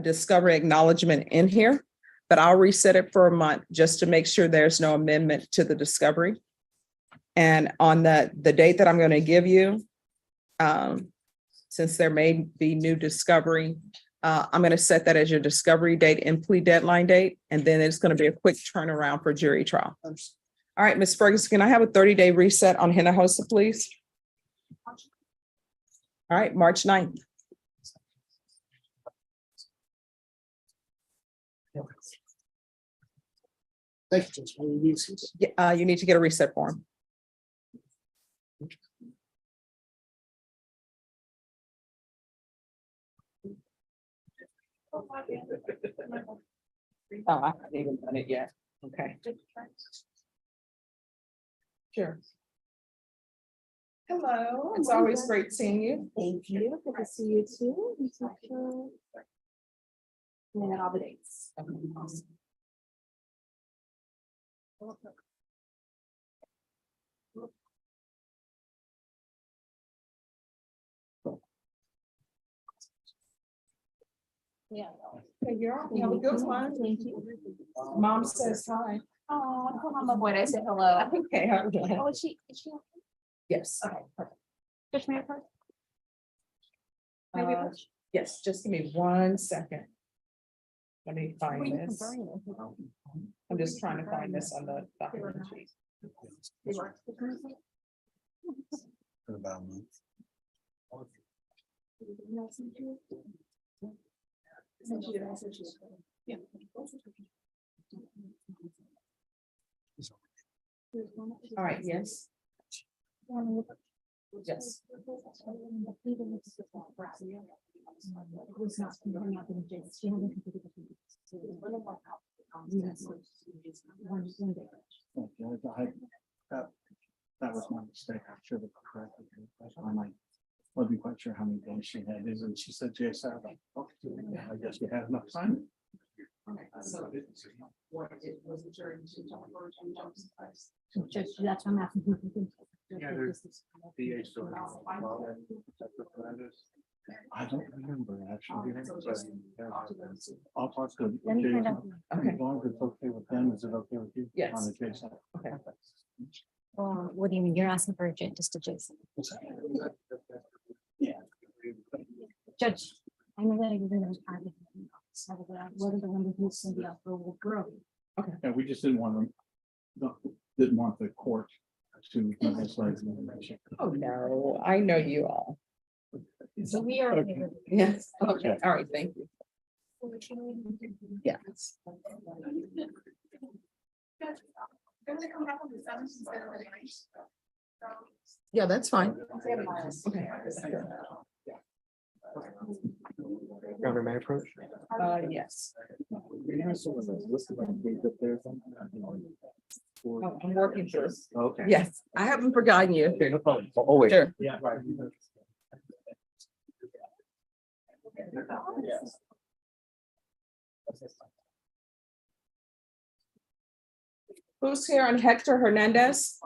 discovery acknowledgement in here, but I'll reset it for a month just to make sure there's no amendment to the discovery. And on the date that I'm gonna give you, since there may be new discovery, I'm going to set that as your discovery date and plea deadline date, and then it's going to be a quick turnaround for jury trial. All right, Ms. Ferguson, can I have a 30-day reset on Hinojosa, please? All right, March 9th.
Thank you, Judge.
You need to get a reset form. Oh, I haven't even done it yet. Okay. Sure. Hello, it's always great seeing you.
Thank you. Good to see you too. And then all the dates. Yeah.
Hey, girl, you have a good one.
Thank you.
Mom says hi.
Oh, I told Mama Boyd I said hello.
Okay, how are you?
Oh, is she? Okay?
Yes.
Okay, perfect. Just Mayor Pro?
Uh, Yes, just give me 1 second. Let me find this. I'm just trying to find this on the document sheet.
For about a month.
Yeah.
All right, yes. Yes.
That was my mistake. I should have corrected her. I might, wasn't quite sure how many days she had, and she said, Jason, I was like, okay, I guess you had enough time.
So what it was adjourned to talk about
Judge, that's what I'm asking.
Yeah, there's DA still. I don't remember actually. I'll talk to
Let me find
Jason.
out.
Okay.
As long as it's okay with them, is it okay with you?
Yes.
On the case.
Okay.
What do you mean? You're asking for just a Jason?
Yeah.
Judge, I know that you're gonna. What are the ones who's in the upper will grow?
Yeah, we just didn't want the court to.
Oh, no, I know you all.
So we are.
Okay.
Yes, okay, all right, thank you. Yes. Yeah, that's fine. Okay.
Governor, may I approach?
Yes. Oh, I'm working through.
Okay.
Yes, I haven't forgotten you.
Okay, no problem. Oh, wait.
Sure.
Yeah.
Who's here on Hector Hernandez?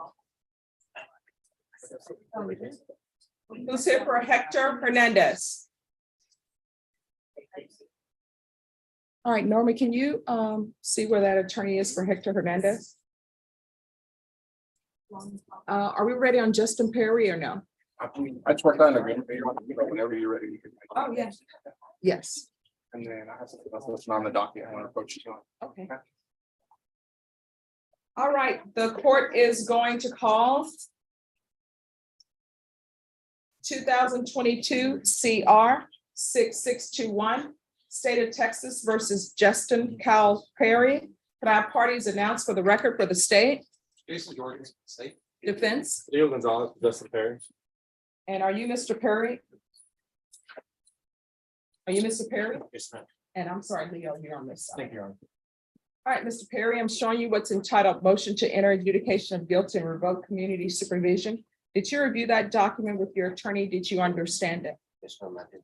Who's here for Hector Hernandez? All right, Norma, can you see where that attorney is for Hector Hernandez? Are we ready on Justin Perry or no?
I just worked on it. Whenever you're ready.
Oh, yes. Yes.
And then I have something else listed on the docket. I want to approach you on.
Okay. All right, the court is going to call 2022 CR 6621, State of Texas versus Justin Cal Perry. Can I have parties announced for the record for the state?
Jason Jordan, state.
Defense.
Leo Gonzalez, Justin Perry.
And are you Mr. Perry? Are you Mr. Perry?
Yes, ma'am.
And I'm sorry, Leo, you're on this side.
Thank you, Your Honor.
All right, Mr. Perry, I'm showing you what's entitled motion to enter adjudication of guilt and revoke community supervision. Did you review that document with your attorney? Did you understand it?
Yes, ma'am, I did.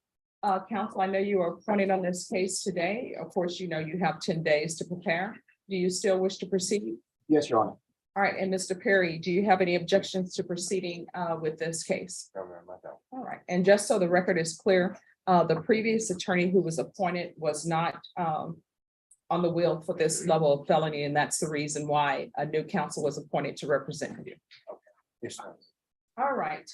Counsel, I know you are appointed on this case today. Of course, you know you have 10 days to prepare. Do you still wish to proceed?
Yes, Your Honor.
All right, and Mr. Perry, do you have any objections to proceeding with this case?
No, ma'am, I don't.
All right, and just so the record is clear, the previous attorney who was appointed was not on the wheel for this level of felony, and that's the reason why a new counsel was appointed to represent you.
Yes, ma'am.
All right.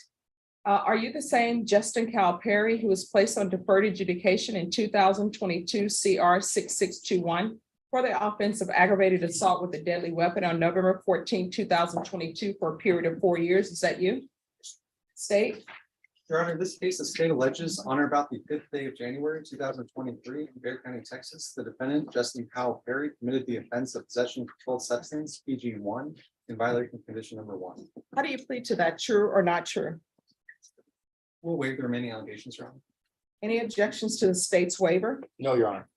Are you the same Justin Cal Perry who was placed on deferred adjudication in 2022 CR 6621 for the offense of aggravated assault with a deadly weapon on November 14, 2022 for a period of 4 years? Is that you? State?
Your Honor, this case, the state alleges on or about the 5th day of January 2023 in Bexar County, Texas, the defendant, Justin Powell Perry, committed the offense of possession of controlled substance, PG1, in violation of condition number 1.
How do you plead to that? True or not true?
We'll waive the remaining allegations, Your Honor.
Any objections to the state's waiver?
No, Your Honor.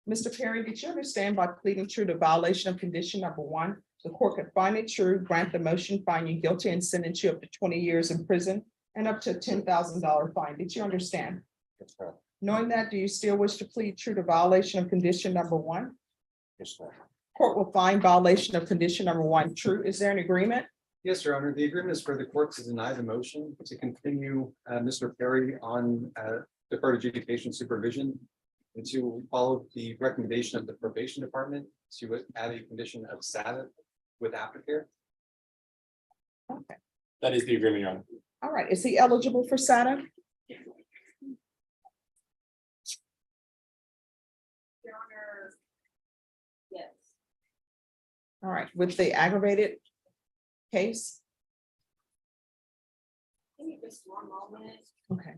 Mr. Perry, did you understand by pleading true to violation of condition number one, the court could find it true, grant the motion, find you guilty, and sentence you up to 20 years in prison and up to a $10,000 fine? Did you understand?
Yes, ma'am.
Knowing that, do you still wish to plead true to violation of condition number one?
Yes, ma'am.
Court will find violation of condition number one true. Is there an agreement?
Yes, Your Honor. The agreement is for the court to deny the motion to continue Mr. Perry on deferred adjudication supervision and to follow the recommendation of the probation department to add a condition of Sabbath with aftercare.
Okay.
That is the agreement, Your Honor.
All right. Is he eligible for SATA?
Your Honor. Yes.
All right. With the aggravated case?
Give me just one moment.
Okay.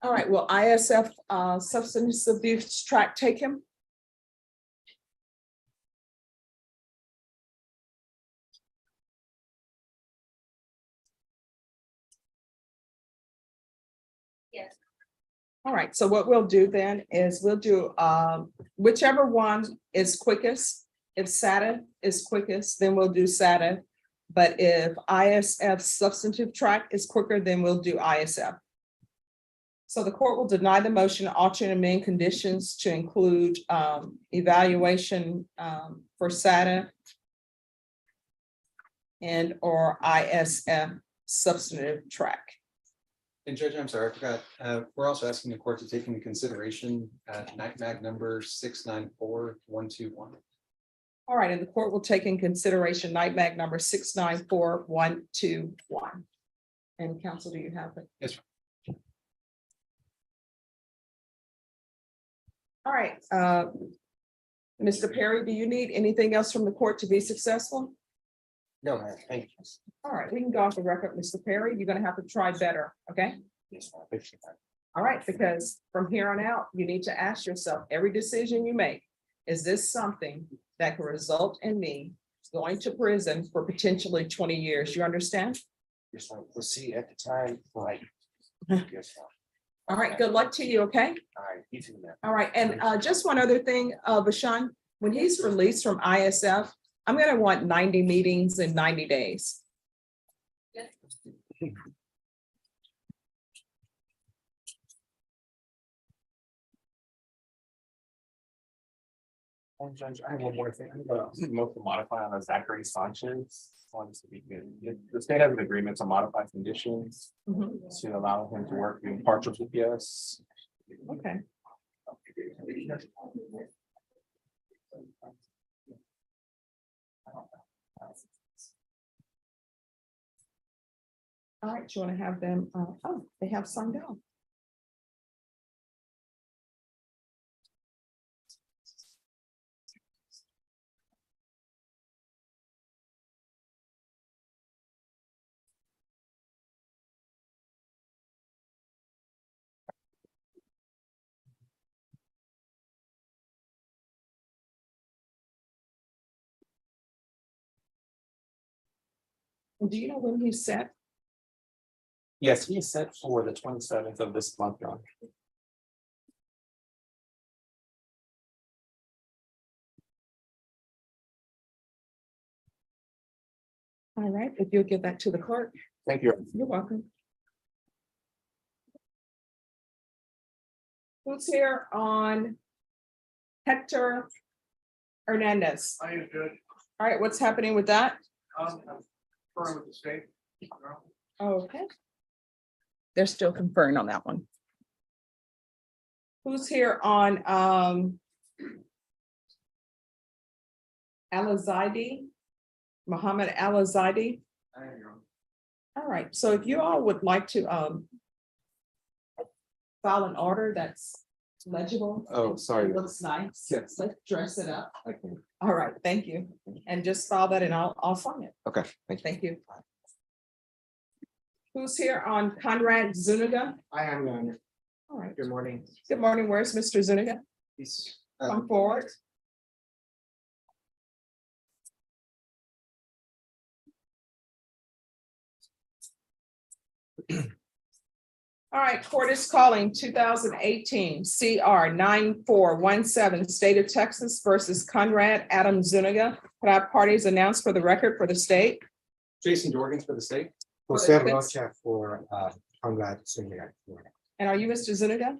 All right, will ISF substance abuse track take him?
Yes.
All right, so what we'll do then is we'll do whichever one is quickest. If SATA is quickest, then we'll do SATA. But if ISF substantive track is quicker, then we'll do ISF. So the court will deny the motion, alter and amend conditions to include evaluation for SATA and or ISF substantive track.
And Judge, I'm sorry, I forgot. We're also asking the court to take into consideration night mag number 694121.
All right, and the court will take in consideration night mag number 694121. And counsel, do you have it?
Yes.
All right, Mr. Perry, do you need anything else from the court to be successful?
No, ma'am. Thank you.
All right, we can go off the record, Mr. Perry. You're gonna have to try better, okay?
Yes, ma'am. Thank you.
All right, because from here on out, you need to ask yourself, every decision you make, is this something that could result in me going to prison for potentially 20 years? You understand?
Yes, ma'am. We'll see at the time, like. Yes, ma'am.
All right, good luck to you, okay?
All right, you too, ma'am.
All right, and just one other thing, Bashan, when he's released from ISF, I'm gonna want 90 meetings in 90 days.
And Judge, I have one more thing. Most to modify on the Zachary Sanchez. Wants to be good. The state has an agreement to modify conditions to allow him to work in partial CPS.
Okay. All right, you want to have them, oh, they have signed out. Do you know when he's set?
Yes, he is set for the 27th of this month, John.
All right, if you'll give that to the clerk.
Thank you.
You're welcome. Who's here on Hector Hernandez?
I am good.
All right, what's happening with that?
I'm firm with the state.
Okay. They're still conferring on that one. Who's here on Al-Azadi? Muhammad Al-Azadi? All right, so if you all would like to file an order that's legible.
Oh, sorry.
It looks nice.
Yes.
Let's dress it up.
Okay.
All right, thank you. And just file that and I'll sign it.
Okay. Thank you.
Thank you. Who's here on Conrad Zuniga?
I am, Your Honor.
All right.
Good morning.
Good morning. Where's Mr. Zuniga?
He's,
Come forward. All right, court is calling 2018 CR 9417, State of Texas versus Conrad Adam Zuniga. Could I have parties announced for the record for the state?
Jason Jorgens for the state.
Jose Rocha
for Conrad Senior.
And are you Mr. Zuniga?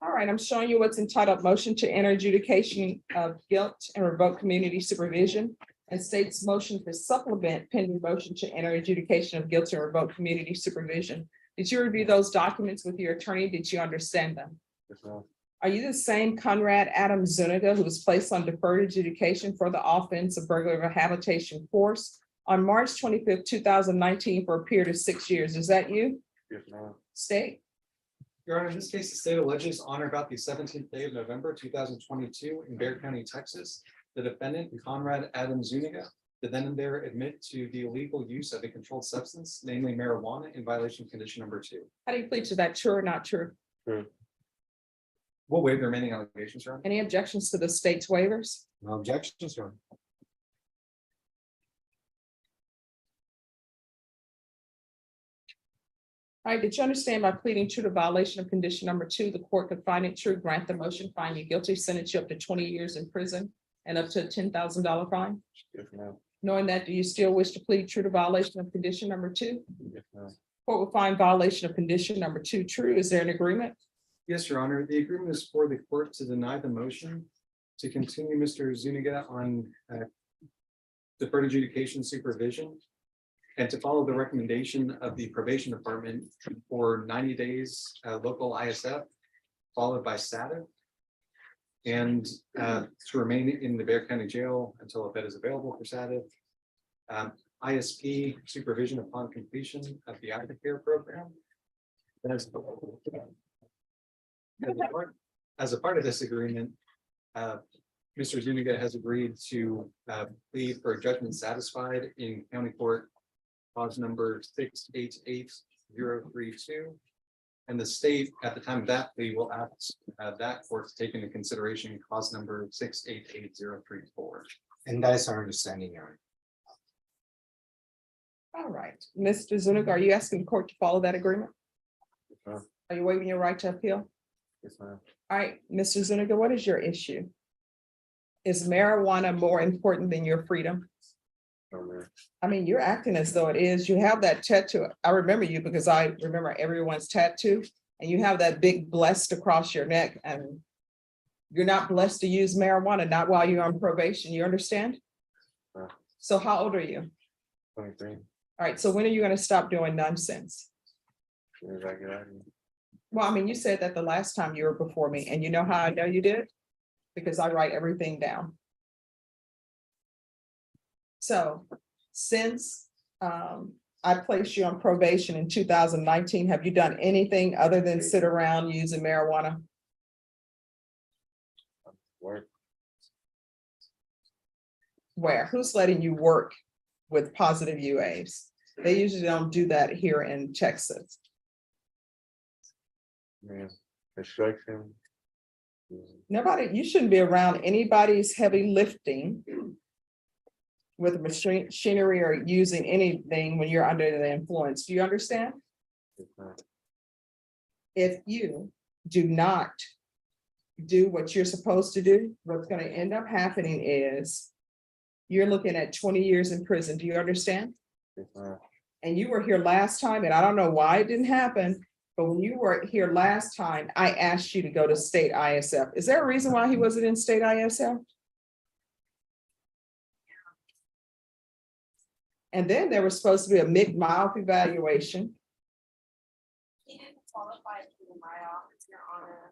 All right, I'm showing you what's entitled Motion to Enter Adjudication of Guilt and Revoke Community Supervision, and state's motion to supplement pending motion to enter adjudication of guilt and revoke community supervision. Did you review those documents with your attorney? Did you understand them? Are you the same Conrad Adam Zuniga who was placed on deferred adjudication for the offense of burglary of a habitation force on March 25th, 2019 for a period of 6 years? Is that you? State.
Your Honor, in this case, the state alleges on or about the 17th day of November 2022 in Bexar County, Texas, the defendant, Conrad Adam Zuniga, did then and there admit to the illegal use of a controlled substance, namely marijuana, in violation of condition number 2.
How do you plead to that? True or not true?
We'll waive the remaining allegations, Your Honor.
Any objections to the state's waivers?
No objections, Your Honor.
All right, did you understand by pleading true to violation of condition number 2, the court could find it true, grant the motion, find you guilty, sentence you up to 20 years in prison and up to a $10,000 fine? Knowing that, do you still wish to plead true to violation of condition number 2? Court will find violation of condition number 2 true. Is there an agreement?
Yes, Your Honor. The agreement is for the court to deny the motion to continue Mr. Zuniga on deferred adjudication supervision and to follow the recommendation of the probation department for 90 days local ISF, followed by SATA, and to remain in the Bexar County Jail until a bed is available for SATA. ISP supervision upon completion of the aftercare program. As a part of this agreement, Mr. Zuniga has agreed to plead for a judgment satisfied in county court cause number 688032. And the state at the time of that plea will ask that court to take into consideration cause number 688034.
And that is our understanding, Your Honor.
All right, Mr. Zuniga, are you asking the court to follow that agreement? Are you waiving your right to appeal?
Yes, ma'am.
All right, Mr. Zuniga, what is your issue? Is marijuana more important than your freedom? I mean, you're acting as though it is. You have that tattoo. I remember you because I remember everyone's tattoo, and you have that big blessed across your neck, and you're not blessed to use marijuana, not while you're on probation. You understand? So how old are you?
23.
All right, so when are you going to stop doing nonsense? Well, I mean, you said that the last time you were before me, and you know how I know you did? Because I write everything down. So since I placed you on probation in 2019, have you done anything other than sit around using marijuana?
Work.
Where? Who's letting you work with positive UAs? They usually don't do that here in Texas.
Man, construction.
Nobody, you shouldn't be around anybody's heavy lifting with machinery or using anything when you're under the influence. Do you understand? If you do not do what you're supposed to do, what's going to end up happening is you're looking at 20 years in prison. Do you understand? And you were here last time, and I don't know why it didn't happen, but when you were here last time, I asked you to go to state ISF. Is there a reason why he wasn't in state ISF? And then there was supposed to be a mid-mouth evaluation.
He didn't qualify for my office, Your Honor.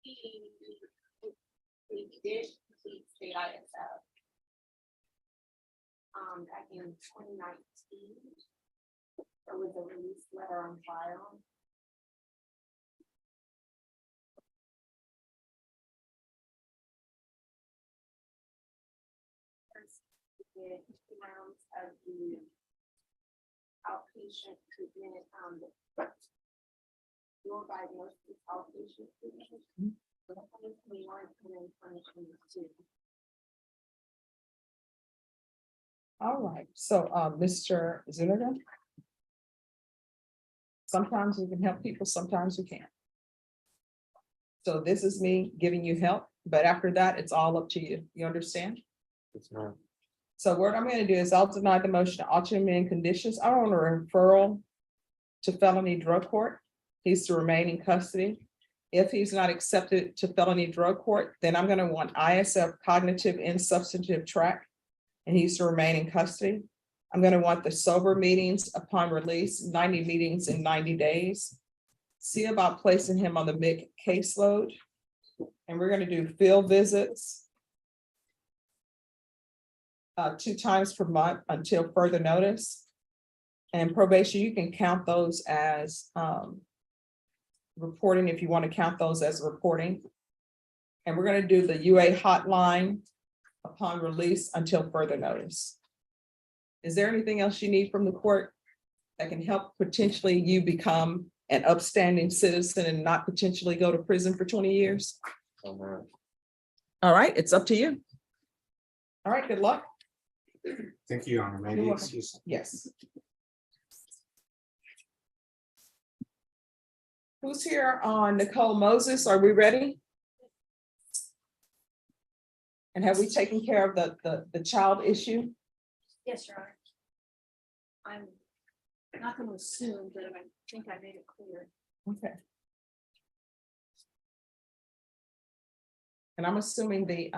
We did complete state ISF. Back in 2019. There was a release letter on file. First, we did 2 rounds of the outpatient treatment, your diagnosis outpatient treatment. For 2021 and then 2022.
All right, so, Mr. Zuniga? Sometimes we can help people, sometimes we can't. So this is me giving you help, but after that, it's all up to you. You understand?
It's not.
So what I'm gonna do is I'll deny the motion to alter amend conditions. I want a referral to felony drug court. He's to remain in custody. If he's not accepted to felony drug court, then I'm gonna want ISF cognitive and substantive track, and he's to remain in custody. I'm gonna want the sober meetings upon release, 90 meetings in 90 days. See about placing him on the MIC caseload. And we're gonna do field visits 2 times per month until further notice. And probation, you can count those as reporting if you want to count those as reporting. And we're going to do the UA hotline upon release until further notice. Is there anything else you need from the court that can help potentially you become an upstanding citizen and not potentially go to prison for 20 years? All right, it's up to you. All right, good luck.
Thank you, Your Honor. Maybe
You're welcome.
excuse.
Yes. Who's here on Nicole Moses? Are we ready? And have we taken care of the child issue?
Yes, Your Honor. I'm not going to assume, but I think I made it clear.
Okay. And I'm assuming the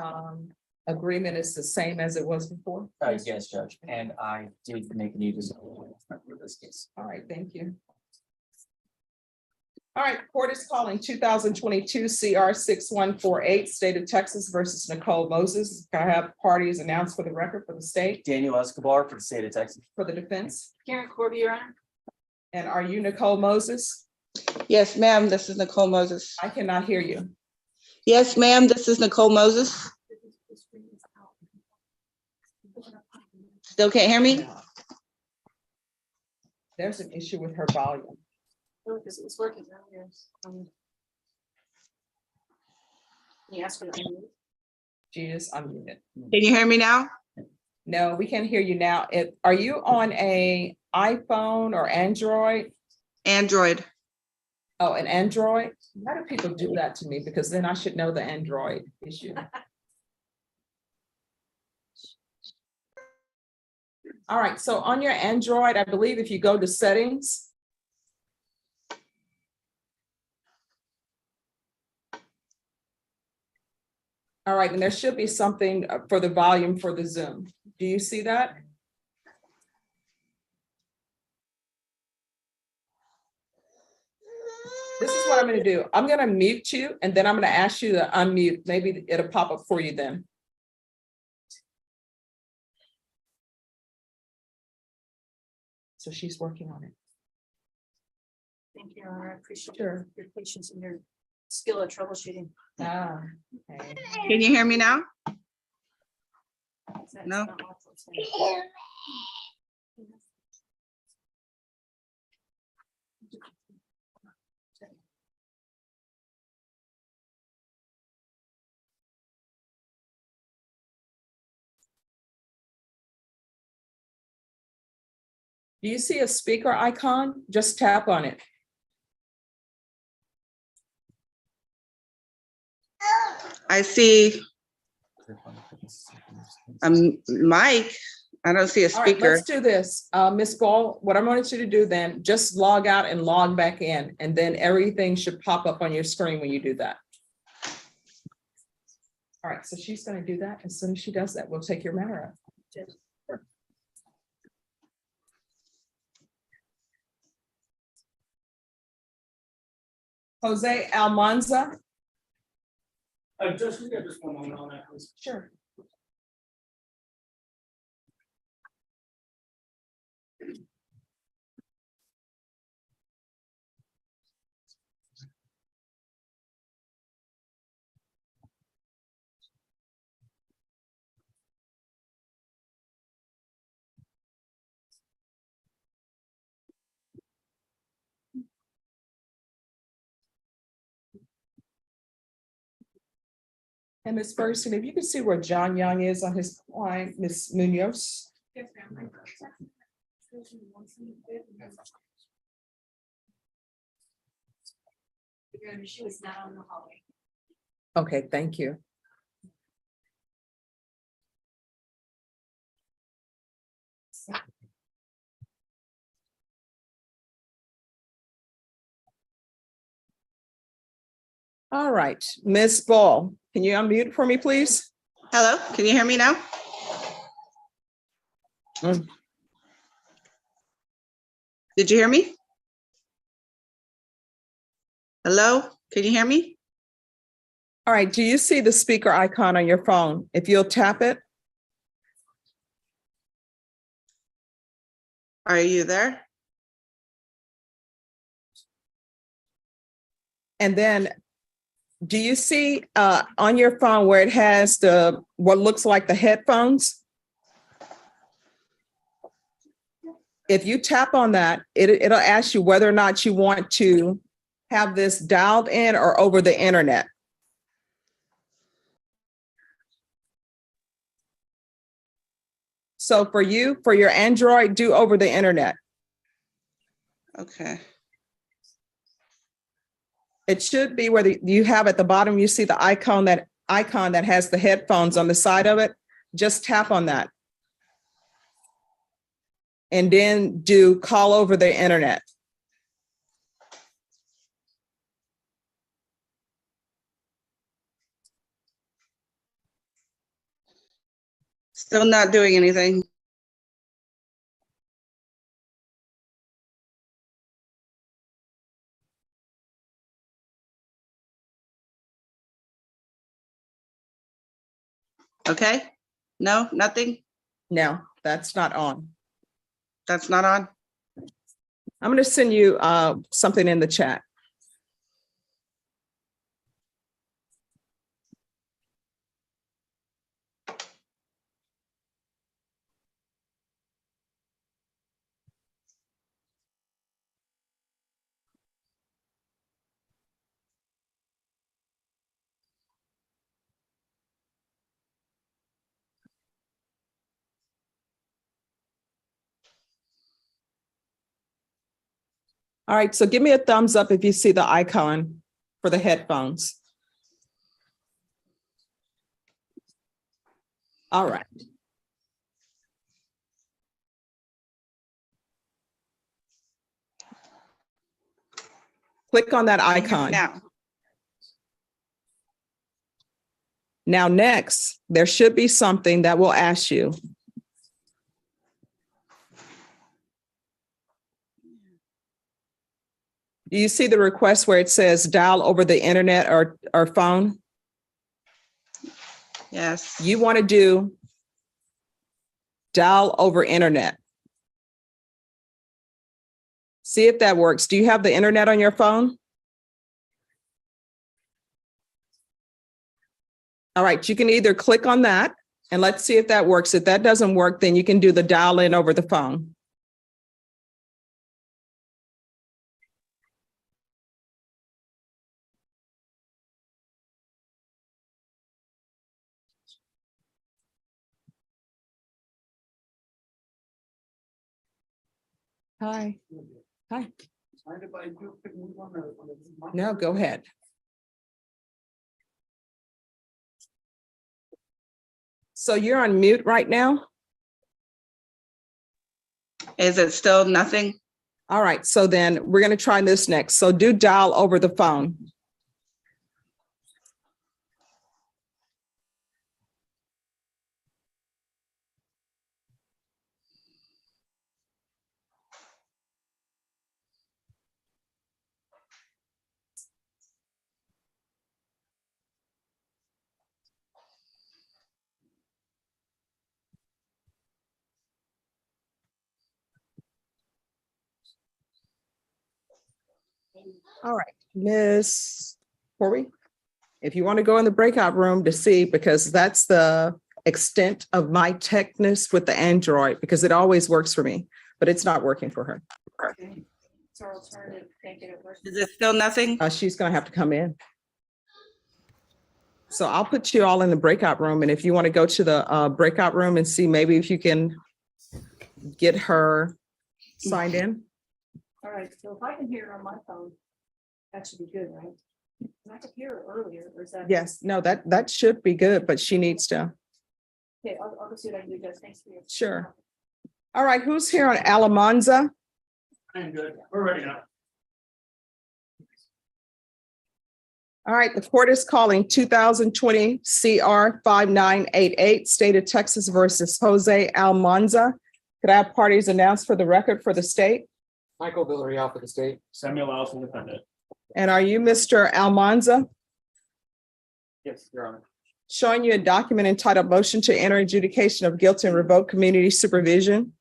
agreement is the same as it was before?
Yes, Judge, and I did make a new design for this case.
All right, thank you. All right, court is calling 2022 CR 6148, State of Texas versus Nicole Moses. Can I have parties announced for the record for the state?
Daniel Escobar for the State of Texas.
For the defense?
Karen Corby, Your Honor.
And are you Nicole Moses?
Yes, ma'am, this is Nicole Moses.
I cannot hear you.
Yes, ma'am, this is Nicole Moses. Still can't hear me?
There's an issue with her volume.
No, because it was working earlier. Can you ask her to unmute?
She is unmuted.
Can you hear me now?
No, we can't hear you now. Are you on a iPhone or Android?
Android.
Oh, an Android? Why do people do that to me? Because then I should know the Android issue. All right, so on your Android, I believe if you go to settings. All right, and there should be something for the volume for the Zoom. Do you see that? This is what I'm going to do. I'm going to mute you and then I'm going to ask you to unmute. Maybe it'll pop up for you then. So she's working on it.
Thank you, Your Honor. I appreciate
Sure.
your patience and your skill at troubleshooting.
Ah, okay.
Can you hear me now?
That's
No.
not what I'm saying.
Do you see a speaker icon? Just tap on it.
I see mic. I don't see a
All right,
speaker.
let's do this. Ms. Ball, what I wanted you to do then, just log out and log back in, and then everything should pop up on your screen when you do that. All right, so she's gonna do that. As soon as she does that, we'll take your matter up. Jose Almanza.
Just, we got just one moment on that, please.
Sure. And Ms. Ferguson, if you can see where John Young is on his line, Ms. Munoz.
Yes, ma'am. She was not on the hallway.
Okay, thank you. All right, Ms. Ball, can you unmute for me, please?
Hello, can you hear me now? Did you hear me? Hello, can you hear me?
All right, do you see the speaker icon on your phone? If you'll tap it.
Are you there?
And then, do you see on your phone where it has the, what looks like the headphones? If you tap on that, it'll ask you whether or not you want to have this dialed in or over the internet. So for you, for your Android, do over the internet.
Okay.
It should be where you have at the bottom, you see the icon that has the headphones on the side of it. Just tap on that. And then do call over the internet.
Still not doing anything. Okay, no, nothing?
No, that's not on.
That's not on?
I'm going to send you something in the chat. All right, so give me a thumbs up if you see the icon for the headphones. All right. Click on that icon. Now next, there should be something that will ask you. Do you see the request where it says dial over the internet or phone?
Yes.
You want to do dial over internet. See if that works. Do you have the internet on your phone? All right, you can either click on that and let's see if that works. If that doesn't work, then you can do the dial in over the phone. Hi. Hi. No, go ahead. So you're on mute right now?
Is it still nothing?
All right, so then we're going to try this next. So do dial over the phone.
All right, Ms. Corey, if you want to go in the breakout room to see, because that's the extent of my techness with the Android, because it always works for me, but it's not working for her.
Is it still nothing?
She's gonna have to come in. So I'll put you all in the breakout room, and if you want to go to the breakout room and see maybe if you can get her signed in.
All right, so if I can hear her on my phone, that should be good, right? I could hear her earlier, or is that?
Yes, no, that should be good, but she needs to.
Okay, I'll go see what I can do, Jess. Thanks for your.
Sure. All right, who's here on Alamanza?
I'm good. We're ready now.
All right, the court is calling 2020 CR 5988, State of Texas versus Jose Almanza. Could I have parties announced for the record for the state?
Michael Villarreal for the state.
Samuel Allison, defendant.
And are you Mr. Almanza?
Yes, Your Honor.
Showing you a document entitled Motion to Enter Adjudication of Guilt and Revoke Community Supervision.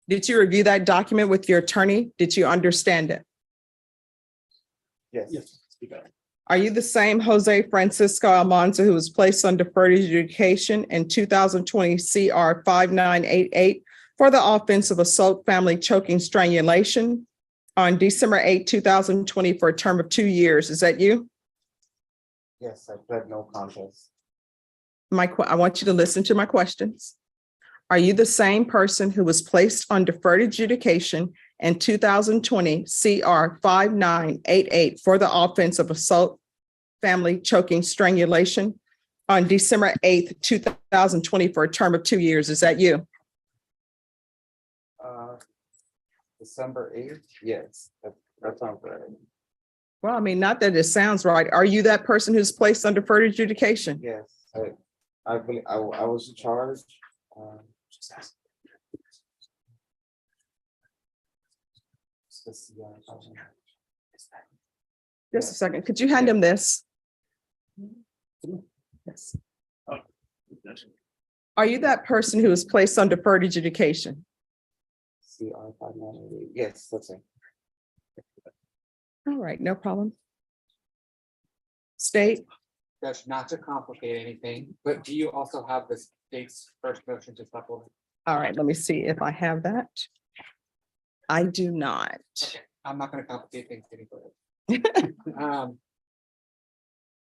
Did you review that document with your attorney? Did you understand it?
Yes.
Yes. Speak up.
Are you the same Jose Francisco Almanza who was placed on deferred adjudication in 2020 CR 5988 for the offense of assault, family choking, strangulation on December 8, 2020 for a term of 2 years? Is that you?
Yes, I pled no contest.
I want you to listen to my questions. Are you the same person who was placed on deferred adjudication in 2020 CR 5988 for the offense of assault, family choking, strangulation on December 8th, 2020 for a term of 2 years? Is that you?
December 8th, yes, that sounds right.
Well, I mean, not that it sounds right. Are you that person who's placed on deferred adjudication?
Yes, I believe I was charged.
Just a second. Could you hand him this? Yes. Are you that person who was placed on deferred adjudication?
CR 5988, yes, that's it.
All right, no problem. State,
Judge, not to complicate anything, but do you also have the state's first motion to supplement?
all right, let me see if I have that. I do not.
I'm not gonna complicate things any further.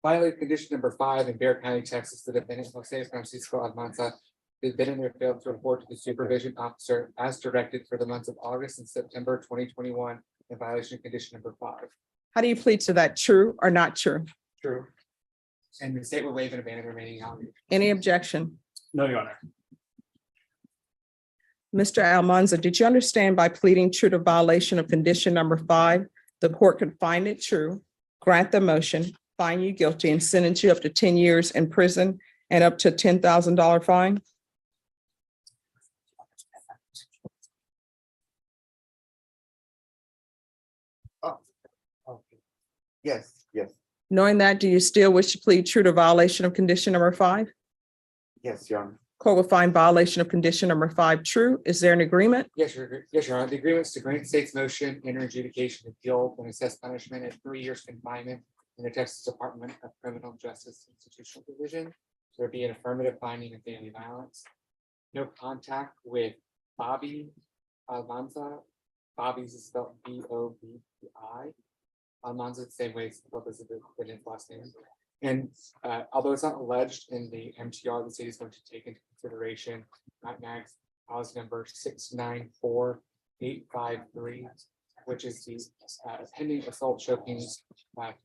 Violate condition number 5 in Bear County, Texas, the defendant Jose Francisco Almanza has been in their failed to report to the supervision officer as directed for the months of August and September 2021 in violation of condition number 5.
How do you plead to that? True or not true?
True. And the state will waive and abandon remaining allegations.
Any objection?
No, Your Honor.
Mr. Almanza, did you understand by pleading true to violation of condition number 5, the court could find it true, grant the motion, find you guilty, and sentence you up to 10 years in prison and up to $10,000 fine?
Yes, yes,
Knowing that, do you still wish to plead true to violation of condition number 5?
yes, Your Honor.
Court will find violation of condition number 5 true. Is there an agreement?
Yes, Your Honor. The agreements to grant state's motion, enter adjudication, appeal, and assess punishment at 3 years confinement in the Texas Department of Criminal Justice Institutional Division. There be an affirmative finding of family violence. No contact with Bobby Almanza. Bobby's is spelled B-O-B-I. Almanza the same way it's spelled as the defendant's last name. And although it's not alleged in the MTR, the state is going to take into consideration Mag's policy number 694853, which is the pending assault, choking,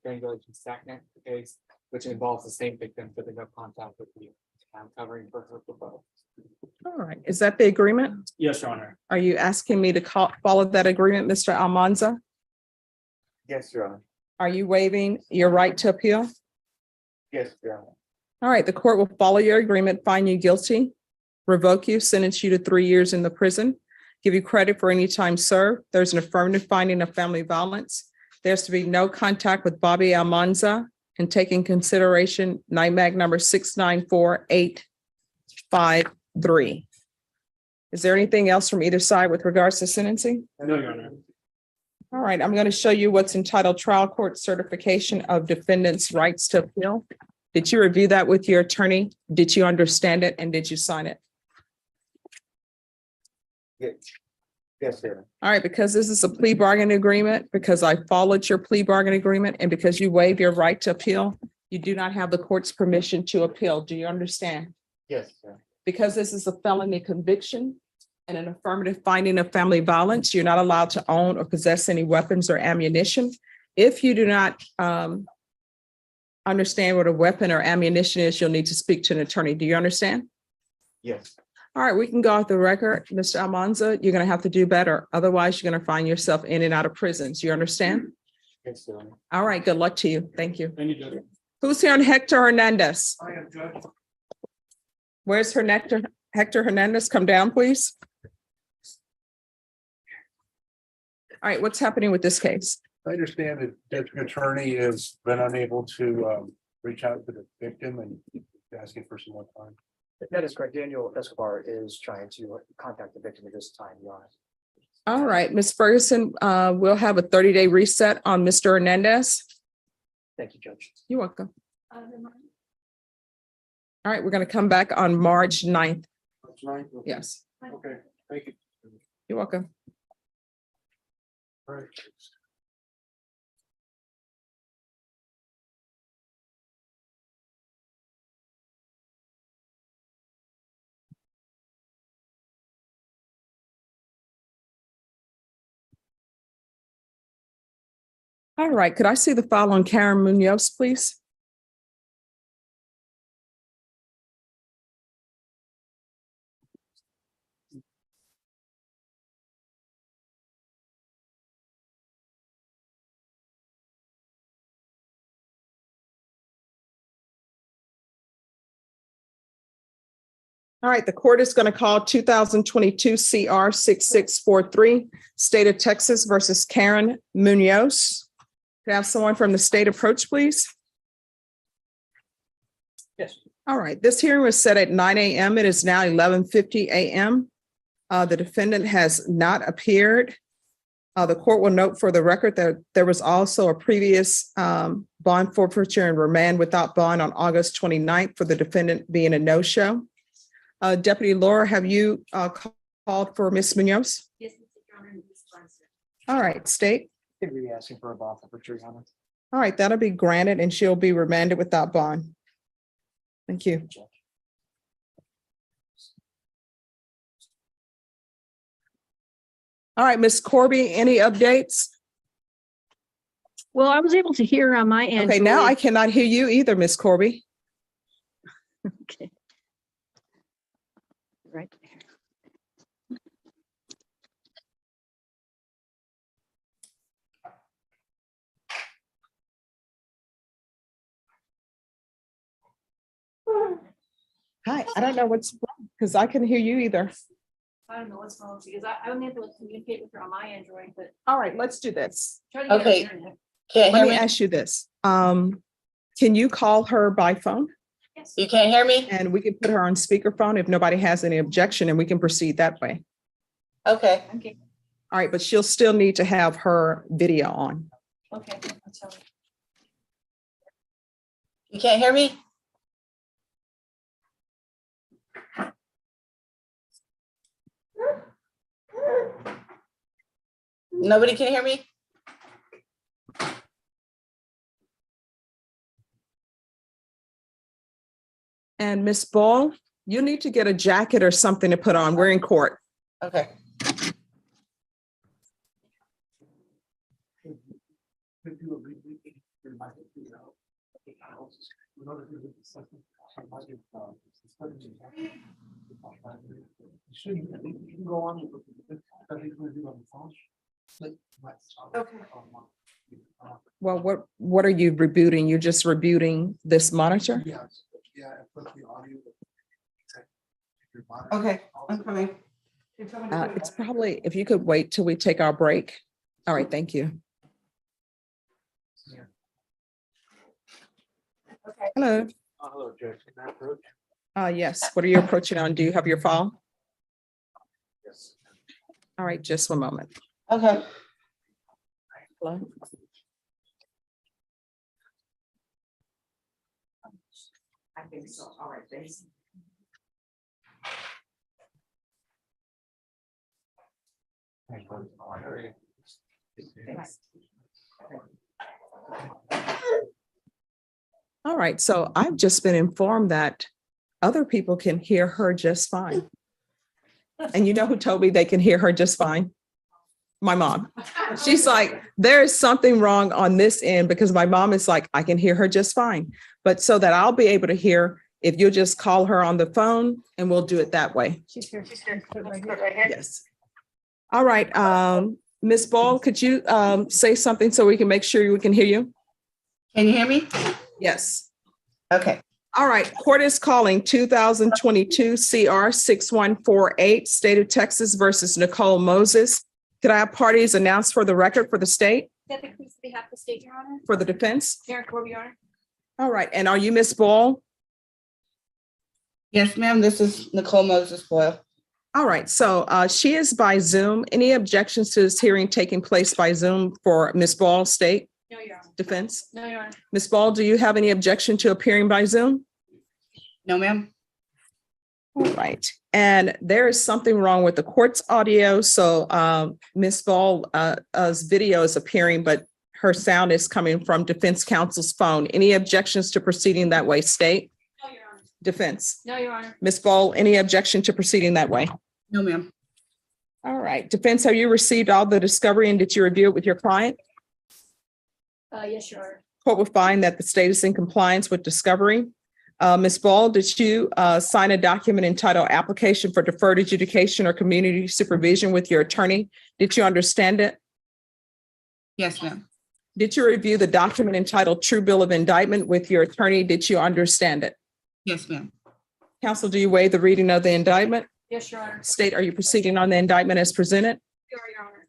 strangulation, stagnant case, which involves the same victim for the no contact with the covering for her for both.
All right. Is that the agreement?
Yes, Your Honor.
Are you asking me to follow that agreement, Mr. Almanza?
Yes, Your Honor.
Are you waiving your right to appeal?
Yes, Your Honor.
All right, the court will follow your agreement, find you guilty, revoke you, sentence you to 3 years in the prison, give you credit for any time served. There's an affirmative finding of family violence. There's to be no contact with Bobby Almanza and take in consideration NIMAG number 694853. Is there anything else from either side with regards to sentencing?
No, Your Honor.
All right, I'm going to show you what's entitled Trial Court Certification of Defendant's Rights to Appeal. Did you review that with your attorney? Did you understand it and did you sign it?
Yes, sir.
All right, because this is a plea bargaining agreement, because I followed your plea bargaining agreement, and because you waive your right to appeal, you do not have the court's permission to appeal. Do you understand?
Yes, sir.
Because this is a felony conviction and an affirmative finding of family violence, you're not allowed to own or possess any weapons or ammunition. If you do not understand what a weapon or ammunition is, you'll need to speak to an attorney. Do you understand?
Yes.
All right, we can go off the record. Mr. Almanza, you're going to have to do better. Otherwise, you're going to find yourself in and out of prisons. You understand?
Yes, sir.
All right, good luck to you. Thank you.
Thank you, Judge.
Who's here on Hector Hernandez?
I am Judge.
Where's her Hector Hernandez? Come down, please. All right, what's happening with this case?
I understand that district attorney has been unable to reach out to the victim and asking for some more time.
That is correct. Daniel Escobar is trying to contact the victim at this time, Your Honor.
All right, Ms. Ferguson, we'll have a 30-day reset on Mr. Hernandez.
Thank you, Judge.
You're welcome. All right, we're going to come back on March 9th. Yes,
Okay, thank you.
you're welcome.
All right.
All right, could I see the file on Karen Munoz, please? All right, the court is going to call 2022 CR 6643, State of Texas versus Karen Munoz. Could I have someone from the state approach, please?
Yes.
All right, this hearing was set at 9 a.m. It is now 11:50 a.m. The defendant has not appeared. The court will note for the record that there was also a previous bond forfeiture and remand without bond on August 29th for the defendant being a no-show. Deputy Laura, have you called for Ms. Munoz?
Yes, Mr. Chairman.
All right, state.
Could we be asking for a bond forfeiture, Your Honor?
All right, that'll be granted and she'll be remanded without bond. Thank you. All right, Ms. Corby, any updates?
Well, I was able to hear on my end.
Okay, now I cannot hear you either, Ms. Corby.
Okay. Right there.
Hi, I don't know what's wrong because I can hear you either.
I don't know what's wrong because I'm able to communicate with her on my Android, but
All right, let's do this.
try to get her on
Okay.
the internet.
Let me ask you this. Can you call her by phone?
Yes.
You can't hear me? And we can put her on speakerphone if nobody has any objection and we can proceed that way.
Okay. Okay.
All right, but she'll still need to have her video on.
Okay. I'll tell her.
You can't hear me? Nobody can hear me?
And Miss Ball, you need to get a jacket or something to put on. We're in court.
Okay.
Well, what are you rebooting? You're just rebooting this monitor?
Yes, yeah, I put the audio.
Okay, I'm coming.
It's probably, if you could wait till we take our break. All right, thank you. Hello.
Hello, Judge. Can I approach?
Yes, what are you approaching on? Do you have your file?
Yes.
All right, just one moment.
Okay.
I think so. All right, thanks. Thanks.
All right, so I've just been informed that other people can hear her just fine. And you know who told me they can hear her just fine? My mom. She's like, there is something wrong on this end, because my mom is like, I can hear her just fine. But so that I'll be able to hear, if you'll just call her on the phone and we'll do it that way.
She's here.
Yes. All right, Ms. Ball, could you say something so we can make sure we can hear you?
Can you hear me?
Yes.
Okay.
All right, court is calling 2022 CR 6148, State of Texas versus Nicole Moses. Could I have parties announced for the record for the state,
Deputy Police on behalf of the state, Your Honor.
for the defense?
Eric Corby, Your Honor.
All right, and are you Ms. Ball?
Yes, ma'am. This is Nicole Moses Boyle.
All right, so she is by Zoom. Any objections to this hearing taking place by Zoom for Ms. Ball, state
No, Your Honor.
defense?
No, Your Honor.
Ms. Ball, do you have any objection to appearing by Zoom?
No, ma'am.
All right, and there is something wrong with the court's audio, so Ms. Ball's video is appearing, but her sound is coming from defense counsel's phone. Any objections to proceeding that way, state?
No, Your Honor.
Defense?
No, Your Honor.
Ms. Ball, any objection to proceeding that way?
No, ma'am.
All right, defense, have you received all the discovery and did you review it with your client?
Yes, Your Honor.
Court will find that the state is in compliance with discovery. Ms. Ball, did you sign a document entitled Application for Deferred Adjudication or Community Supervision with your attorney? Did you understand it?
Yes, ma'am.
Did you review the document entitled True Bill of Indictment with your attorney? Did you understand it?
Yes, ma'am.
Counsel, do you waive the reading of the indictment?
Yes, Your Honor.
State, are you proceeding on the indictment as presented?
Your Honor.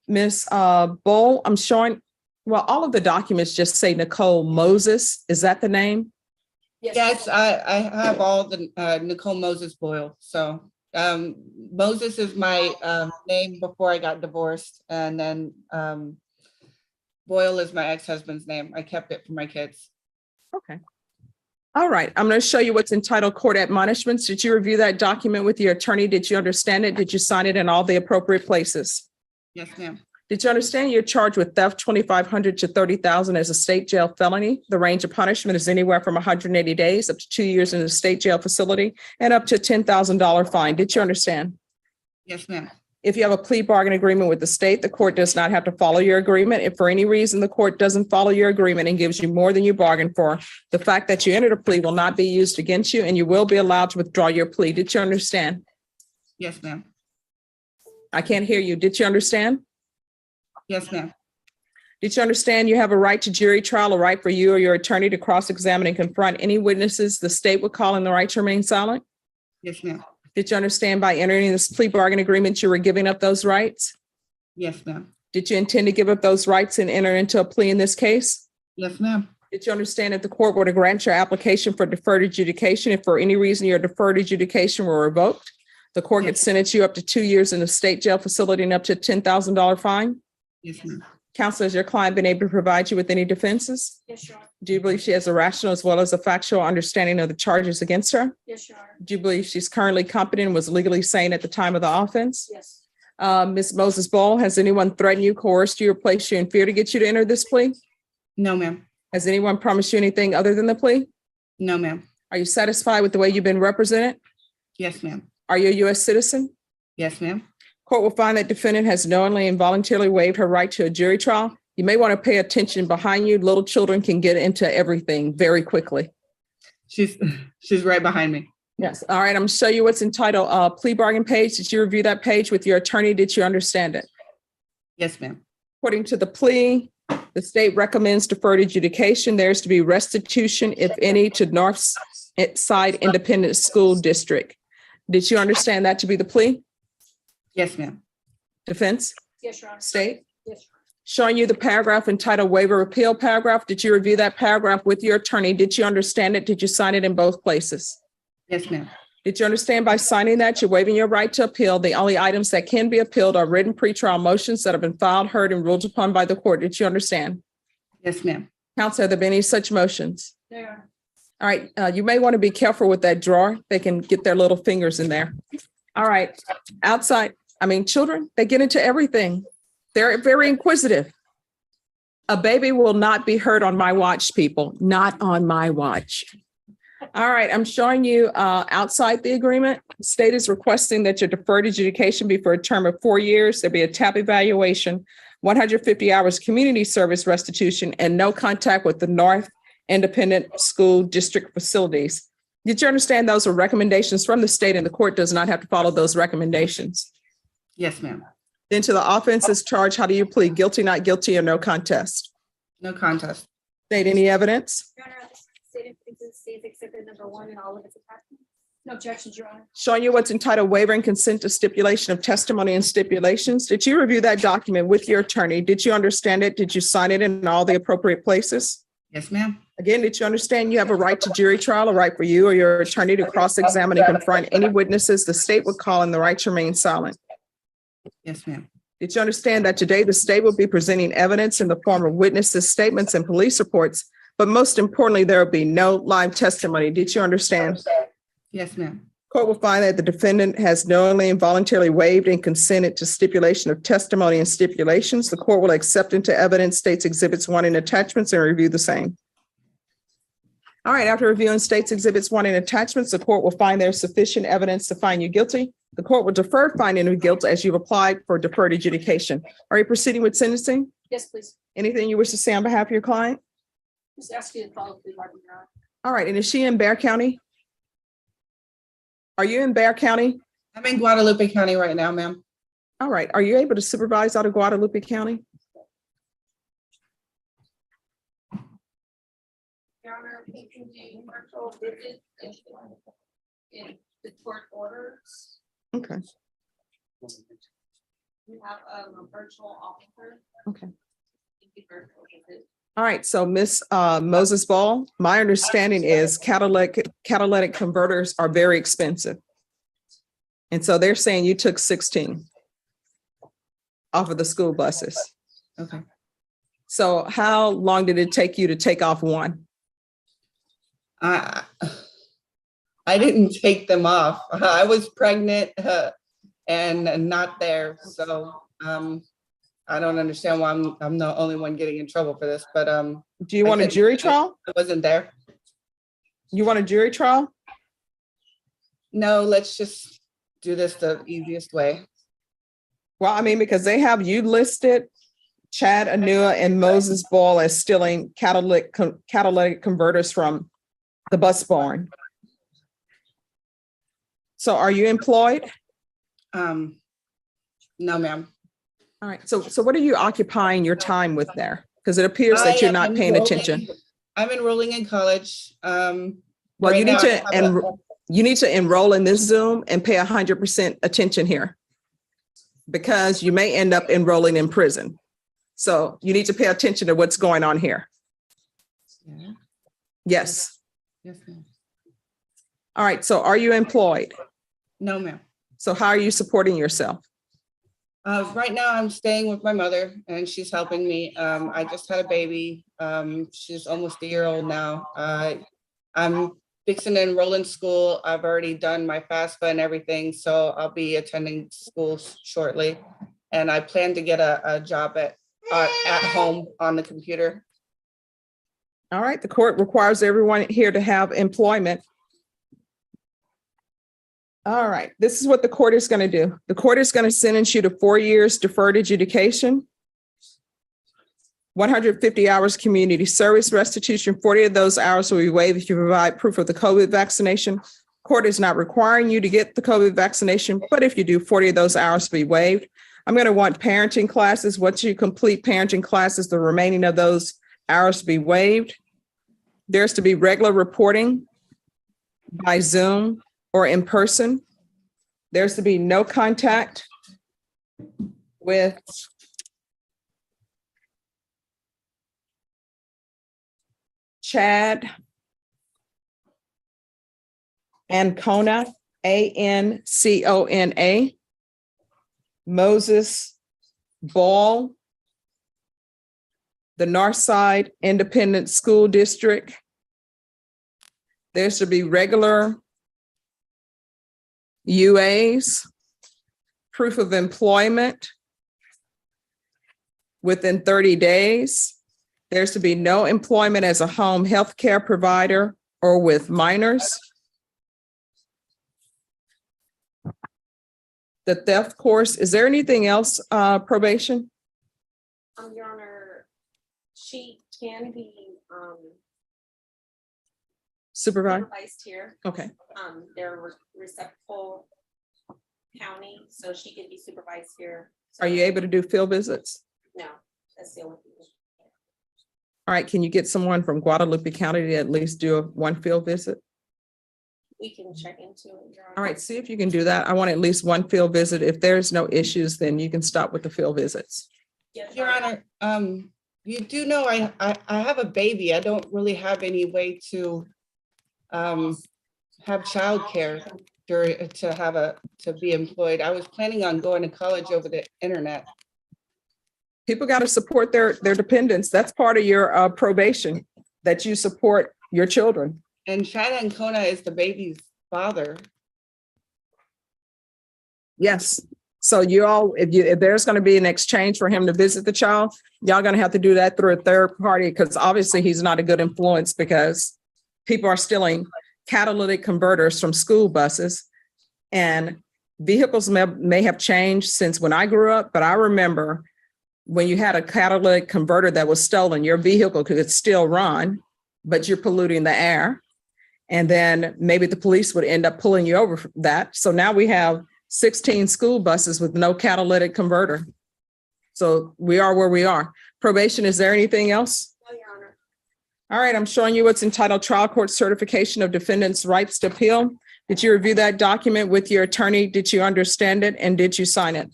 Ms. Ball, I'm showing, well, all of the documents just say Nicole Moses. Is that the name?
Yes, I have all the Nicole Moses Boyle. So Moses is my name before I got divorced, and then Boyle is my ex-husband's name. I kept it for my kids.
Okay. All right, I'm going to show you what's entitled Court Admonishments. Did you review that document with your attorney? Did you understand it? Did you sign it in all the appropriate places?
Yes, ma'am.
Did you understand you're charged with theft, 2,500 to 30,000 as a state jail felony? The range of punishment is anywhere from 180 days up to 2 years in a state jail facility and up to a $10,000 fine. Did you understand?
Yes, ma'am.
If you have a plea bargain agreement with the state, the court does not have to follow your agreement. If for any reason the court doesn't follow your agreement and gives you more than you bargained for, the fact that you entered a plea will not be used against you and you will be allowed to withdraw your plea. Did you understand?
Yes, ma'am.
I can't hear you. Did you understand?
Yes, ma'am.
Did you understand you have a right to jury trial, a right for you or your attorney to cross-examine and confront any witnesses the state would call in the right to remain silent?
Yes, ma'am.
Did you understand by entering this plea bargain agreement, you were giving up those rights?
Yes, ma'am.
Did you intend to give up those rights and enter into a plea in this case?
Yes, ma'am.
Did you understand if the court were to grant your application for deferred adjudication, if for any reason your deferred adjudication were revoked, the court could sentence you up to 2 years in a state jail facility and up to a $10,000 fine?
Yes, ma'am.
Counsel, has your client been able to provide you with any defenses?
Yes, Your Honor.
Do you believe she has a rational as well as a factual understanding of the charges against her?
Yes, Your Honor.
Do you believe she's currently competent and was legally sane at the time of the offense?
Yes.
Ms. Moses Ball, has anyone threatened you, coerced you, or placed you in fear to get you to enter this plea?
No, ma'am.
Has anyone promised you anything other than the plea?
No, ma'am.
Are you satisfied with the way you've been represented?
Yes, ma'am.
Are you a U.S. citizen?
Yes, ma'am.
Court will find that defendant has knowingly and voluntarily waived her right to a jury trial. You may want to pay attention behind you. Little children can get into everything very quickly.
She's right behind me.
Yes. All right. I'm going to show you what's entitled plea bargain page. Did you review that page with your attorney? Did you understand it?
Yes, ma'am.
According to the plea, the state recommends deferred adjudication. There's to be restitution, if any, to North Side Independent School District. Did you understand that to be the plea?
Yes, ma'am.
Defense?
Yes, Your Honor.
State?
Yes, Your Honor.
Showing you the paragraph entitled waiver repeal paragraph. Did you review that paragraph with your attorney? Did you understand it? Did you sign it in both places?
Yes, ma'am.
Did you understand by signing that you're waiving your right to appeal? The only items that can be appealed are written pretrial motions that have been filed, heard, and ruled upon by the court. Did you understand?
Yes, ma'am.
Counsel, have there been any such motions?
There.
All right, you may want to be careful with that drawer. They can get their little fingers in there. All right, children, they get into everything. They're very inquisitive. A baby will not be hurt on my watch, people, not on my watch. All right, I'm showing you outside the agreement. The state is requesting that your deferred adjudication be for a term of 4 years. There'll be a TAP evaluation, 150 hours community service restitution, and no contact with the North Independent School District facilities. Did you understand those are recommendations from the state and the court does not have to follow those recommendations?
Yes, ma'am.
Then to the offenses charged, how do you plead? Guilty, not guilty, or no contest?
No contest.
State any evidence?
Your Honor, states exhibit number 1 and all of its attachments. No objections, Your Honor.
Showing you what's entitled waiver and consent to stipulation of testimony and stipulations. Did you review that document with your attorney? Did you understand it? Did you sign it in all the appropriate places?
Yes, ma'am.
Again, did you understand you have a right to jury trial, a right for you or your attorney to cross-examine and confront any witnesses the state would call and the right to remain silent?
Yes, ma'am.
Did you understand that today the state will be presenting evidence in the form of witnesses' statements and police reports, but most importantly, there will be no live testimony? Did you understand?
Yes, ma'am.
Court will find that the defendant has knowingly and voluntarily waived and consented to stipulation of testimony and stipulations. The court will accept into evidence states exhibits 1 and attachments and review the same. All right, after reviewing states exhibits 1 and attachments, the court will find there's sufficient evidence to find you guilty. The court will defer finding of guilt as you've applied for deferred adjudication. Are you proceeding with sentencing?
Yes, please.
Anything you wish to say on behalf of your client?
Just ask you to follow the pardon, Your Honor.
All right, and is she in Bexar County? Are you in Bexar County?
I'm in Guadalupe County right now, ma'am.
All right, are you able to supervise out of Guadalupe County?
Your Honor, we can do virtual visits in the court orders.
Okay,
We have a virtual officer.
okay.
You can virtual visit.
All right, so Miss Moses Ball, my understanding is catalytic converters are very expensive. And so they're saying you took 16 off of the school buses.
Okay.
So how long did it take you to take off 1?
I didn't take them off. I was pregnant and not there. So I don't understand why I'm the only one getting in trouble for this, but
do you want a jury trial?
I wasn't there.
You want a jury trial?
No, let's just do this the easiest way.
Well, I mean, because they have you listed, Chad Anua and Moses Ball as stealing catalytic converters from the bus barn. So are you employed?
No, ma'am.
All right. So what are you occupying your time with there? Because it appears that you're not paying attention.
I'm enrolling in college.
Well,
right
you need
now
you need to enroll in this Zoom and pay 100% attention here, because you may end up enrolling in prison. So you need to pay attention to what's going on here.
Yeah.
Yes.
Yes, ma'am.
All right. So are you employed?
No, ma'am.
So how are you supporting yourself?
Right now I'm staying with my mother and she's helping me. I just had a baby. She's almost a year old now. I'm fixing to enroll in school. I've already done my FAFSA and everything, so I'll be attending school shortly. And I plan to get a job at home on the computer.
All right. The court requires everyone here to have employment. All right, this is what the court is going to do. The court is going to sentence you to 4 years deferred adjudication, 150 hours community service restitution. 40 of those hours will be waived if you provide proof of the COVID vaccination. Court is not requiring you to get the COVID vaccination, but if you do, 40 of those hours will be waived. I'm going to want parenting classes. Once you complete parenting classes, the remaining of those hours to be waived. There's to be regular reporting by Zoom or in person. There's to be no contact with Chad and Kona Ancona, Moses Ball, the Northside Independent School District. There should be regular UAs, proof of employment within 30 days. There's to be no employment as a home health care provider or with minors. The theft course, is there anything else, probation?
Your Honor, she can be
Supervised?
supervised here.
Okay,
They're receptacle county, so she can be supervised here.
are you able to do field visits?
No, that's the only thing.
All right, can you get someone from Guadalupe County to at least do one field visit?
We can check into it, Your Honor.
All right, see if you can do that. I want at least one field visit. If there's no issues, then you can stop with the field visits.
Yes,
Your Honor, you do know I have a baby. I don't really have any way to have childcare to be employed. I was planning on going to college over the internet.
People got to support their dependents. That's part of your probation, that you support your children.
And Shannon Kona is the baby's father.
Yes. So you all, if there's going to be an exchange for him to visit the child, y'all going to have to do that through a third party, because obviously he's not a good influence, because people are stealing catalytic converters from school buses, and vehicles may have changed since when I grew up, but I remember when you had a catalytic converter that was stolen, your vehicle could still run, but you're polluting the air. And then maybe the police would end up pulling you over for that. So now we have 16 school buses with no catalytic converter. So we are where we are. Probation, is there anything else?
No, Your Honor.
All right, I'm showing you what's entitled Trial Court Certification of Defendant's Rights to Appeal. Did you review that document with your attorney? Did you understand it? And did you sign it?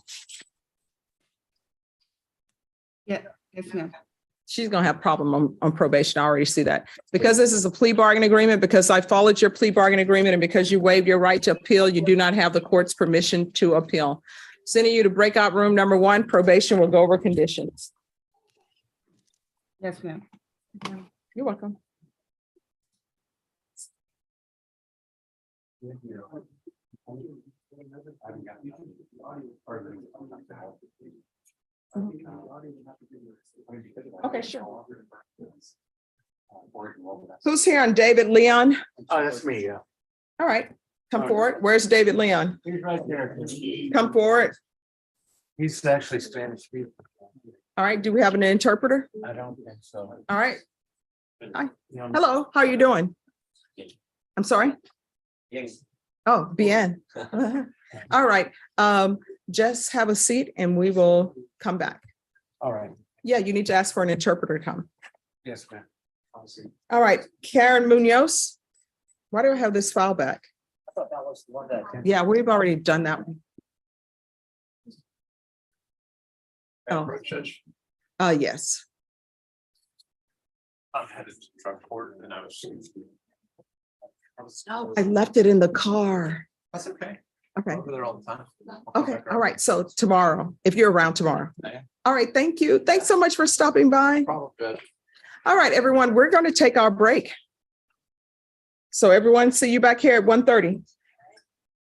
Yeah, yes, ma'am.
She's going to have a problem on probation. I already see that. Because this is a plea bargain agreement, because I followed your plea bargain agreement, and because you waived your right to appeal, you do not have the court's permission to appeal. Sending you to breakout room number 1. Probation will go over conditions.
Yes, ma'am.
You're welcome. Okay, sure. Who's here on David Leon?
Oh, that's me, yeah.
All right, come forward. Where's David Leon?
He's right there.
Come forward.
He's actually Spanish speaking.
All right, do we have an interpreter?
I don't think so.
All right. Hi. Hello, how are you doing? I'm sorry? Oh, bien. All right, just have a seat and we will come back.
All right.
Yeah, you need to ask for an interpreter to come.
Yes, ma'am. I'll see.
All right, Karen Munoz. Why do I have this file back?
I thought that was the one that.
Yeah, we've already done that one. Oh, yes.
I'm headed to drug court and I was.
I left it in the car.
That's okay.
Okay.
Over there all the time.
Okay, all right. So tomorrow, if you're around tomorrow.
Yeah.
All right, thank you. Thanks so much for stopping by.
Problem, Judge.
All right, everyone, we're going to take our break. So everyone, see you back here at 1:30.